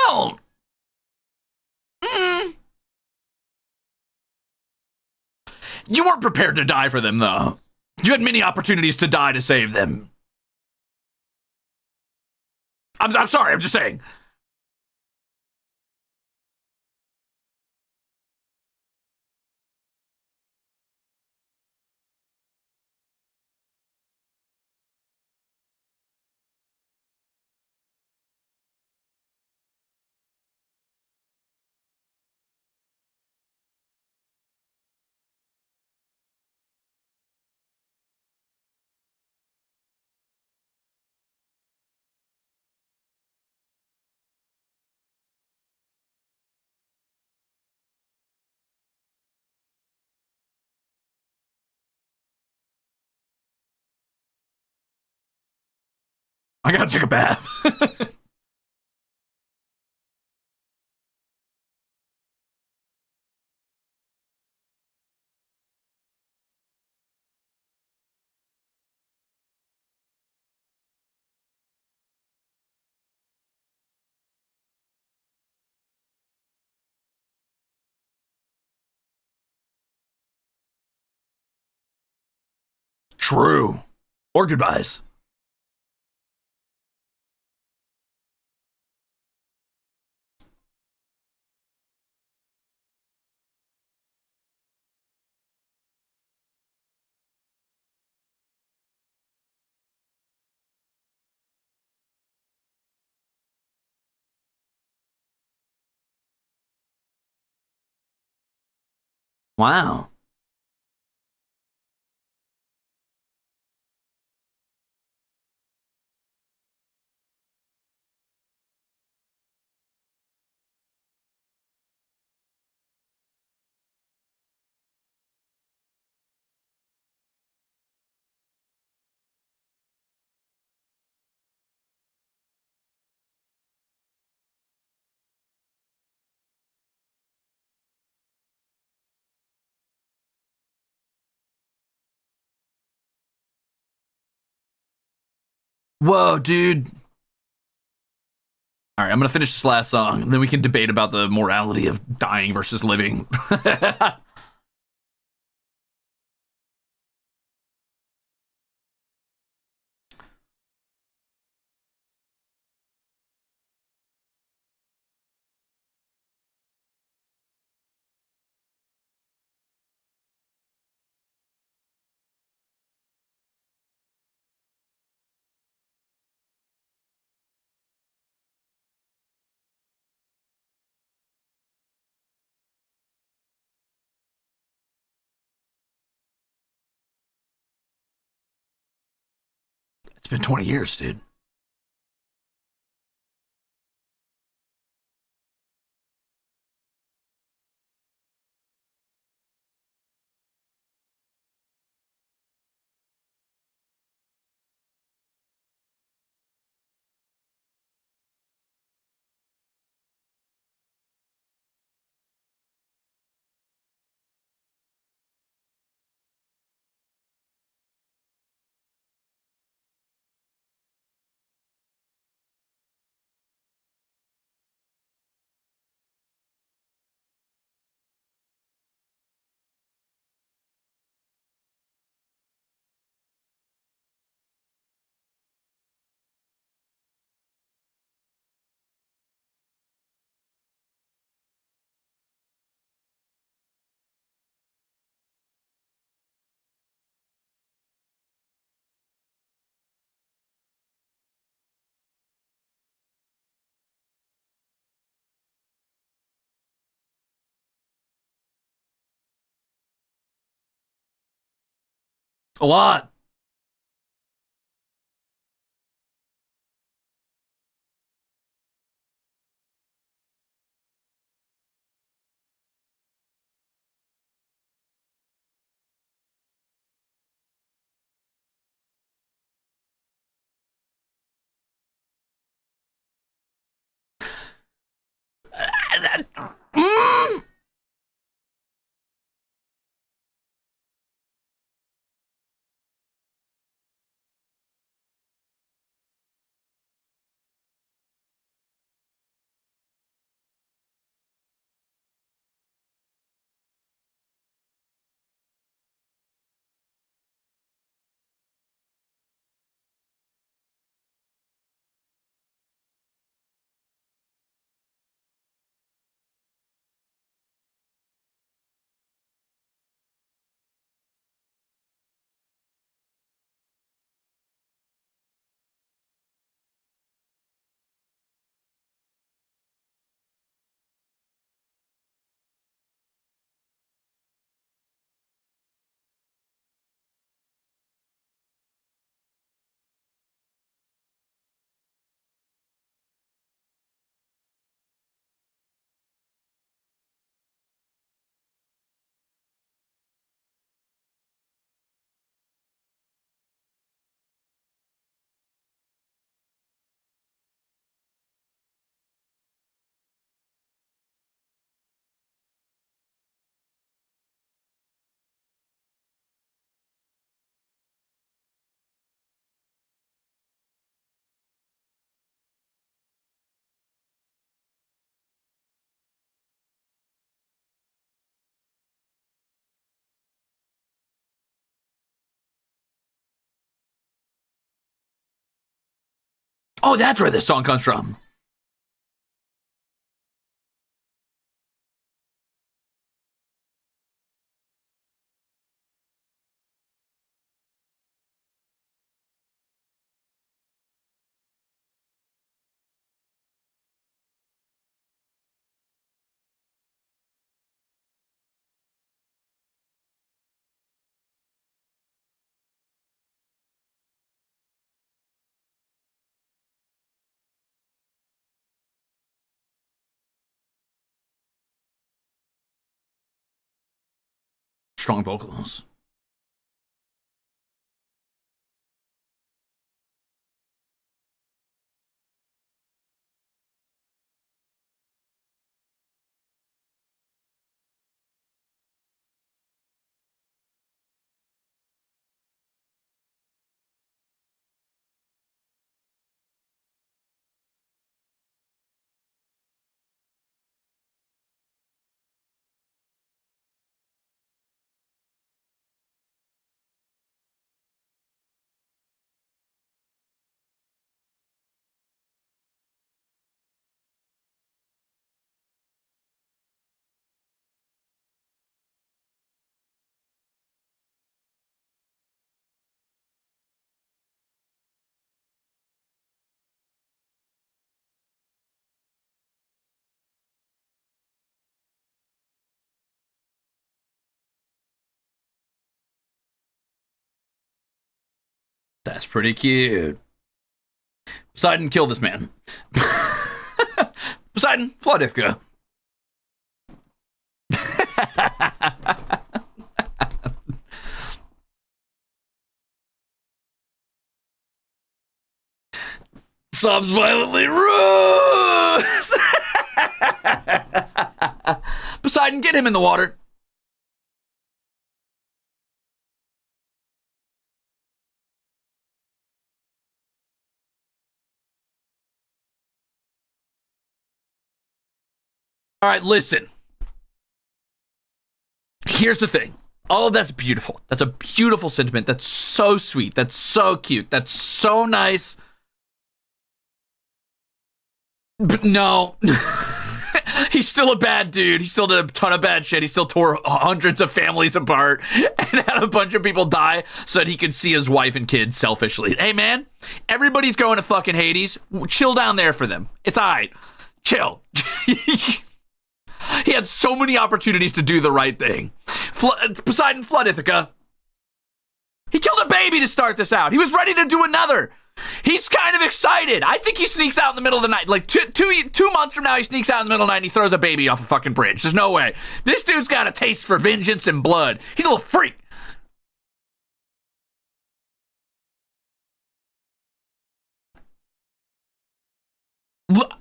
Well, you weren't prepared to die for them, though. You had many opportunities to die to save them. I'm sorry, I'm just saying. I gotta take a bath. True. Or goodbyes. Wow. Whoa, dude. All right, I'm gonna finish this last song, and then we can debate about the morality of dying versus living. It's been 20 years, dude. A lot. Mm. Oh, that's where this song comes from. Strong vocals. That's pretty cute. Poseidon, kill this man. Poseidon, flood Ithaca. Sobs violently. Ruze! Poseidon, get him in the water. All right, listen. Here's the thing. All of that's beautiful. That's a beautiful sentiment. That's so sweet. That's so cute. That's so nice. But no. He's still a bad dude. He still did a ton of bad shit. He still tore hundreds of families apart and had a bunch of people die so that he could see his wife and kids selfishly. Hey, man, everybody's going to fucking Hades. Chill down there for them. It's all right. Chill. He had so many opportunities to do the right thing. Poseidon, flood Ithaca. He killed a baby to start this out. He was ready to do another. He's kind of excited. I think he sneaks out in the middle of the night. Like two months from now, he sneaks out in the middle of the night and he throws a baby off a fucking bridge. There's no way. This dude's got a taste for vengeance and blood. He's a little freak.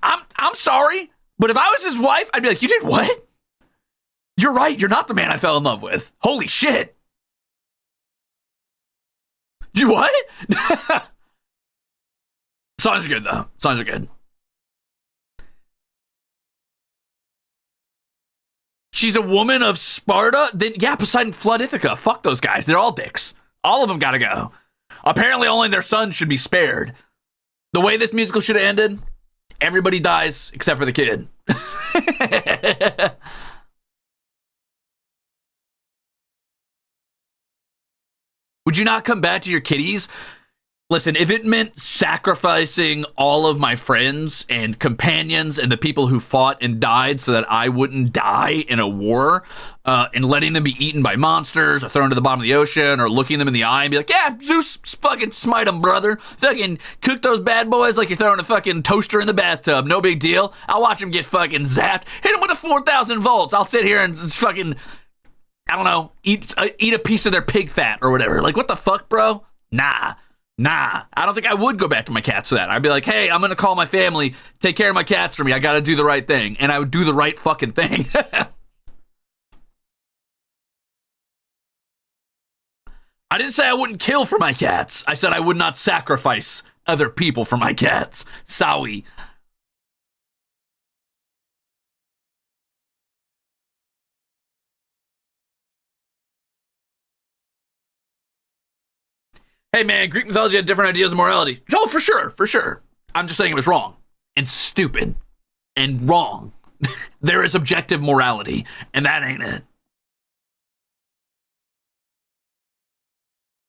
I'm sorry, but if I was his wife, I'd be like, you did what? You're right. You're not the man I fell in love with. Holy shit. You what? Songs are good, though. Songs are good. She's a woman of Sparta? Then, yeah, Poseidon, flood Ithaca. Fuck those guys. They're all dicks. All of them gotta go. Apparently, only their son should be spared. The way this musical should have ended, everybody dies except for the kid. Would you not come back to your kitties? Listen, if it meant sacrificing all of my friends and companions and the people who fought and died so that I wouldn't die in a war, and letting them be eaten by monsters or thrown to the bottom of the ocean or looking them in the eye and be like, yeah, Zeus, fucking smite them, brother. Fucking cook those bad boys like you're throwing a fucking toaster in the bathtub. No big deal. I'll watch them get fucking zapped. Hit them with a 4,000 volts. I'll sit here and fucking, I don't know, eat a piece of their pig fat or whatever. Like, what the fuck, bro? Nah, I don't think I would go back to my cats for that. I'd be like, hey, I'm going to call my family, take care of my cats for me. I got to do the right thing. And I would do the right fucking thing. I didn't say I wouldn't kill for my cats. I said I would not sacrifice other people for my cats. Sorry. Hey, man, Greek mythology had different ideas of morality. Oh, for sure. I'm just saying it was wrong and stupid and wrong. There is objective morality, and that ain't it.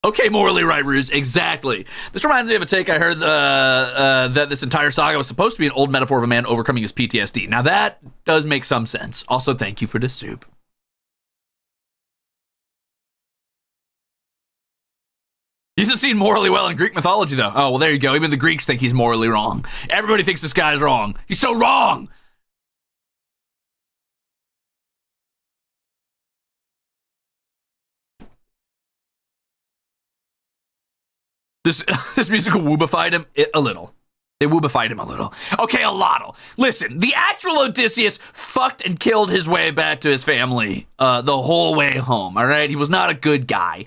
Okay, morally right, Ruze. Exactly. This reminds me of a take I heard that this entire saga was supposed to be an old metaphor of a man overcoming his PTSD. Now, that does make some sense. Also, thank you for the soup. He isn't seen morally well in Greek mythology, though. Oh, well, there you go. Even the Greeks think he's morally wrong. Everybody thinks this guy's wrong. He's so wrong. This musical woobified him a little. It woobified him a little. Okay, a lot. Listen, the actual Odysius fucked and killed his way back to his family the whole way home, all right? He was not a good guy.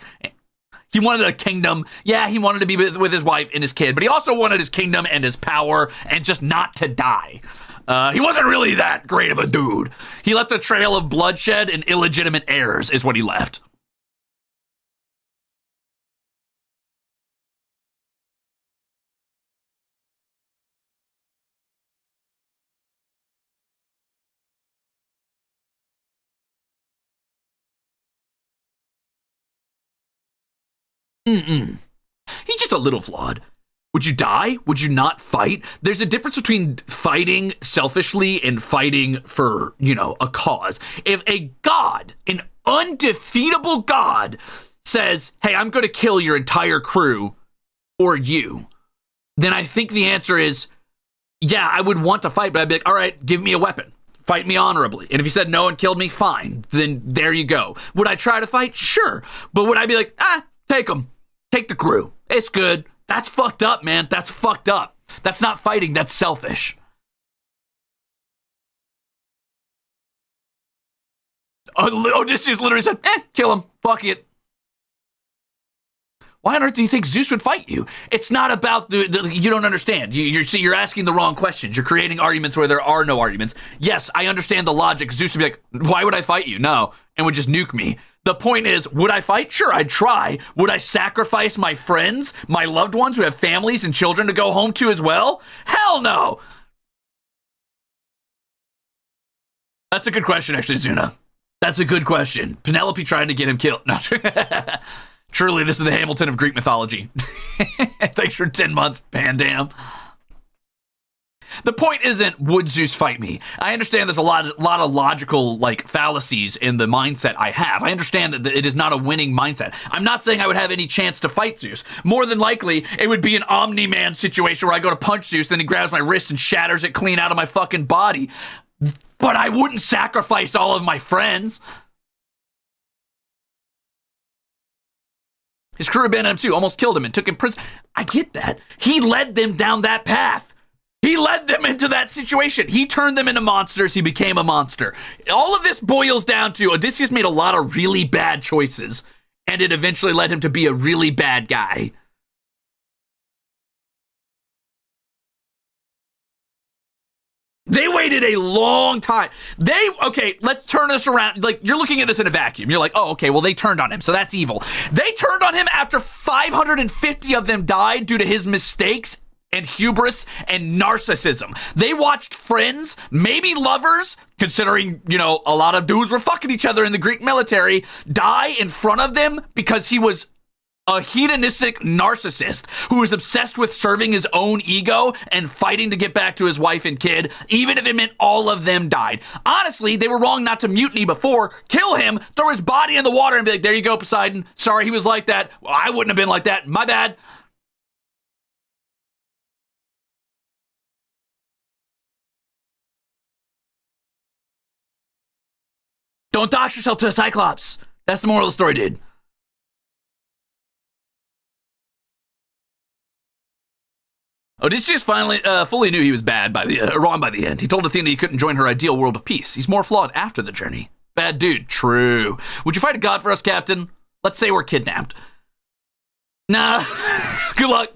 He wanted a kingdom. Yeah, he wanted to be with his wife and his kid, but he also wanted his kingdom and his power and just not to die. He wasn't really that great of a dude. He left a trail of bloodshed and illegitimate heirs is what he left. He's just a little flawed. Would you die? Would you not fight? There's a difference between fighting selfishly and fighting for, a cause. If a god, an undefeatable god, says, hey, I'm going to kill your entire crew, or you, then I think the answer is, yeah, I would want to fight, but I'd be like, all right, give me a weapon. Fight me honorably. And if he said no and killed me, fine. Then there you go. Would I try to fight? Sure. But would I be like, take him. Take the crew. It's good. That's fucked up, man. That's fucked up. That's not fighting. That's selfish. Odysius literally said, kill him. Fuck it. Why on earth do you think Zeus would fight you? It's not about you don't understand. You're asking the wrong questions. You're creating arguments where there are no arguments. Yes, I understand the logic. Zeus would be like, why would I fight you? No. And would just nuke me. The point is, would I fight? Sure, I'd try. Would I sacrifice my friends, my loved ones who have families and children to go home to as well? Hell no. That's a good question, actually, Zuna. That's a good question. Penelope tried to get him killed. No. Truly, this is the Hamilton of Greek mythology. Thanks for 10 months, Pandam. The point isn't, would Zeus fight me? I understand there's a lot of logical fallacies in the mindset I have. I understand that it is not a winning mindset. I'm not saying I would have any chance to fight Zeus. More than likely, it would be an Omni-Man situation where I go to punch Zeus, then he grabs my wrist and shatters it clean out of my fucking body. But I wouldn't sacrifice all of my friends. His crew abandoned him too, almost killed him and took him prison. I get that. He led them down that path. He led them into that situation. He turned them into monsters. He became a monster. All of this boils down to Odysseus made a lot of really bad choices, and it eventually led him to be a really bad guy. They waited a long time. Okay, let's turn this around. You're looking at this in a vacuum. You're like, oh, okay, well, they turned on him, so that's evil. They turned on him after 550 of them died due to his mistakes and hubris and narcissism. They watched friends, maybe lovers, considering, a lot of dudes were fucking each other in the Greek military, die in front of them because he was a hedonistic narcissist who was obsessed with serving his own ego and fighting to get back to his wife and kid, even if it meant all of them died. Honestly, they were wrong not to mutiny before, kill him, throw his body in the water and be like, there you go, Poseidon. Sorry he was like that. Well, I wouldn't have been like that. My bad. Don't dox yourself to a Cyclops. That's the moral of the story, dude. Odysseus finally fully knew he was wrong by the end. He told Athena he couldn't join her ideal world of peace. He's more flawed after the journey. Bad dude. True. Would you fight a god for us, Captain? Let's say we're kidnapped. Nah. Good luck.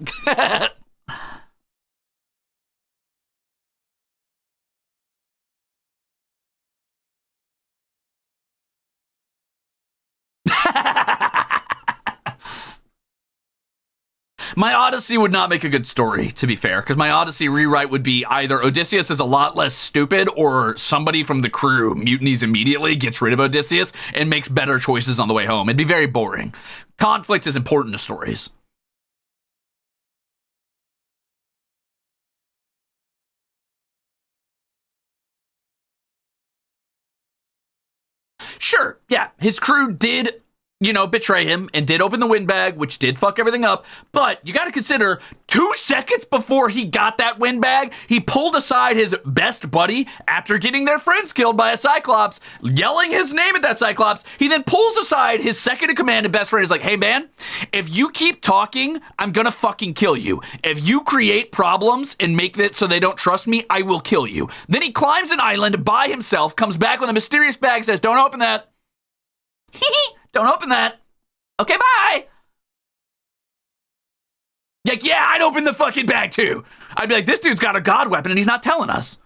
My Odyssey would not make a good story, to be fair, because my Odyssey rewrite would be either Odysseus is a lot less stupid or somebody from the crew mutinies immediately, gets rid of Odysseus, and makes better choices on the way home. It'd be very boring. Conflict is important to stories. Sure, yeah, his crew did betray him and did open the windbag, which did fuck everything up. But you got to consider 2 seconds before he got that windbag, he pulled aside his best buddy after getting their friends killed by a Cyclops, yelling his name at that Cyclops. He then pulls aside his second in command and best friend. Is like, hey man, if you keep talking, I'm going to fucking kill you. If you create problems and make it so they don't trust me, I will kill you. Then he climbs an island by himself, comes back with a mysterious bag, says, don't open that. Don't open that. Okay, bye. Like, yeah, I'd open the fucking bag too. I'd be like, this dude's got a god weapon and he's not telling us.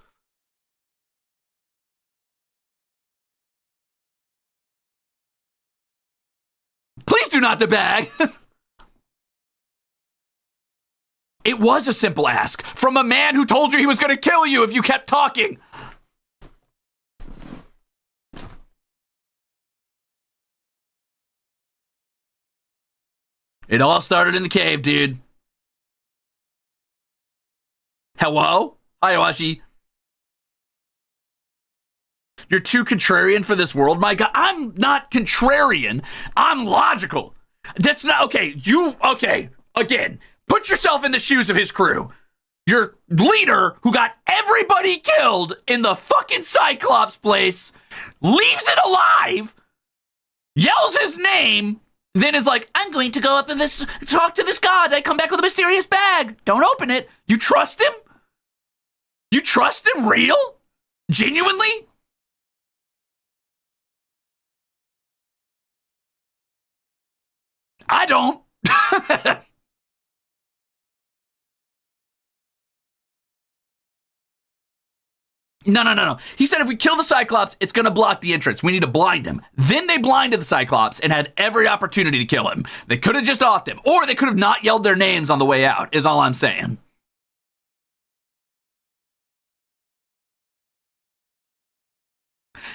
Please do not the bag. It was a simple ask from a man who told you he was going to kill you if you kept talking. It all started in the cave, dude. Hello? Hi, Awashi. You're too contrarian for this world, my God. I'm not contrarian. I'm logical. That's not okay. Okay. Again, Put yourself in the shoes of his crew. Your leader, who got everybody killed in the fucking Cyclops place, leaves it alive, yells his name, then is like, I'm going to go up in this, talk to this god. I come back with a mysterious bag. Don't open it. You trust him? You trust him real? Genuinely? I don't. No. He said if we kill the Cyclops, it's going to block the entrance. We need to blind him. Then they blinded the Cyclops and had every opportunity to kill him. They could have just offed him, or they could have not yelled their names on the way out, is all I'm saying.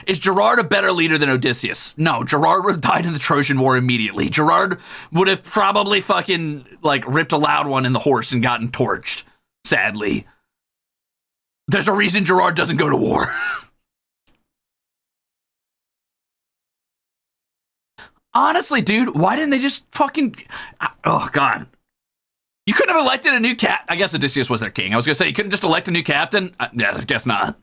Is Gerard a better leader than Odysius? No, Gerard would have died in the Trojan War immediately. Gerard would have probably fucking, like, ripped a loud one in the horse and gotten torched, sadly. There's a reason Gerard doesn't go to war. Honestly, dude, why didn't they just fucking... Oh, God. You couldn't have elected a new cap... I guess Odysseus was their king. I was going to say, you couldn't just elect a new captain? Yeah, I guess not.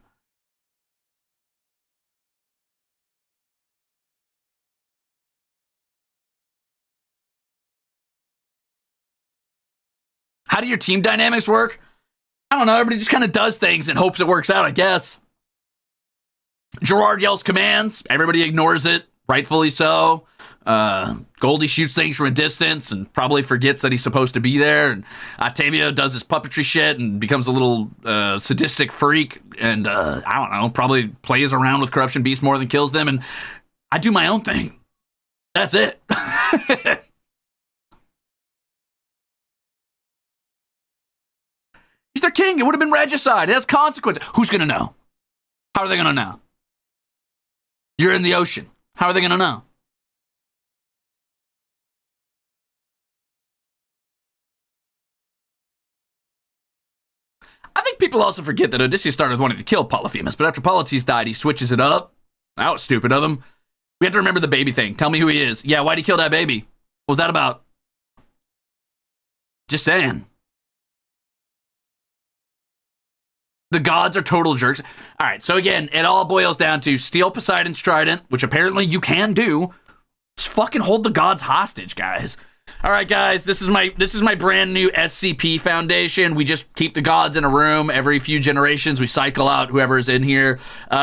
How do your team dynamics work? I don't know. Everybody just kind of does things and hopes it works out, I guess. Gerard yells commands. Everybody ignores it. Rightfully so. Goldie shoots things from a distance and probably forgets that he's supposed to be there. And Octavio does his puppetry shit and becomes a little sadistic freak. And I don't know, probably plays around with corruption beasts more than kills them. And I do my own thing. That's it. He's their king. It would have been regicide. It has consequences. Who's going to know? How are they going to know? You're in the ocean. How are they going to know? I think people also forget that Odysseus started wanting to kill Polyphemus, but after Polites died, he switches it up. That was stupid of him. We have to remember the baby thing. Tell me who he is. Yeah, why'd he kill that baby? What was that about? Just saying. The gods are total jerks. All right, so again, it all boils down to steal Poseidon's trident, which apparently you can do. Just fucking hold the gods hostage, guys. All right, guys, this is my brand new SCP Foundation. We just keep the gods in a room every few generations. We cycle out whoever's in here.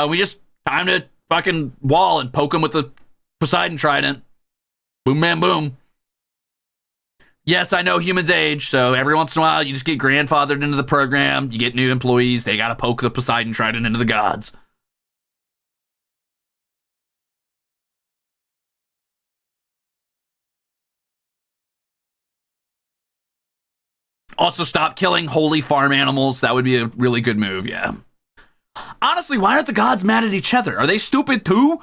We just time to fucking wall and poke them with the Poseidon trident. Boom, bam, boom. Yes, I know humans age, so every once in a while you just get grandfathered into the program. You get new employees. They got to poke the Poseidon trident into the gods. Also, stop killing holy farm animals. That would be a really good move, yeah. Honestly, why aren't the gods mad at each other? Are they stupid too?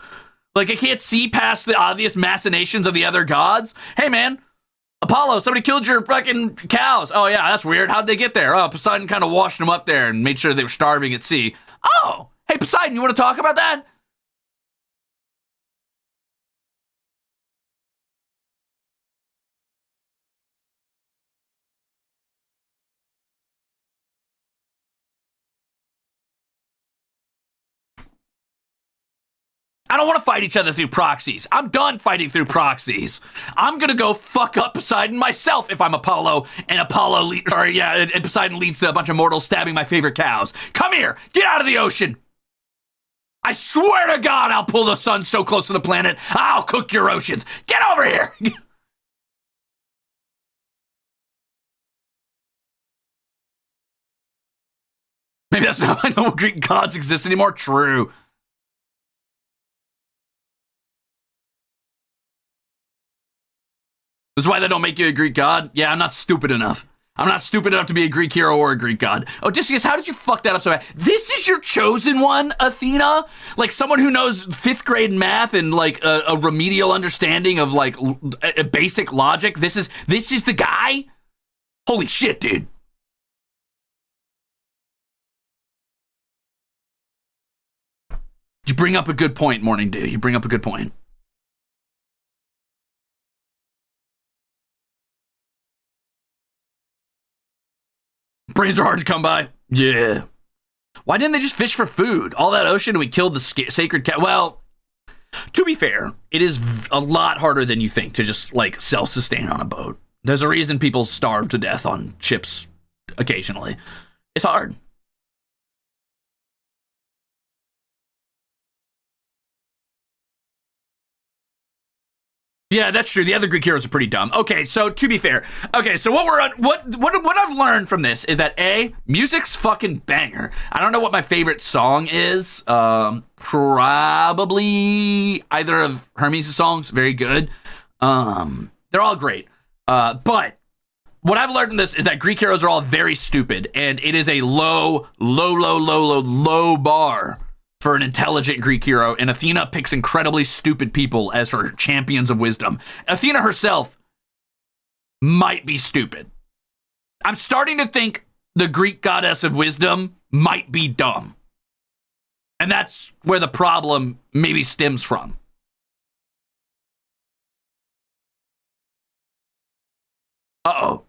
Like, they can't see past the obvious machinations of the other gods? Hey, man. Apollo, somebody killed your fucking cows. Oh, yeah, that's weird. How'd they get there? Oh, Poseidon kind of washed them up there and made sure they were starving at sea. Oh, hey, Poseidon, you want to talk about that? I don't want to fight each other through proxies. I'm done fighting through proxies. I'm going to go fuck up Poseidon myself if I'm Apollo, and and Poseidon leads to a bunch of mortals stabbing my favorite cows. Come here. Get out of the ocean. I swear to God, I'll pull the sun so close to the planet, I'll cook your oceans. Get over here. Maybe that's not why no Greek gods exist anymore. True. This is why they don't make you a Greek god? Yeah, I'm not stupid enough. I'm not stupid enough to be a Greek hero or a Greek god. Odysseus, how did you fuck that up so bad? This is your chosen one, Athena? Like someone who knows 5th grade math and like a remedial understanding of like a basic logic? This is the guy? Holy shit, dude. You bring up a good point, Morning Dew. You bring up a good point. Brains are hard to come by. Yeah. Why didn't they just fish for food? All that ocean and we killed the sacred cat. Well, to be fair, it is a lot harder than you think to just, like, self-sustain on a boat. There's a reason people starve to death on ships occasionally. It's hard. Yeah, that's true. The other Greek heroes are pretty dumb. Okay, so to be fair, okay, so what I've learned from this is that music's fucking banger. I don't know what my favorite song is. Probably either of Hermes' songs. Very good. They're all great. But what I've learned from this is that Greek heroes are all very stupid, and it is a low bar for an intelligent Greek hero, and Athena picks incredibly stupid people as her champions of wisdom. Athena herself might be stupid. I'm starting to think the Greek goddess of wisdom might be dumb. And that's where the problem maybe stems from. Uh-oh.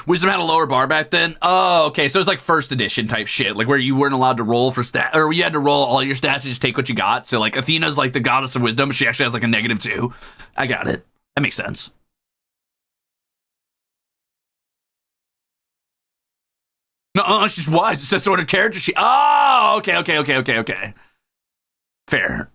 Wisdom had a lower bar back then? Oh, okay. So it's like first edition type shit, like where you weren't allowed to roll for stat, or you had to roll all your stats and just take what you got. So like Athena's like the goddess of wisdom, but she actually has like a -2. I got it. That makes sense. No, she's wise. It says so in her character. Oh, okay. Fair.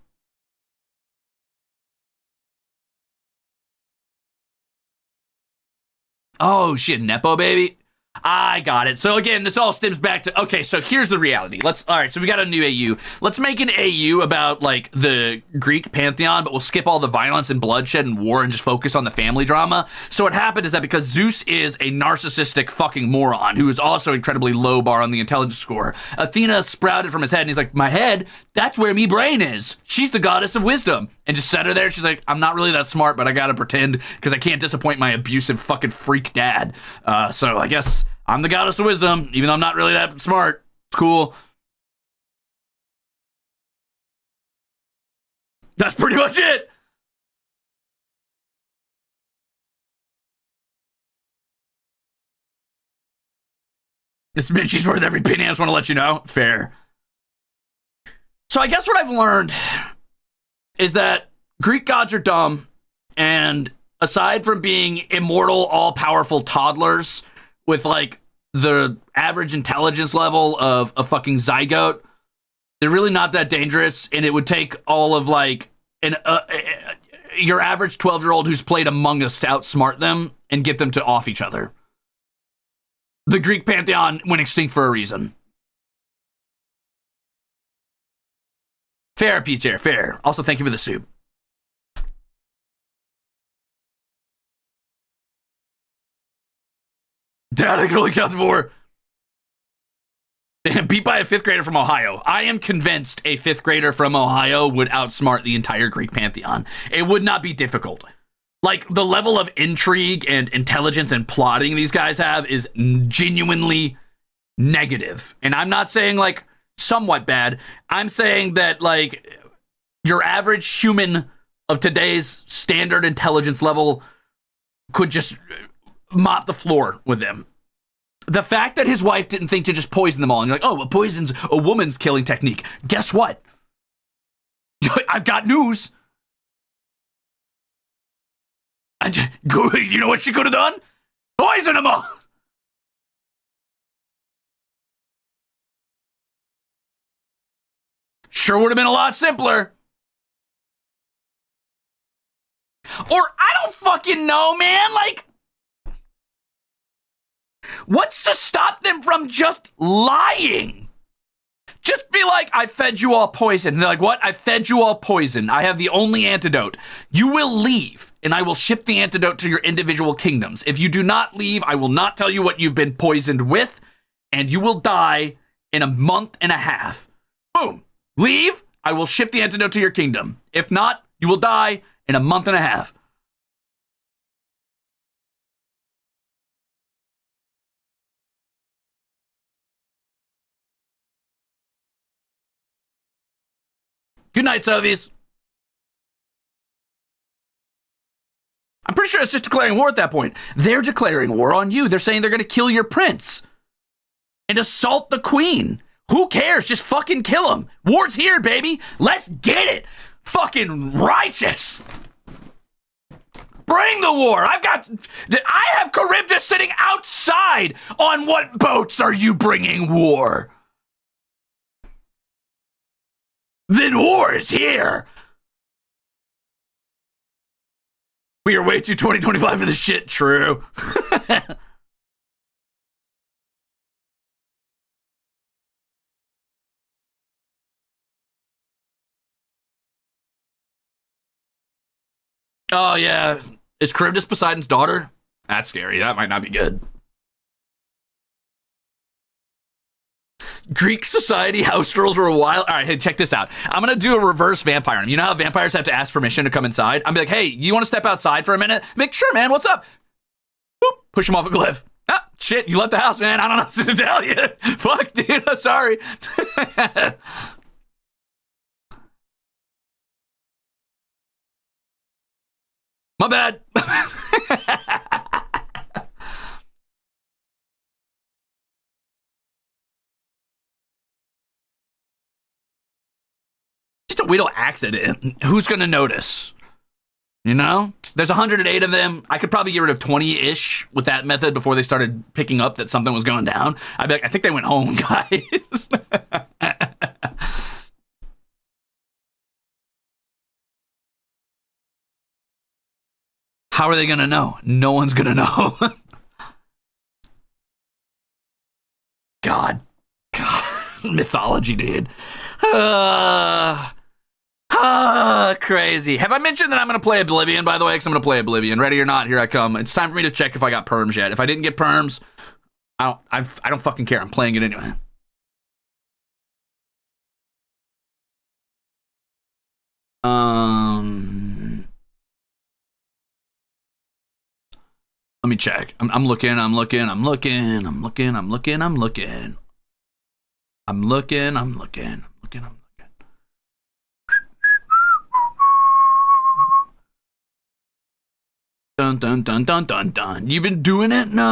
Oh, shit, Nepo baby? I got it. So again, this all stems back to, okay, so here's the reality. All right, so we got a new AU. Let's make an AU about, like, the Greek pantheon, but we'll skip all the violence and bloodshed and war and just focus on the family drama. So what happened is that because Zeus is a narcissistic fucking moron who is also incredibly low bar on the intelligence score, Athena sprouted from his head, and he's like, my head, that's where me brain is. She's the goddess of wisdom. And just set her there. She's like, I'm not really that smart, but I gotta pretend because I can't disappoint my abusive fucking freak dad. So I guess I'm the goddess of wisdom, even though I'm not really that smart. It's cool. That's pretty much it. This bitch, she's worth every penny. I just want to let you know. Fair. So I guess what I've learned is that Greek gods are dumb, and aside from being immortal, all-powerful toddlers with, like, the average intelligence level of a fucking zygote, they're really not that dangerous, and it would take all of, like, your average 12-year-old who's played Among Us to outsmart them and get them to off each other. The Greek pantheon went extinct for a reason. Fair, Peach Air, fair. Also, thank you for the soup. Dad, I can only count to 4. Beat by a 5th grader from Ohio. I am convinced a 5th grader from Ohio would outsmart the entire Greek pantheon. It would not be difficult. Like, the level of intrigue and intelligence and plotting these guys have is genuinely negative. And I'm not saying, like, somewhat bad. I'm saying that, like, your average human of today's standard intelligence level could just mop the floor with them. The fact that his wife didn't think to just poison them all, and you're like, oh, well, poison's a woman's killing technique. Guess what? I've got news. You know what she could have done? Poison them all. Sure would have been a lot simpler. Or I don't fucking know, man. Like, what's to stop them from just lying? Just be like, I fed you all poison. And they're like, what? I fed you all poison. I have the only antidote. You will leave, and I will ship the antidote to your individual kingdoms. If you do not leave, I will not tell you what you've been poisoned with, and you will die in a month and a half. Boom. Leave, I will ship the antidote to your kingdom. If not, you will die in a month and a half. Good night, Sovies. pretty sure it's just declaring war at that point. They're declaring war on you. They're saying they're going to kill your prince and assault the queen. Who cares? Just fucking kill him. War's here, baby. Let's get it. Fucking righteous. Bring the war. I have Charybdis sitting outside. On what boats are you bringing war? Then war is here. We are way too 2025 for this shit. True. Oh, yeah. Is Charybdis Poseidon's daughter? That's scary. That might not be good. Greek society house rules were wild. All right, hey, check this out. I'm going to do a reverse vampire. You know how vampires have to ask permission to come inside? I'm be like, hey, you want to step outside for a minute? Make sure, man. What's up? Boop. Push him off a cliff. Ah, shit, you left the house, man. I don't know what to tell you. Fuck, dude. I'm sorry. My bad. Just a weird accident. Who's going to notice? You know? There's 108 of them. I could probably get rid of 20-ish with that method before they started picking up that something was going down. I'd be like, I think they went home, guys. How are they going to know? No one's going to know. God. Mythology, dude. Crazy. Have I mentioned that I'm going to play Oblivion, by the way? Because I'm going to play Oblivion. Ready or not, here I come. It's time for me to check if I got perms yet. If I didn't get perms, I don't fucking care. I'm playing it anyway. Let me check. I'm looking. Dun dun dun dun dun dun. You been doing it? No.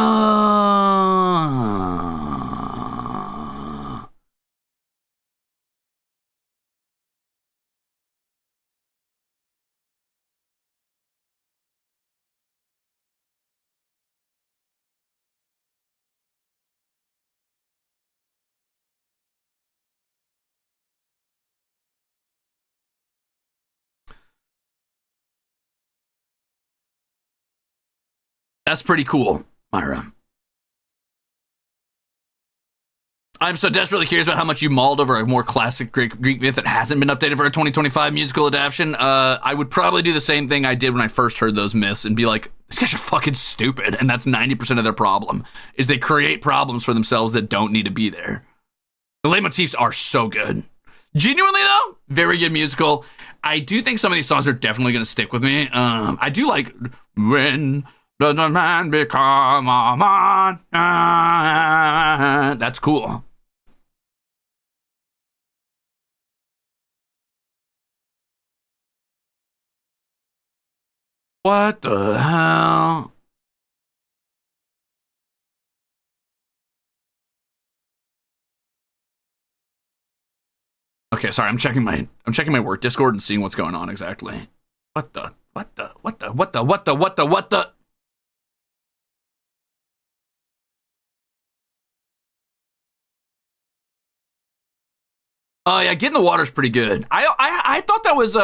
That's pretty cool, Myra. I'm so desperately curious about how much you mauled over a more classic Greek myth that hasn't been updated for a 2025 musical adaptation. I would probably do the same thing I did when I first heard those myths and be like, these guys are fucking stupid. And that's 90% of their problem, is they create problems for themselves that don't need to be there. The leitmotifs are so good. Genuinely, though, very good musical. I do think some of these songs are definitely going to stick with me. I do like When Does a Man Become a Man? That's cool. What the hell? Okay, sorry, I'm checking my work Discord and seeing what's going on exactly. What the? Oh yeah, Get in the Water's pretty good. I thought that was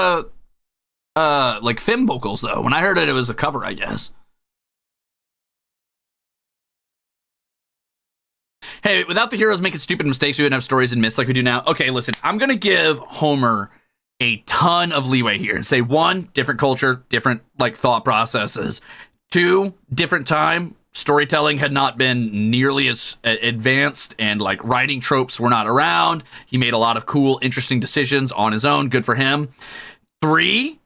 like femme vocals though. When I heard it, it was a cover, I guess. Hey, without the heroes making stupid mistakes, we wouldn't have stories and myths like we do now. Okay, listen, I'm gonna give Homer a ton of leeway here and say, 1, different culture, different like thought processes. 2, different time. Storytelling had not been nearly as advanced, and like writing tropes were not around. He made a lot of cool, interesting decisions on his own. Good for him. 3,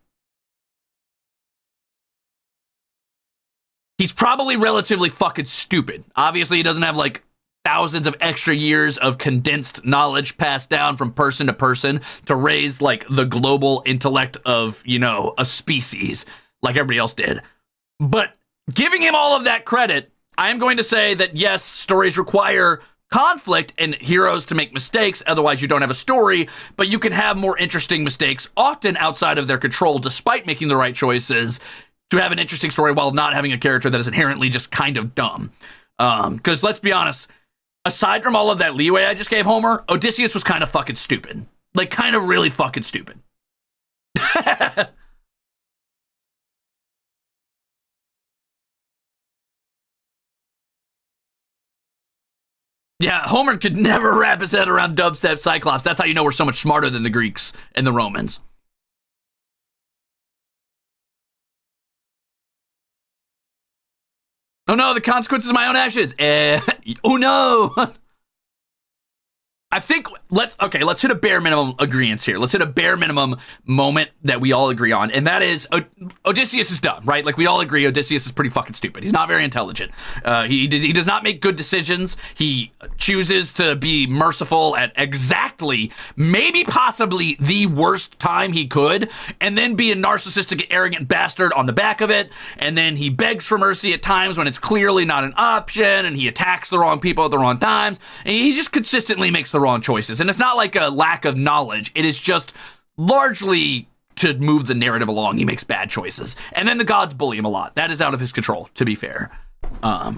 he's probably relatively fucking stupid. Obviously, he doesn't have like thousands of extra years of condensed knowledge passed down from person to person to raise like the global intellect of, you know, a species like everybody else did. But giving him all of that credit, I am going to say that yes, stories require conflict and heroes to make mistakes, otherwise you don't have a story, but you can have more interesting mistakes, often outside of their control, despite making the right choices, to have an interesting story while not having a character that is inherently just kind of dumb. Because let's be honest, aside from all of that leeway I just gave Homer, Odysseus was kind of fucking stupid. Like, kind of really fucking stupid. Yeah, Homer could never wrap his head around dubstep Cyclops. That's how you know we're so much smarter than the Greeks and the Romans. Oh no, the consequences of my own actions. Oh no. I think let's hit a bare minimum agreeance here. Let's hit a bare minimum moment that we all agree on, and that is Odysseus is dumb, right? Like, we all agree Odysseus is pretty fucking stupid. He's not very intelligent. He does not make good decisions. He chooses to be merciful at exactly, maybe possibly the worst time he could, and then be a narcissistic, arrogant bastard on the back of it, and then he begs for mercy at times when it's clearly not an option, and he attacks the wrong people at the wrong times, and he just consistently makes the wrong choices. And it's not like a lack of knowledge. It is just largely to move the narrative along. He makes bad choices. And then the gods bully him a lot. That is out of his control, to be fair. Oreo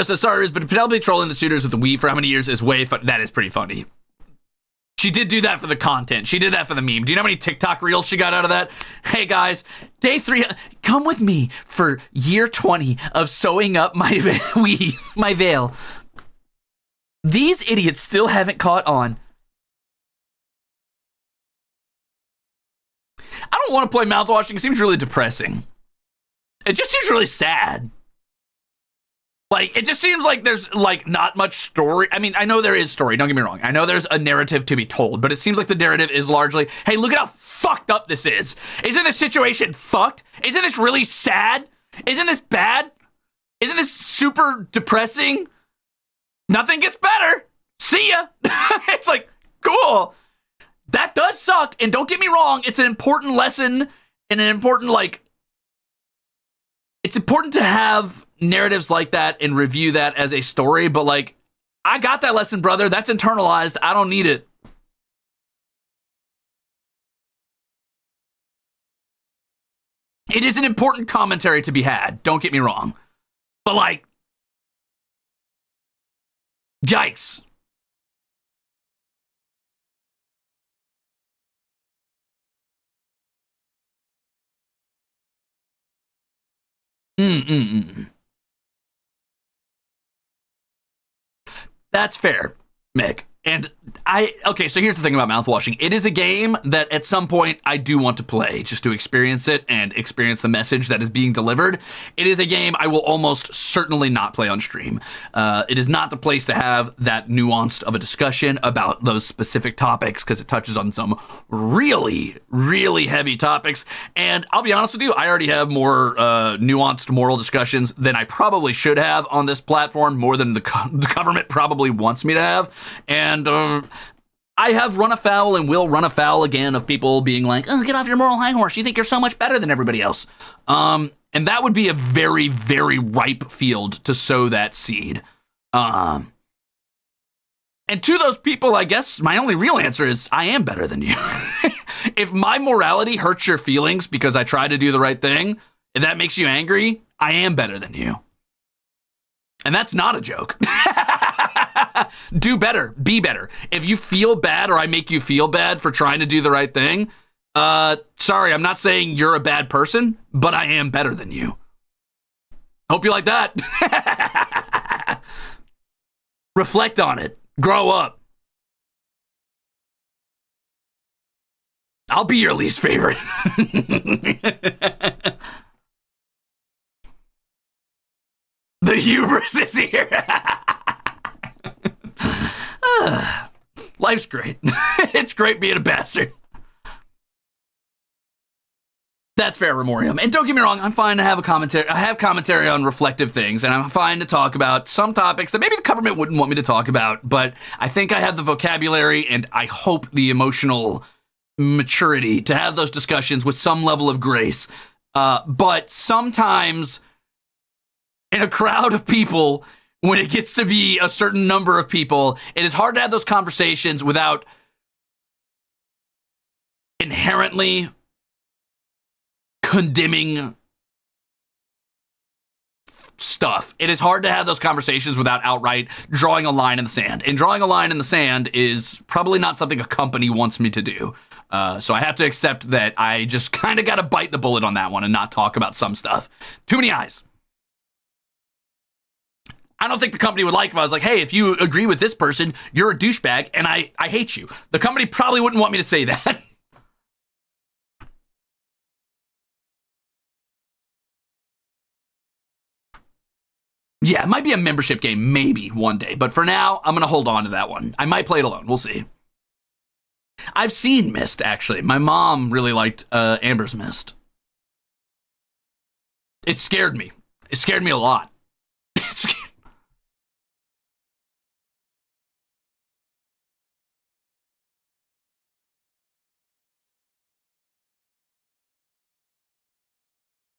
says, sorry, but Penelope trolling the suitors with the Wii for how many years is way fun. That is pretty funny. She did do that for the content. She did that for the meme. Do you know how many TikTok reels she got out of that? Hey guys, day 3, come with me for year 20 of sewing up my my veil. These idiots still haven't caught on. I don't want to play mouthwashing. It seems really depressing. It just seems really sad. Like, it just seems like there's, like, not much story. I mean, I know there is story, don't get me wrong. I know there's a narrative to be told, but it seems like the narrative is largely, hey, look at how fucked up this is. Isn't this situation fucked? Isn't this really sad? Isn't this bad? Isn't this super depressing? Nothing gets better. See ya. It's like, cool. That does suck, and don't get me wrong, it's an important lesson and an important, like, it's important to have narratives like that and review that as a story, but like, I got that lesson, brother. That's internalized. I don't need it. It is an important commentary to be had. Don't get me wrong. But like, yikes. That's fair, Mick. And okay, so here's the thing about mouthwashing. It is a game that at some point I do want to play just to experience it and experience the message that is being delivered. It is a game I will almost certainly not play on stream. It is not the place to have that nuanced of a discussion about those specific topics because it touches on some really, really heavy topics. And I'll be honest with you, I already have more nuanced moral discussions than I probably should have on this platform, more than the government probably wants me to have. And I have run afoul and will run afoul again of people being like, oh, get off your moral high horse. You think you're so much better than everybody else. And that would be a very, very ripe field to sow that seed. And to those people, I guess my only real answer is I am better than you. If my morality hurts your feelings because I try to do the right thing, if that makes you angry, I am better than you. And that's not a joke. Do better. Be better. If you feel bad or I make you feel bad for trying to do the right thing, sorry, I'm not saying you're a bad person, but I am better than you. Hope you like that. Reflect on it. Grow up. I'll be your least favorite. The hubris is here. Life's great. It's great being a bastard. That's fair, Remorium. And don't get me wrong, I'm fine to have a commentary. I have commentary on reflective things, and I'm fine to talk about some topics that maybe the government wouldn't want me to talk about, but I think I have the vocabulary, and I hope the emotional maturity to have those discussions with some level of grace. But sometimes in a crowd of people, when it gets to be a certain number of people, it is hard to have those conversations without inherently condemning stuff. It is hard to have those conversations without outright drawing a line in the sand. And drawing a line in the sand is probably not something a company wants me to do. So I have to accept that I just kind of got to bite the bullet on that one and not talk about some stuff. Too many eyes. I don't think the company would like if I was like, hey, if you agree with this person, you're a douchebag and I hate you. The company probably wouldn't want me to say that. Yeah, it might be a membership game, maybe one day. But for now, I'm going to hold on to that one. I might play it alone. We'll see. I've seen Myst, actually. My mom really liked Amber's Myst. It scared me. It scared me a lot.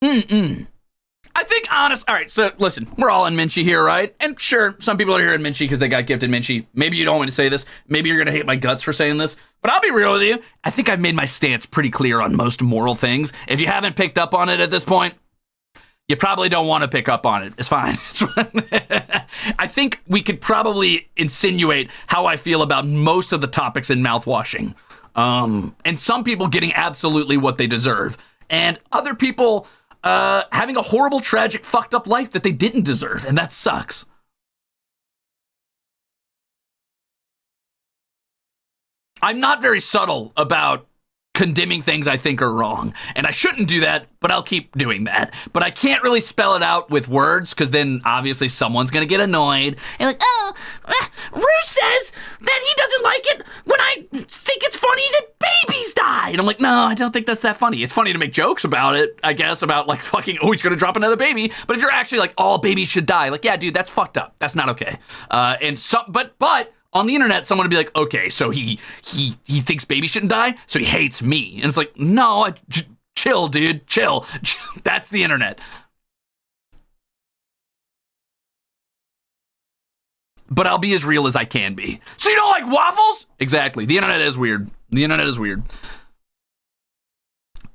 I think honest. All right, so listen, we're all in Minchie here, right? And sure, some people are here in Minchie because they got gifted Minchie. Maybe you don't want me to say this. Maybe you're gonna hate my guts for saying this. But I'll be real with you. I think I've made my stance pretty clear on most moral things. If you haven't picked up on it at this point, you probably don't want to pick up on it. It's fine. It's fine. I think we could probably insinuate how I feel about most of the topics in mouthwashing. And some people getting absolutely what they deserve. And other people having a horrible, tragic, fucked up life that they didn't deserve. And that sucks. I'm not very subtle about condemning things I think are wrong. And I shouldn't do that, but I'll keep doing that. But I can't really spell it out with words, because then obviously someone's going to get annoyed. And like, oh, Ruze says that he doesn't like it when I think it's funny that babies die. And I'm like, no, I don't think that's that funny. It's funny to make jokes about it, I guess, about like fucking, oh, he's going to drop another baby. But if you're actually like, all babies should die, like, yeah, dude, that's fucked up. That's not okay. But on the internet, someone would be like, okay, so he thinks babies shouldn't die, so he hates me. And it's like, no, chill, dude, chill. That's the internet. But I'll be as real as I can be. So you don't like waffles? Exactly. The internet is weird. The internet is weird.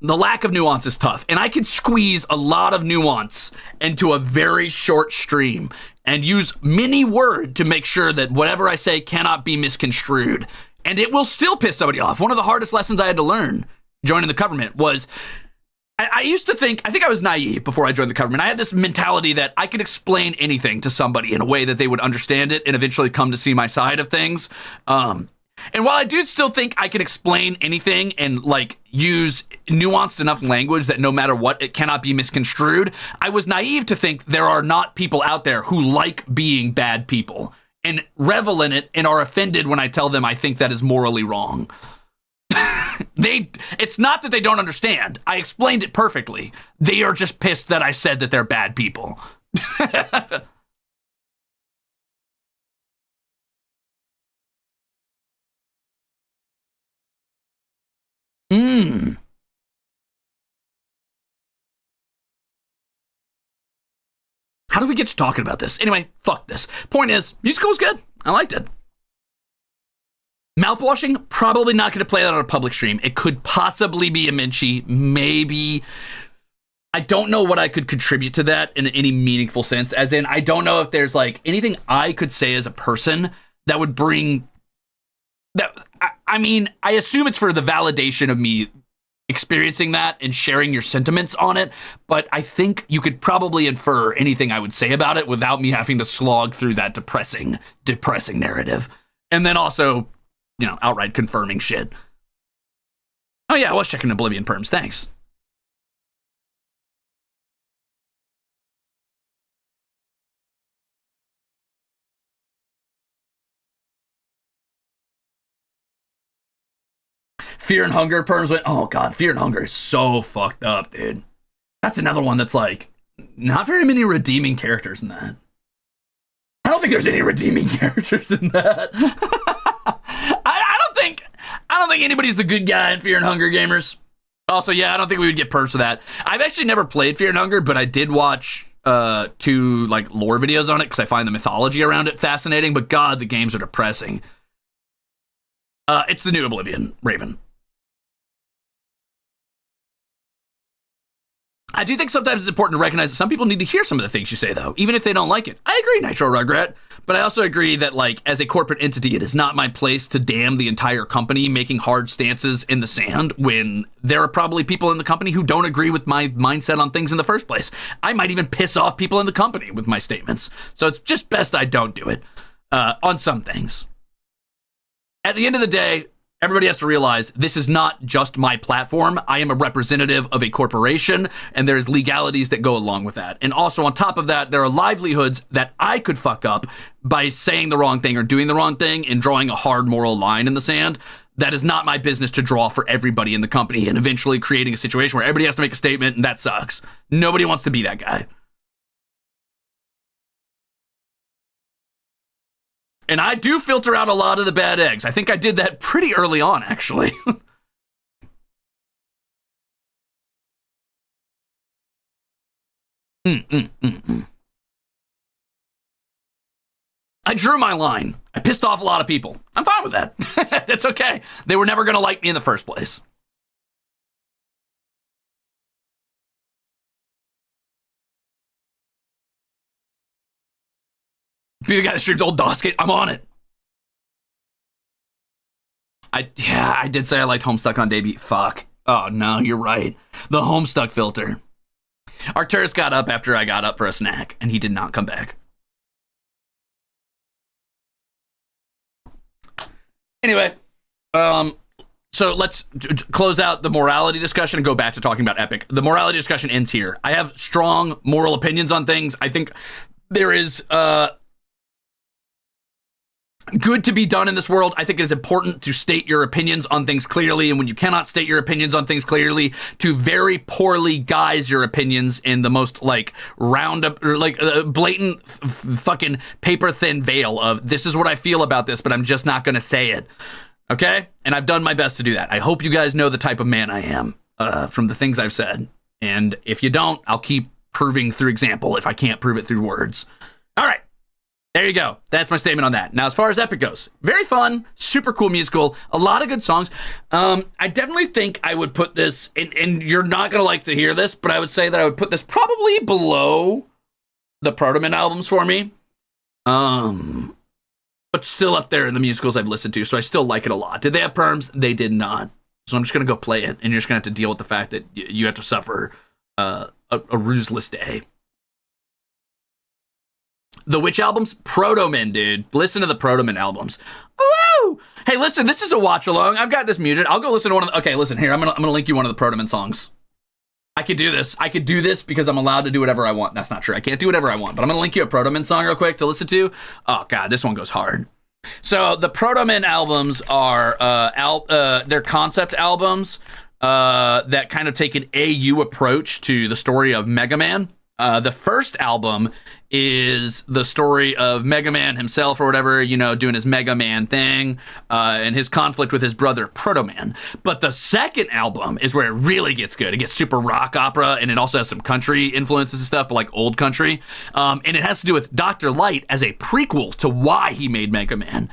The lack of nuance is tough, and I can squeeze a lot of nuance into a very short stream and use many words to make sure that whatever I say cannot be misconstrued. And it will still piss somebody off. One of the hardest lessons I had to learn joining the government was, I used to think, I think I was naive before I joined the government. I had this mentality that I could explain anything to somebody in a way that they would understand it and eventually come to see my side of things. And while I do still think I can explain anything and like use nuanced enough language that no matter what, it cannot be misconstrued, I was naive to think there are not people out there who like being bad people and revel in it and are offended when I tell them I think that is morally wrong. It's not that they don't understand. I explained it perfectly. They are just pissed that I said that they're bad people. How do we get to talking about this? Anyway, fuck this. Point is, musical was good. I liked it. Mouthwashing, probably not going to play that on a public stream. It could possibly be a Minchie, maybe. I don't know what I could contribute to that in any meaningful sense. As in, I don't know if there's like anything I could say as a person that would bring that. I mean, I assume it's for the validation of me experiencing that and sharing your sentiments on it, but I think you could probably infer anything I would say about it without me having to slog through that depressing narrative. And then also, you know, outright confirming shit. Oh yeah, I was checking Oblivion perms, thanks. Fear and Hunger perms went, oh god, Fear and Hunger is so fucked up, dude. That's another one that's like, not very many redeeming characters in that. I don't think there's any redeeming characters in that. I don't think think anybody's the good guy in Fear and Hunger, gamers. Also, yeah, I don't think we would get perks for that. I've actually never played Fear and Hunger, but I did watch 2 like lore videos on it because I find the mythology around it fascinating. But God, the games are depressing. It's the new Oblivion, Raven. I do think sometimes it's important to recognize that some people need to hear some of the things you say, though, even if they don't like it. I agree, Nitro Rugrat, but I also agree that, like, as a corporate entity, it is not my place to damn the entire company making hard stances in the sand when there are probably people in the company who don't agree with my mindset on things in the first place. I might even piss off people in the company with my statements. So it's just best I don't do it on some things. At the end of the day, everybody has to realize this is not just my platform. I am a representative of a corporation, and there's legalities that go along with that. And also on top of that, there are livelihoods that I could fuck up by saying the wrong thing or doing the wrong thing and drawing a hard moral line in the sand. That is not my business to draw for everybody in the company and eventually creating a situation where everybody has to make a statement, and that sucks. Nobody wants to be that guy. And I do filter out a lot of the bad eggs. I think I did that pretty early on, actually. I drew my line. I pissed off a lot of people. I'm fine with that. That's okay. They were never going to like me in the first place. Be the guy that streams old Doskate. I'm on it. I did say I liked Homestuck on debut. Fuck. Oh, no, you're right. The Homestuck filter. Arcturus got up after I got up for a snack, and he did not come back. Anyway, so let's close out the morality discussion and go back to talking about Epic. The morality discussion ends here. I have strong moral opinions on things. I think there is good to be done in this world. I think it is important to state your opinions on things clearly, and when you cannot state your opinions on things clearly, to very poorly guise your opinions in the most like roundup or like blatant fucking paper thin veil of this is what I feel about this, but I'm just not going to say it. Okay? And I've done my best to do that. I hope you guys know the type of man I am from the things I've said. And if you don't, I'll keep proving through example if I can't prove it through words. All right. There you go. That's my statement on that. Now, as far as Epic goes, very fun, super cool musical, a lot of good songs. I definitely think I would put this, and you're not going to like to hear this, but I would say that I would put this probably below the Protomen albums for me. But still up there in the musicals I've listened to, so I still like it a lot. Did they have perms? They did not. So I'm just going to go play it, and you're just going to have to deal with the fact that you have to suffer a ruseless day. The Witch albums? Protomen, dude. Listen to the Protomen albums. Woo! Hey, listen, this is a watch along. I've got this muted. I'll go listen to one of the... Okay, listen, here. I'm gonna link you one of the Protomen songs. I could do this. I could do this because I'm allowed to do whatever I want. That's not true. I can't do whatever I want, but I'm gonna link you a Protomen song real quick to listen to. Oh, God, this one goes hard. So, the Protomen albums are... they're concept albums that kind of take an AU approach to the story of Mega Man. The first album is the story of Mega Man himself or whatever, you know, doing his Mega Man thing, and his conflict with his brother Protoman. But the second album is where it really gets good. It gets super rock opera, and it also has some country influences and stuff, but like old country. And it has to do with Dr. Light as a prequel to why he made Mega Man.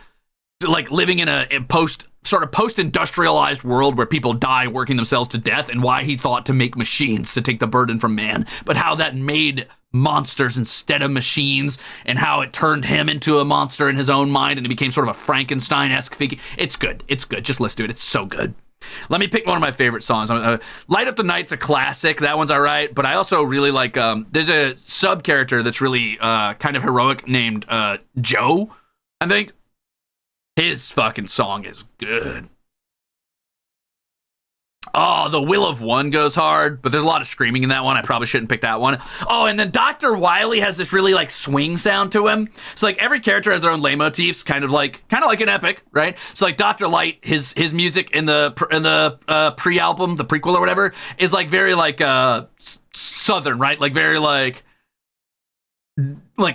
Like living in a post-industrialized world where people die working themselves to death, and why he thought to make machines to take the burden from man, but how that made monsters instead of machines, and how it turned him into a monster in his own mind, and it became sort of a Frankenstein-esque figure. It's good. It's good. Just listen to it. It's so good. Let me pick one of my favorite songs. Light Up the Night's a classic. That one's all right. But I also really like, there's a sub-character that's really kind of heroic named Joe, I think. His fucking song is good. Oh, The Will of One goes hard, but there's a lot of screaming in that one. I probably shouldn't pick that one. Oh, and then Dr. Wily has this really like swing sound to him. So like every character has their own leitmotifs, kind of like an epic, right? So like Dr. Light, his music in the pre-album, the prequel or whatever, is like very like southern, right? Like very like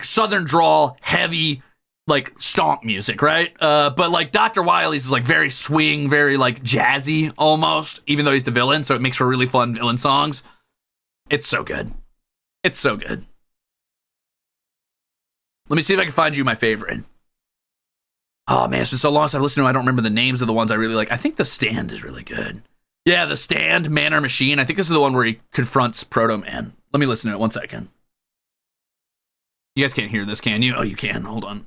southern drawl, heavy, like stomp music, right? But like Dr. Wily's is like very swing, very like jazzy almost, even though he's the villain, so it makes for really fun villain songs. It's so good. It's so good. Let me see if I can find you my favorite. Oh man, it's been so long since I've listened to it, I don't remember the names of the ones I really like. I think The Stand is really good. Yeah, The Stand, Man or Machine. I think this is the one where he confronts Protomen. Let me listen to it 1 second. You guys can't hear this, can you? Oh, you can. Hold on.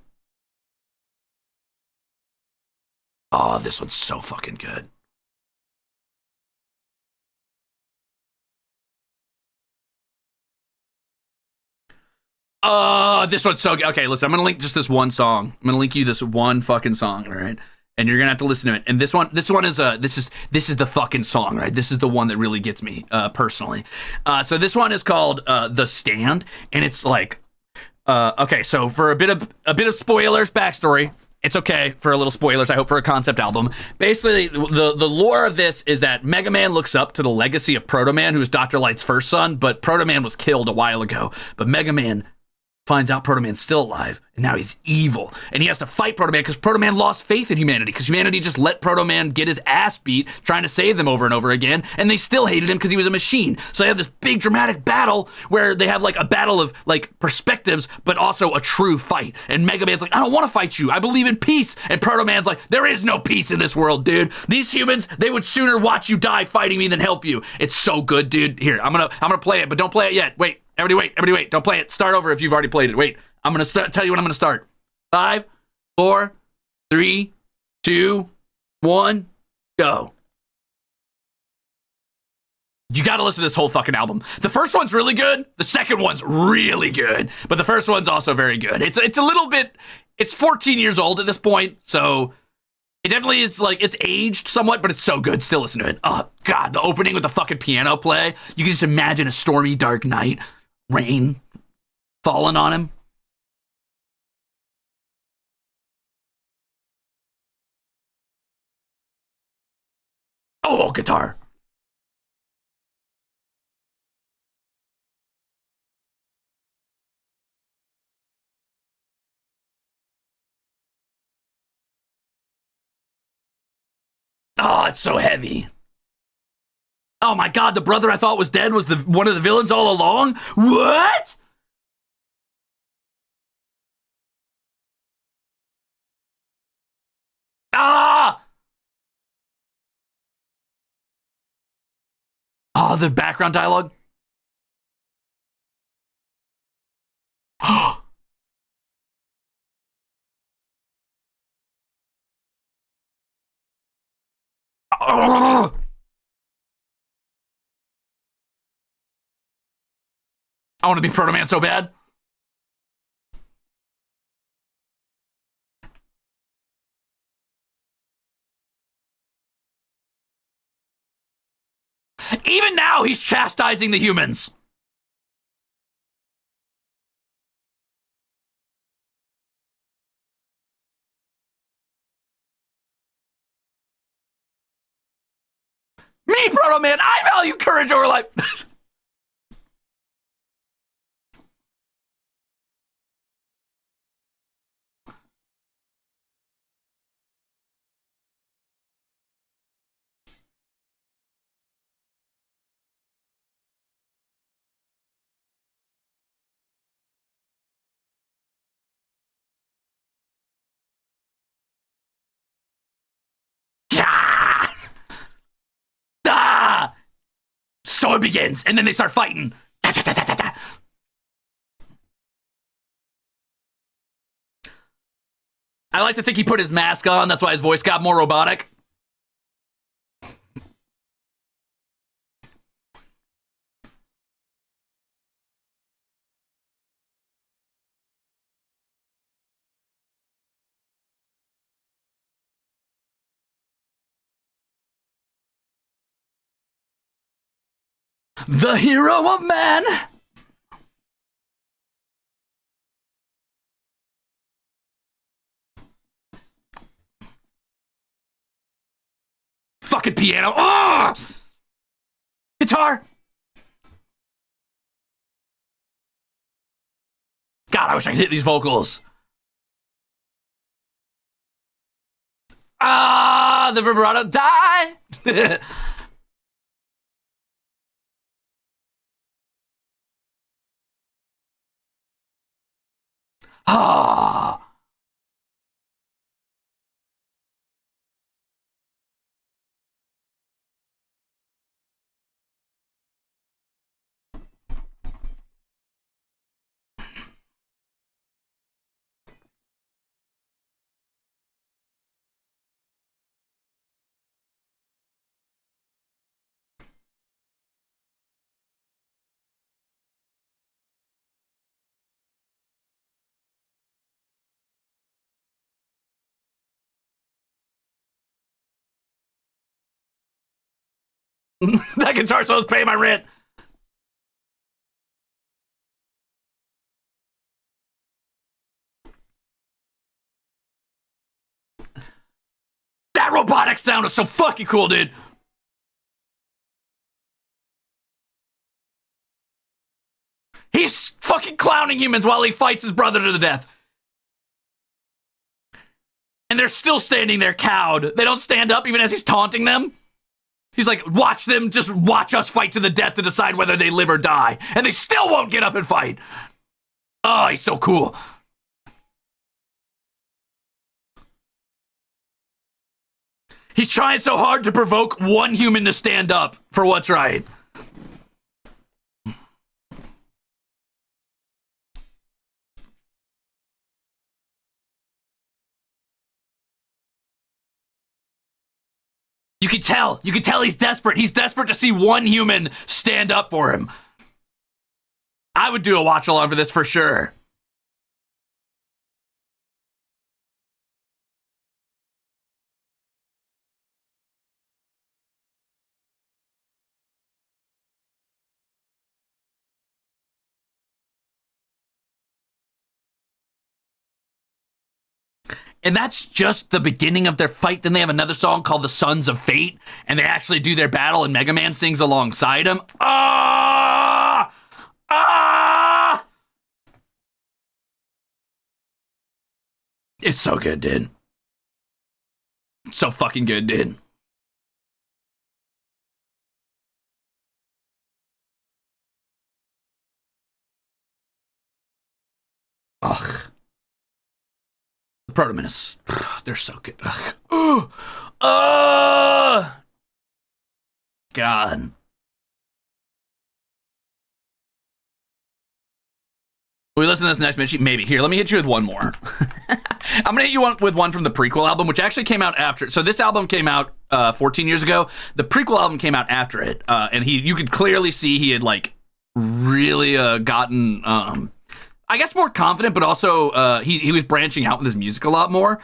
Oh, this one's so fucking good. This one's so good. Okay, listen, I'm gonna link just this one song. I'm gonna link you this one fucking song, all right? And you're gonna have to listen to it. And this one is this is the fucking song, right? This is the one that really gets me, personally. So this one is called The Stand, and it's like, okay, so for a bit of spoilers, backstory. It's okay for a little spoilers, I hope, for a concept album. Basically, the lore of this is that Mega Man looks up to the legacy of Protoman, who is Dr. Light's first son, but Protoman was killed a while ago. But Mega Man finds out Protoman's still alive, and now he's evil. And he has to fight Protoman because Protoman lost faith in humanity, because humanity just let Protoman get his ass beat trying to save them over and over again, and they still hated him because he was a machine. So they have this big dramatic battle where they have like a battle of like perspectives, but also a true fight. And Mega Man's like, I don't want to fight you. I believe in peace. And Protoman's like, there is no peace in this world, dude. These humans, they would sooner watch you die fighting me than help you. It's so good, dude. Here, I'm gonna play it, but don't play it yet. Wait. Everybody wait. Don't play it. Start over if you've already played it. Wait. I'm going to tell you when I'm going to start. 5, 4, 3, 2, 1, go. You got to listen to this whole fucking album. The first one's really good. The second one's really good. But the first one's also very good. It's a little bit... It's 14 years old at this point, so... It definitely is, like, it's aged somewhat, but it's so good. Still listen to it. Oh, God. The opening with the fucking piano play. You can just imagine a stormy, dark night. Rain falling on him. Oh, guitar. Oh, it's so heavy. Oh my God, the brother I thought was dead was one of the villains all along? What? Ah! Oh, the background dialogue. Oh! I want to be Protoman so bad. Even now, he's chastising the humans. Me, Protoman, I value courage over life. So it begins, and then they start fighting. I like to think he put his mask on, that's why his voice got more robotic. The hero of man. Fucking piano. Oh! Guitar. God, I wish I could hit these vocals. Ah, the vibrato die. Ah. That guitar solo's paying my rent. That robotic sound is so fucking cool, dude. He's fucking clowning humans while he fights his brother to the death. And they're still standing there cowed. They don't stand up even as he's taunting them. He's like, watch them, just watch us fight to the death to decide whether they live or die. And they still won't get up and fight. Oh, he's so cool. He's trying so hard to provoke one human to stand up for what's right. You can tell he's desperate. He's desperate to see one human stand up for him. I would do a watch along for this for sure. And that's just the beginning of their fight. Then they have another song called The Sons of Fate, and they actually do their battle, and Mega Man sings alongside him. Ah! Ah! It's so good, dude. So fucking good, dude. Ugh. The Protomen is, they're so good. God. Will we listen to this next Mitchie? Maybe. Here, let me hit you with one more. I'm gonna hit you with one from the prequel album, which actually came out after. So this album came out 14 years ago. The prequel album came out after it, and you could clearly see he had like really gotten I guess more confident, but also he was branching out with his music a lot more.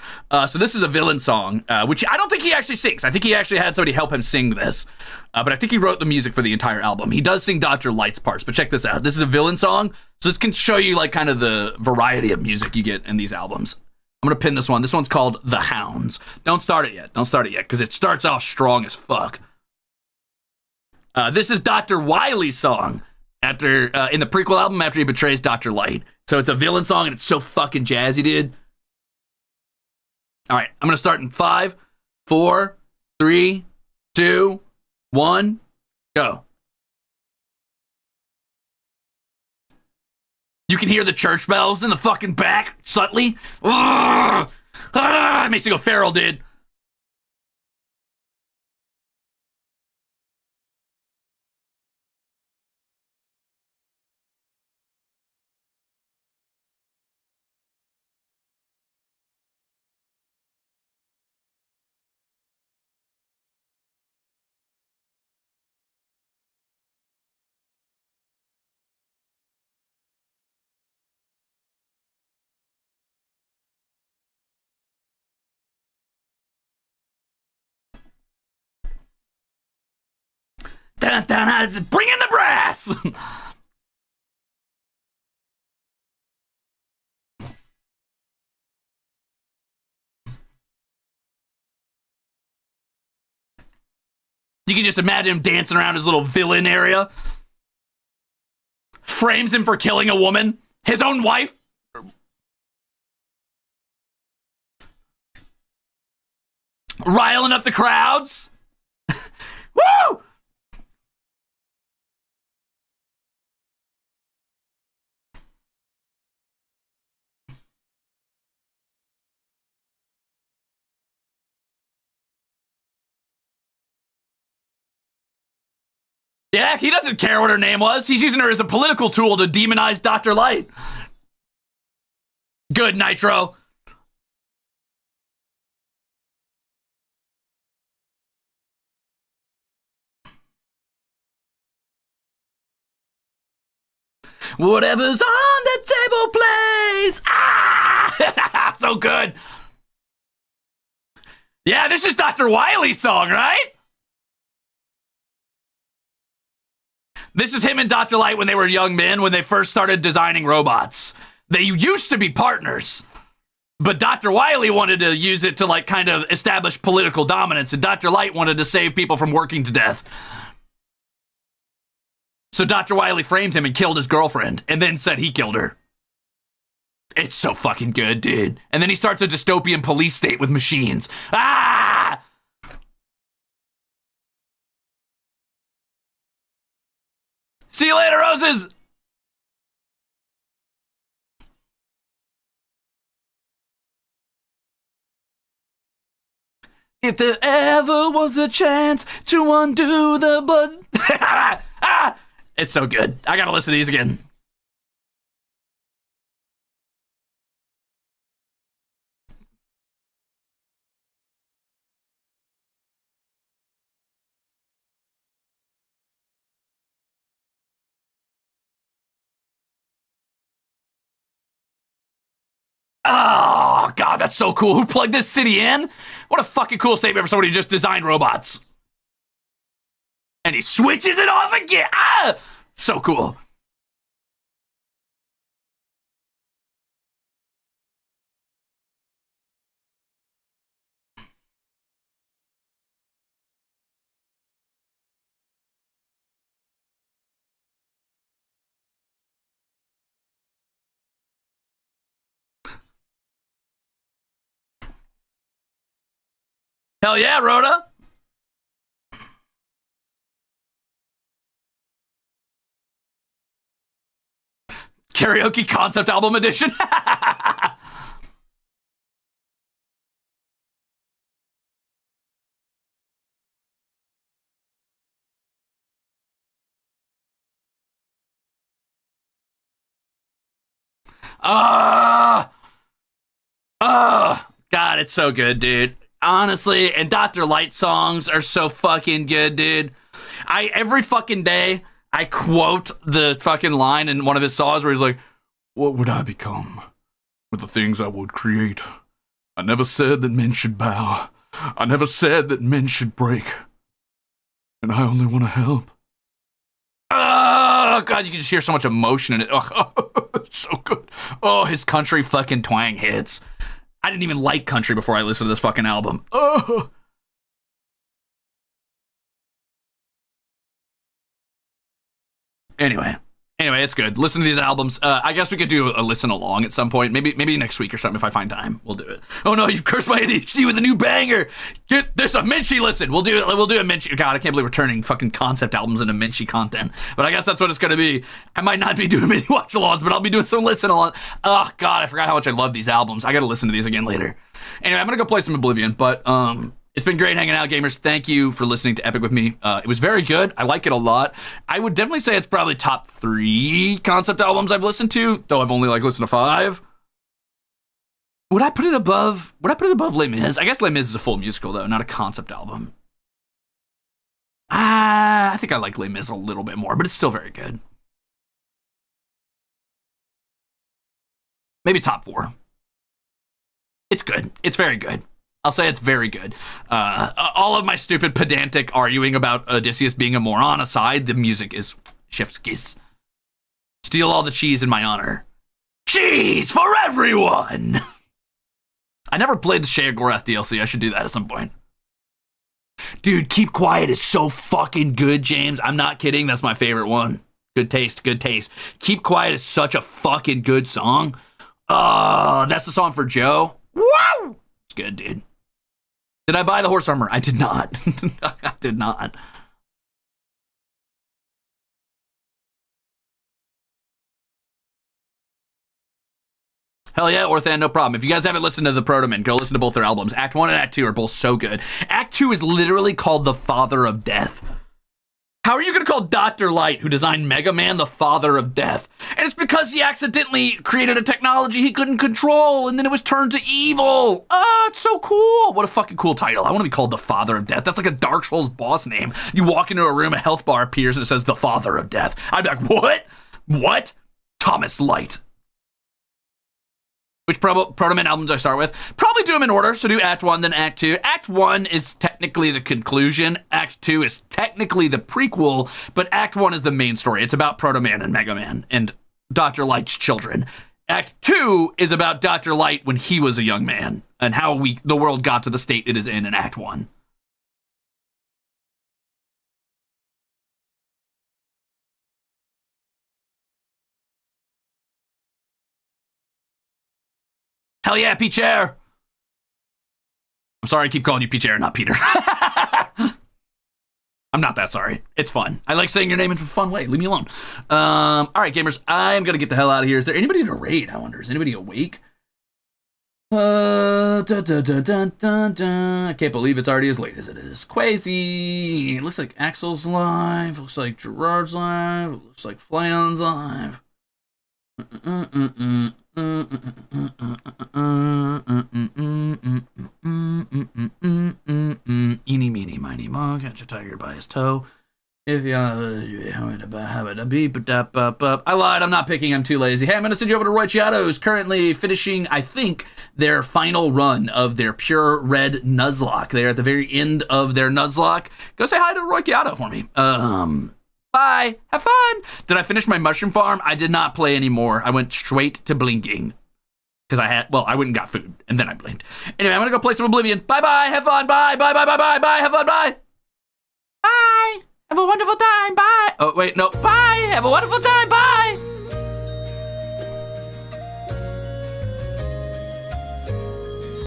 So this is a villain song, which I don't think he actually sings. I think he actually had somebody help him sing this. But I think he wrote the music for the entire album. He does sing Dr. Light's parts, but check this out. This is a villain song. So this can show you like kind of the variety of music you get in these albums. I'm going to pin this one. This one's called The Hounds. Don't start it yet. Don't start it yet, because it starts off strong as fuck. This is Dr. Wily's song after in the prequel album after he betrays Dr. Light. So it's a villain song, and it's so fucking jazzy, dude. All right, I'm going to start in 5, 4, 3, 2, 1, go. You can hear the church bells in the fucking back, subtly. It makes you go feral, dude. Dun, dun, dun, bring in the brass! You can just imagine him dancing around his little villain area. Frames him for killing a woman. His own wife. Riling up the crowds. Woo! Yeah, he doesn't care what her name was. He's using her as a political tool to demonize Dr. Light. Good, Nitro. Whatever's on the table plays. Ah! So good. Yeah, this is Dr. Wily's song, right? This is him and Dr. Light when they were young men, when they first started designing robots. They used to be partners, but Dr. Wily wanted to use it to like kind of establish political dominance, and Dr. Light wanted to save people from working to death. So Dr. Wily framed him and killed his girlfriend, and then said he killed her. It's so fucking good, dude. And then he starts a dystopian police state with machines. Ah! See you later, Roses! If there ever was a chance to undo the blood... ah! It's so good. I gotta listen to these again. Oh, God, that's so cool. Who plugged this city in? What a fucking cool statement for somebody who just designed robots. And he switches it off again. Ah! So cool. Hell yeah, Rhoda. Karaoke concept album edition. God, it's so good, dude. Honestly, and Dr. Light songs are so fucking good, dude. Every fucking day I quote the fucking line in one of his songs where he's like, "What would I become with the things I would create? I never said that men should bow. I never said that men should break. And I only want to help." Oh, God, you can just hear so much emotion in it. Oh, so good. Oh, his country fucking twang hits. I didn't even like country before I listened to this fucking album. Oh. Anyway, it's good. Listen to these albums. I guess we could do a listen along at some point. Maybe next week or something if I find time. We'll do it. Oh no, you've cursed my ADHD with a new banger. Get this a Minchie listen. We'll do it. We'll do a Minchie. God, I can't believe we're turning fucking concept albums into Minchie content. But I guess that's what it's gonna be. I might not be doing many watch alongs, but I'll be doing some listen along. Oh God, I forgot how much I love these albums. I gotta listen to these again later. Anyway, I'm gonna go play some Oblivion, but it's been great hanging out, gamers. Thank you for listening to Epic with me. It was very good. I like it a lot. I would definitely say it's probably top 3 concept albums I've listened to, though I've only listened to 5. Would I put it above Les Mis? I guess Les Mis is a full musical though, not a concept album. I think I like Les Mis a little bit more, but it's still very good. Maybe top 4. It's good. It's very good. I'll say it's very good. All of my stupid pedantic arguing about Odysius being a moron aside, the music is chef's kiss. Steal all the cheese in my honor. Cheese for everyone! I never played the Sheogorath DLC. I should do that at some point. Dude, Keep Quiet is so fucking good, James. I'm not kidding. That's my favorite one. Good taste, good taste. Keep Quiet is such a fucking good song. That's the song for Joe. Wow! It's good, dude. Did I buy the horse armor? I did not. I did not. Hell yeah, Orthan, no problem. If you guys haven't listened to the Protomen, go listen to both their albums. Act 1 and Act 2 are both so good. Act 2 is literally called the Father of Death. How are you going to call Dr. Light, who designed Mega Man, the Father of Death? And it's because he accidentally created a technology he couldn't control, and then it was turned to evil. Oh, it's so cool. What a fucking cool title. I want to be called the Father of Death. That's like a Dark Souls boss name. You walk into a room, a health bar appears, and it says the Father of Death. I'd be like, what? What? Thomas Light. Which Protomen albums I start with? Probably do them in order, so do Act 1, then Act 2. Act 1 is technically the conclusion. Act 2 is technically the prequel, but Act 1 is the main story. It's about Protoman and Mega Man and Dr. Light's children. Act 2 is about Dr. Light when he was a young man and how the world got to the state it is in Act 1. Hell yeah, Peach Air. I'm sorry I keep calling you Peach Air, not Peter. I'm not that sorry. It's fun. I like saying your name in a fun way. Leave me alone. All right, gamers, I'm going to get the hell out of here. Is there anybody to raid, I wonder? Is anybody awake? I can't believe it's already as late as it is. Quasi. It looks like Axel's live. It looks like Gerard's live. It looks like Flan's live. Eeny, meeny, miny, mo, catch a tiger by his toe. If you I lied, I'm not picking, I'm too lazy. Hey, I'm gonna send you over to Roy Chiato, who's currently finishing, I think, their final run of their pure red Nuzlocke. They're at the very end of their Nuzlocke. Go say hi to Roy Chiato for me. Bye. Have fun. Did I finish my mushroom farm? I did not play anymore. I went straight to blinking. Because I went and got food, and then I blinked. Anyway, I'm going to go play some Oblivion. Bye-bye. Have fun. Bye. Bye. Bye. Bye. Bye. Bye. Have fun. Bye. Bye. Have a wonderful time. Bye. Oh, wait. No. Bye. Have a wonderful time. Bye.